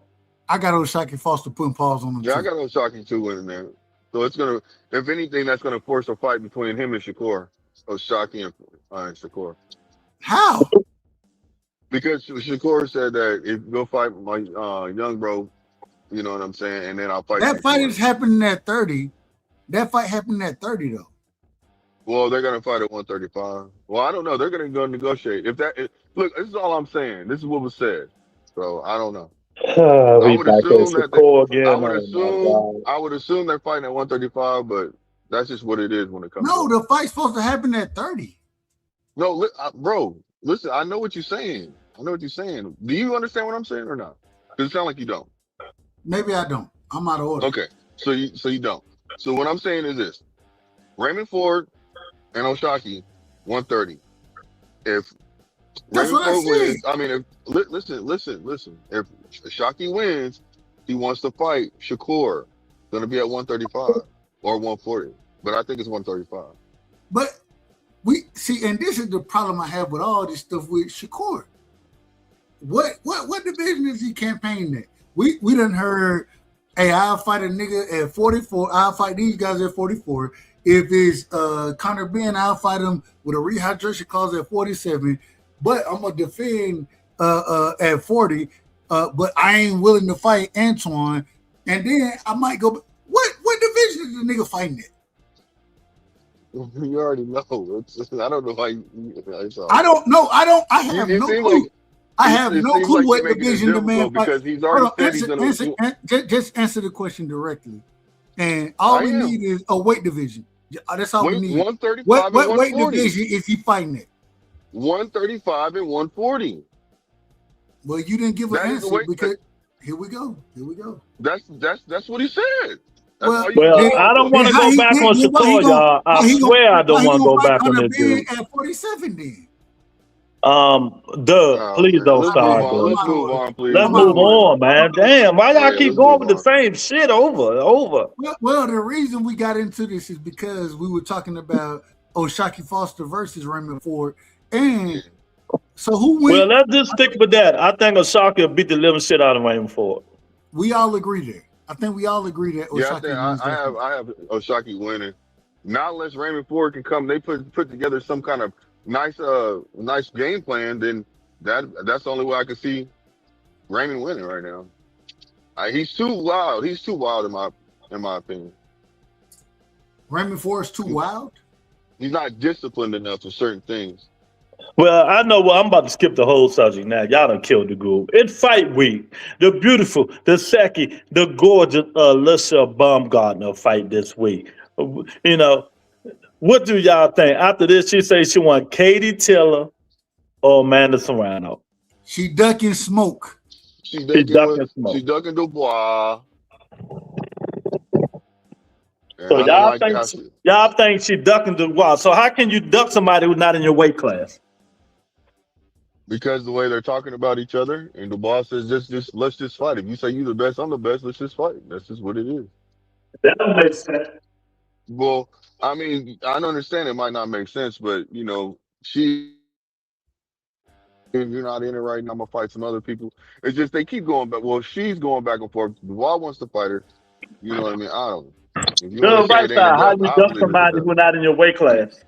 I got Shakur Foster putting paws on him. Yeah, I got Shakur too in there. So it's gonna, if anything, that's gonna force a fight between him and Shakur. Or Shakur and Shakur. How? Because Shakur said that if you go fight my young bro, you know what I'm saying, and then I'll fight. That fight is happening at 30. That fight happened at 30 though. Well, they're gonna fight at 135. Well, I don't know. They're gonna go negotiate. Look, this is all I'm saying. This is what was said. So I don't know. I would assume they're fighting at 135, but that's just what it is when it comes. No, the fight's supposed to happen at 30. No, bro, listen. I know what you're saying. Do you understand what I'm saying or not? Does it sound like you don't? Maybe I don't. I'm out of order. Okay, so you don't. So what I'm saying is this: Raymond Ford and O'Shaquie, 130. If that's Raymond what Ford wins, I mean, listen. If O'Shaquie wins, he wants to fight Shakur. Going to be at 135 or 140, but I think it's 135. But we see, and this is the problem I have with all this stuff with Shakur. What division is he campaigning at? We done heard, hey, I'll fight a nigga at 44. I'll fight these guys at 44. If it's Conor Ben, I'll fight him with a rehydration clause at 47. But I'm gonna defend at 40. But I ain't willing to fight Antoine. And then I might go. What division is the nigga fighting at? You already know. I don't know why. I don't know. I have no clue. I have no clue what division the man fights. Because he's already just answer the question directly. And all we need is a weight division. That's all we need. 135 what weight division is he fighting at? 135 and 140. Well, you didn't give an answer because here we go. That's what he said. Well, I don't want to go back on Shakur, y'all. I swear I don't want to go back on this dude. At 47 then. Please don't start. Let's move on, please. Let's move on, man. Damn, why y'all keep going with the same shit over and over? Well, the reason we got into this is because we were talking about Shakur Foster versus Raymond Ford. And so who wins? Well, let's just stick with that. I think Shakur beat the living shit out of Raymond Ford. We all agree there. I think we all agree that Shakur I have Shakur winning. Not unless Raymond Ford can come. They put together some kind of nice game plan. Then that's the only way I can see Raymond winning right now. He's too wild. He's too wild in my opinion. Raymond Ford is too wild. He's not disciplined enough for certain things. Well, I know I'm about to skip the whole subject now. Y'all done killed the groove. It's fight week. The beautiful, the sexy, the gorgeous Alyssa Baumgartner fight this week. You know, what do y'all think? After this, she says she want Katie Taylor or Amanda Serrano. She ducking smoke. She ducking Dubois. So y'all think she ducking Dubois. So how can you duck somebody who's not in your weight class? Because the way they're talking about each other, and Dubois says, let's just fight. If you say you're the best, I'm the best, let's just fight. That's just what it is. That don't make sense. Well, I mean, I understand it might not make sense, but you know, if you're not in it right now, I'm gonna fight some other people. It's just they keep going back. Well, she's going back and forth. Dubois wants to fight her. You know what I mean? I don't know. Good right side. How you duck somebody who's not in your weight class?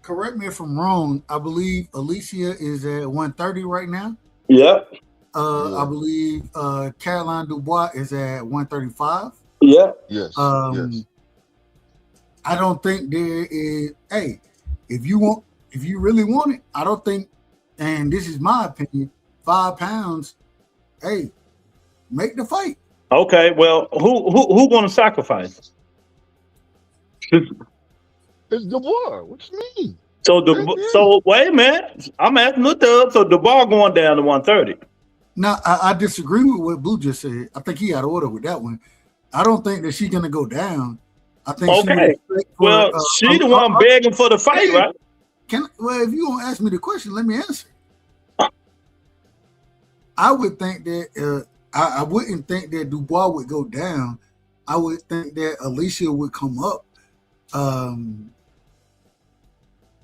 Correct me if I'm wrong. I believe Alicia is at 130 right now. Yep. I believe Caroline Dubois is at 135. Yeah. Yes. Yes. I don't think there is. Hey, if you really want it, I don't think. And this is my opinion. 5 pounds. Hey, make the fight. Okay. Well, who going to sacrifice? It's Dubois. What you mean? So wait a minute. I'm asking the dub. So Dubois going down to 130. Now, I disagree with what Blue just said. I think he out of order with that one. I don't think that she's gonna go down. I think she would Okay. expect for. Well, she the one begging for the fight, right? Well, if you gonna ask me the question, let me answer. I would think that I wouldn't think that Dubois would go down. I would think that Alicia would come up.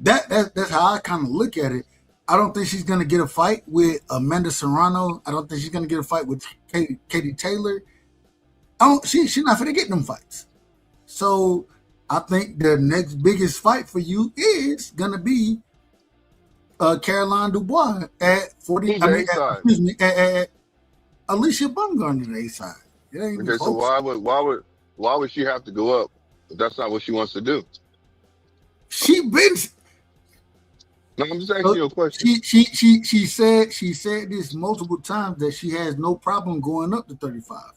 That's how I kind of look at it. I don't think she's gonna get a fight with Amanda Serrano. I don't think she's gonna get a fight with Katie Taylor. She's not gonna get them fights. So I think the next biggest fight for you is gonna be Caroline Dubois at 40. At Alicia Baumgartner A side. Okay, so why would she have to go up if that's not what she wants to do? She been. No, I'm just asking you a question. She said this multiple times that she has no problem going up to 35.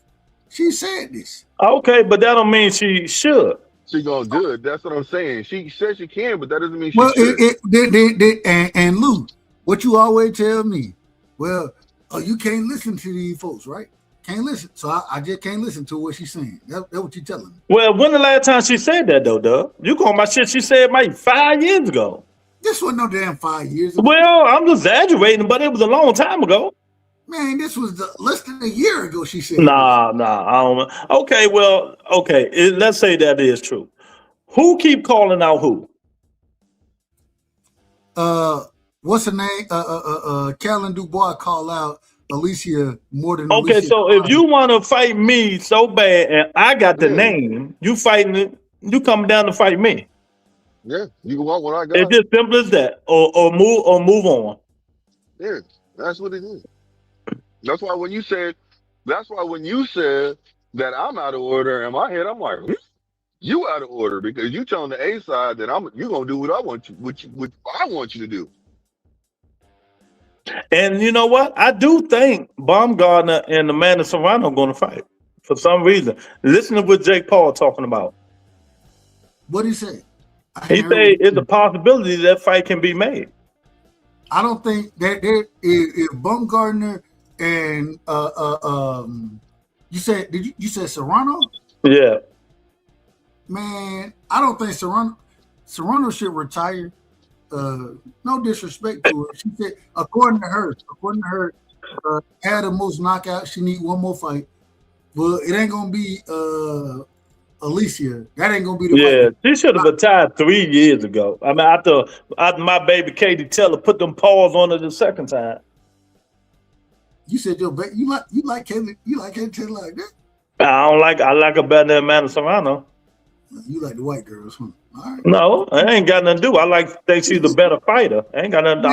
She said this. Okay, but that don't mean she should. She gonna do it. That's what I'm saying. She says she can, but that doesn't mean she should. And Lou, what you always tell me, well, you can't listen to these folks, right? Can't listen. So I just can't listen to what she's saying. That's what you telling me. Well, when the last time she said that though, Doug? You call my shit she said maybe 5 years ago. This wasn't no damn 5 years ago. Well, I'm exaggerating, but it was a long time ago. Man, this was less than a year ago, she said. Nah, I don't. Okay, well, okay. Let's say that is true. Who keep calling out who? What's her name? Caroline Dubois call out Alicia more than Okay, Alicia. so if you want to fight me so bad and I got the name, you fighting it, you come down to fight me. Yeah, you can want what I got. It's just simple as that. Or move on. Yeah, that's what it is. That's why when you said that I'm out of order in my head, I'm like, you out of order because you telling the A side that you gonna do what I want you, what I want you to do. And you know what? I do think Baumgartner and Amanda Serrano are going to fight for some reason. Listen to what Jake Paul talking about. What did he say? He say it's a possibility that fight can be made. I don't think that if Baumgartner and you said Serrano? Yeah. Man, I don't think Serrano should retire. No disrespect to her. She said, according to her, had the most knockouts. She need one more fight. Well, it ain't gonna be Alicia. That ain't gonna be the fight. She should have retired 3 years ago. I mean, after my baby Katie Taylor put them paws on her the second time. You said you like Katie Taylor like that? I like her better than Amanda Serrano. You like the white girls, huh? All right. No, I ain't got nothing to do. I think she's a better fighter. I ain't got nothing.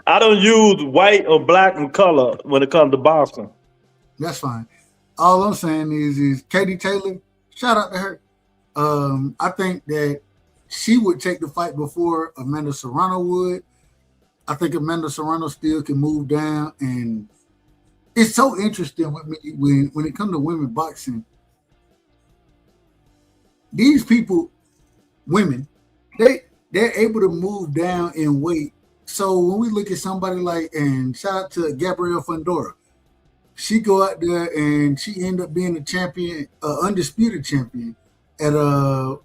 I don't use white or black and color when it comes to boxing. That's fine. All I'm saying is Katie Taylor. Shout out to her. I think that she would take the fight before Amanda Serrano would. I think Amanda Serrano still can move down, and it's so interesting with me when it comes to women boxing. These people, women, they're able to move down in weight. So when we look at somebody like, and shout out to Gabrielle Fundora, she go out there and she end up being a champion, undisputed champion at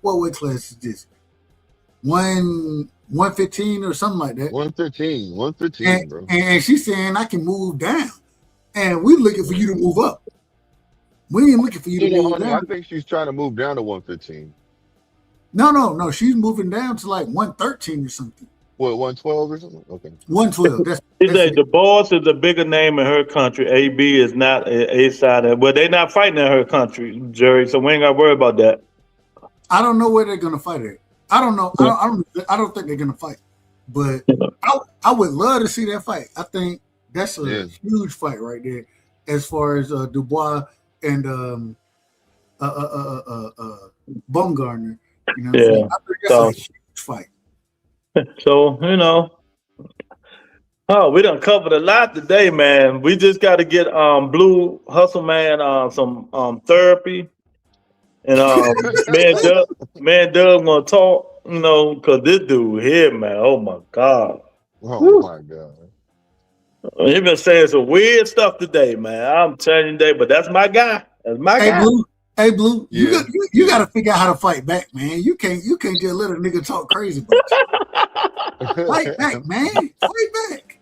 what weight class is this? 115 or something like that. 115, bro. And she's saying I can move down, and we looking for you to move up. We ain't looking for you to move down. I think she's trying to move down to 115. No. She's moving down to like 113 or something. What, 112 or something? Okay. 112. That's the boss is a bigger name in her country. AB is not a side. Well, they're not fighting in her country, Jerry. So we ain't got to worry about that. I don't know where they're gonna fight at. I don't know. I don't think they're gonna fight. But I would love to see that fight. I think that's a huge fight right there, as far as Dubois and Baumgartner. You know, I think that's a huge fight. So, we done covered a lot today, man. We just got to get Blue Hustle Man some therapy, and man Doug gonna talk, because this dude here, man. Oh my God. Oh my God. He been saying some weird stuff today, man. I'm telling you today, but that's my guy. That's my guy. Blue, you got to figure out how to fight back, man. You can't just let a nigga talk crazy about you. Fight back, man. Fight back.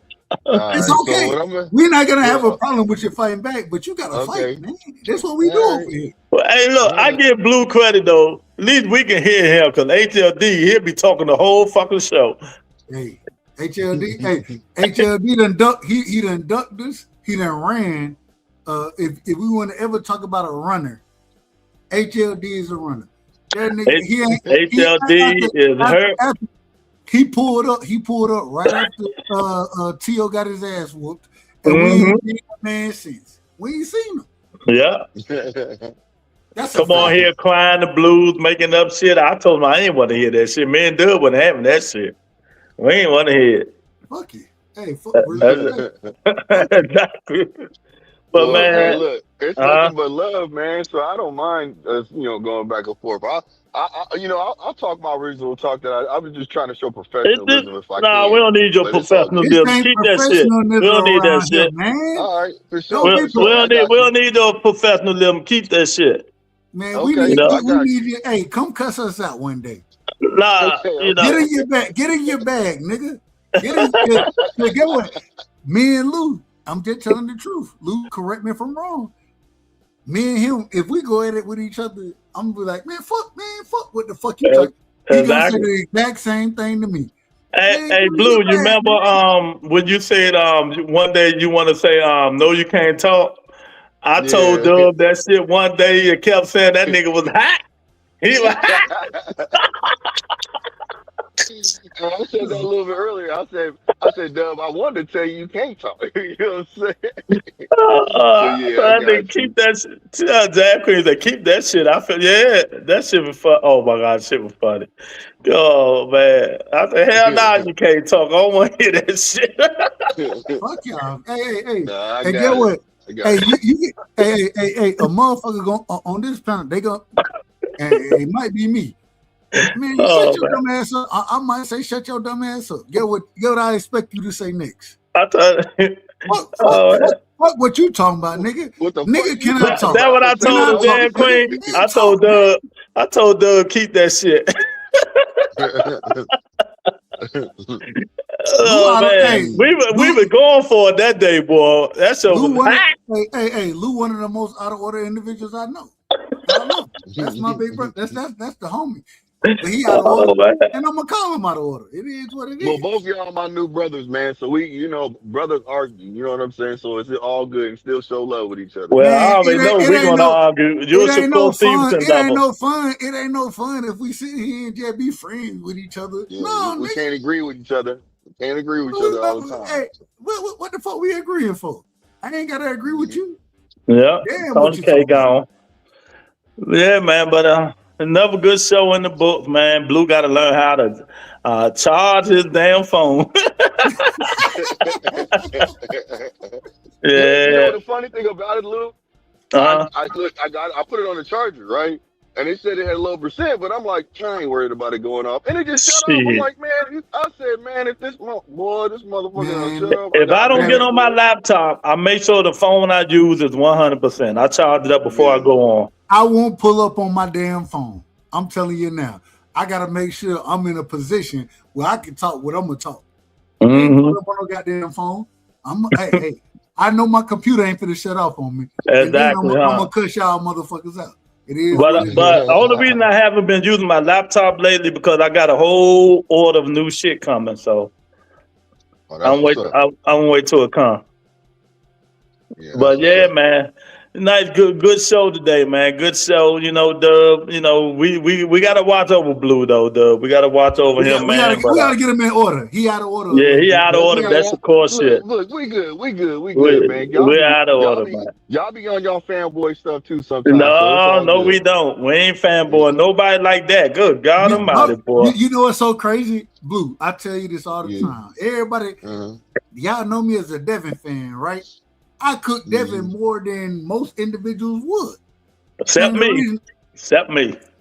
It's okay. So we're not gonna have a problem with you fighting back, but you gotta fight, man. That's what we do over here. Well, hey, look, I give Blue credit though. At least we can hear him because HLD, he'll be talking the whole fucking show. Hey, HLD done ducked. He done ducked us. He done ran. If we want to ever talk about a runner, HLD is a runner. That nigga, HLD is hurt. He pulled up right after T.O. got his ass whooped. And we ain't seen that man since. We ain't seen him. Yeah. Come on here crying the blues, making up shit. I told him I ain't want to hear that shit. Me and Dub wasn't having that shit. We ain't want to hear it. Fuck it. Hey, fuck exactly. But well, man, hey, look, it's nothing but love, man. So I don't mind, going back and forth. I'll talk my reasonable talk that I was just trying to show professionalism if I can. We don't need your professionalism. Keep that shit. We don't need that shit, man. All right, for sure. We don't need your professionalism. Keep that shit. Man, we need you. Hey, come cuss us out one day. Nah, Get in your bag, nigga. Get what? Me and Lou. I'm just telling the truth. Lou, correct me if I'm wrong. Me and him, if we go at it with each other, I'm gonna be like, man, fuck what the fuck you talking. He gonna say the exact same thing to me. Hey, Blue, you remember when you said one day you want to say no, you can't talk? I told Dub that shit one day. You kept saying that nigga was hot. He was hot. I said that a little bit earlier. I said, Dub, I wanted to tell you can't talk. You know what I'm saying? I think keep that shit. Zach Queen said, keep that shit. I feel, that shit was fun. Oh my God, shit was funny. Oh man. I said, hell nah, you can't talk. I don't want to hear that shit. Fuck y'all. Hey. Hey, get what? Hey, a motherfucker on this planet, they go, it might be me. Man, shut your dumb ass up. I might say shut your dumb ass up. Get what I expect you to say next. I thought fuck what you talking about, nigga. Nigga cannot talk. That's what I told Jan Queen. I told Doug keep that shit. Man. We were going for it that day, boy. That show was hot. Hey, Lou, one of the most out of order individuals I know. That's my big brother. That's the homie. But he out of order, and I'm gonna call him out of order. It is what it is. Well, both y'all are my new brothers, man. So we, brothers argue. You know what I'm saying? So it's all good and still show love with each other. Well, I already know we're gonna argue. It ain't no fun. It ain't no fun if we sit here and just be friends with each other. Yeah, no, we can't agree with each other. We can't agree with each other all the time. Hey, what the fuck we agreeing for? I ain't gotta agree with you. Yeah. Damn, what you talking about? Yeah, man, but another good show in the book, man. Blue got to learn how to charge his damn phone. You know the funny thing about it, Lou? I put it on the charger, right? And it said it had low percent, but I'm like, I ain't worried about it going off. And it just shut off. I'm like, man, I said, man, if this motherfucker shut off. If I don't get on my laptop, I make sure the phone I use is 100%. I charge it up before I go on. I won't pull up on my damn phone. I'm telling you now. I got to make sure I'm in a position where I can talk what I'm going to talk. Mm-hmm. Pull up on no goddamn phone. Hey, I know my computer ain't finna shut off on me. Exactly. I'm going to cuss y'all motherfuckers out. It is. But the only reason I haven't been using my laptop lately because I got a whole order of new shit coming. So I'm wait till it comes. Yeah, but yeah, man. Nice, good show today, man. Good show, Dub. We gotta watch over Blue though, Dub. We gotta watch over him, man. We gotta get him in order. He out of order. Yeah, he out of order. That's the course shit. Look, we good, man. We're out of order, man. Y'all be on y'all fanboy stuff too sometimes. No, we don't. We ain't fanboy. Nobody like that. Good God Almighty, boy. You know what's so crazy, Blue? I tell you this all the time. Everybody, y'all know me as a Devin fan, right? I cook Devin more than most individuals would. Except me.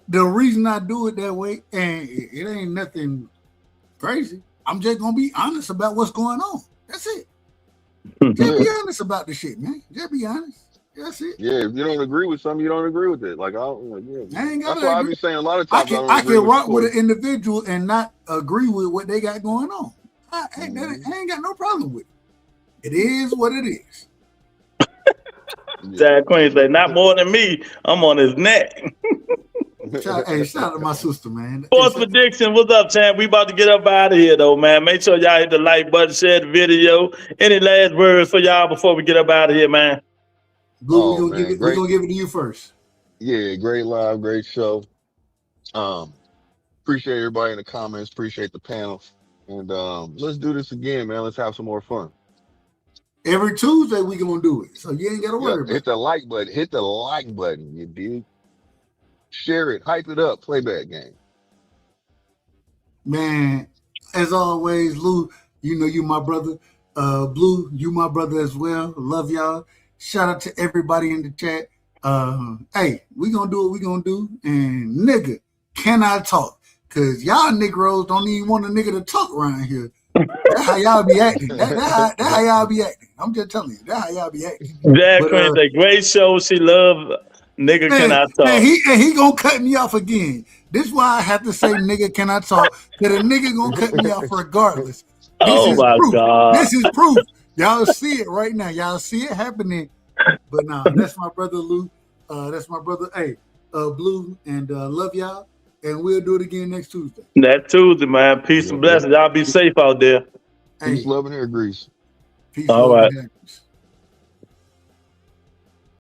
The reason I do it that way, and it ain't nothing crazy. I'm just gonna be honest about what's going on. That's it. Just be honest about the shit, man. Just be honest. That's it. Yeah, if you don't agree with something, you don't agree with it. Like, I ain't that's gotta why I agree. be saying a lot of I times I can don't agree with rock with sports. an individual and not agree with what they got going on. I ain't got no problem with it. It is what it is. Jack Queen say, not more than me. I'm on his neck. Shout out to my sister, man. Sports prediction, what's up, champ? We about to get up out of here, though, man. Make sure y'all hit the like button, share the video. Any last words for y'all before we get up out of here, man? Blue, Oh, we're man, gonna give it to you first. Yeah, great live, great show. Appreciate everybody in the comments. Appreciate the panel. And let's do this again, man. Let's have some more fun. Every Tuesday we gonna do it, so you ain't gotta worry about Hit the like button. Hit the like button. You dig? Share it. Hype it up. Playback game. Man, as always, Lou, you know you my brother. Blue, you my brother as well. Love y'all. Shout out to everybody in the chat. Hey, we gonna do what we gonna do. And nigga, can I talk? Cause y'all Negroes don't even want a nigga to talk around here. That's how y'all be acting. That's how y'all be acting. I'm just telling you. That's how y'all be acting. Jack Queen say, great show. She love nigga. Can I talk? Man, he gonna cut me off again. This is why I have to say nigga can I talk. Cause a nigga gonna cut me off regardless. Oh my God. This is proof. Y'all see it right now. Y'all see it happening. But nah, that's my brother Lou. That's my brother, Blue, and love y'all. And we'll do it again next Tuesday. That Tuesday, man. Peace and blessings. Y'all be safe out there. Peace, love, and hair grease. Peace, all love, right. and hair grease.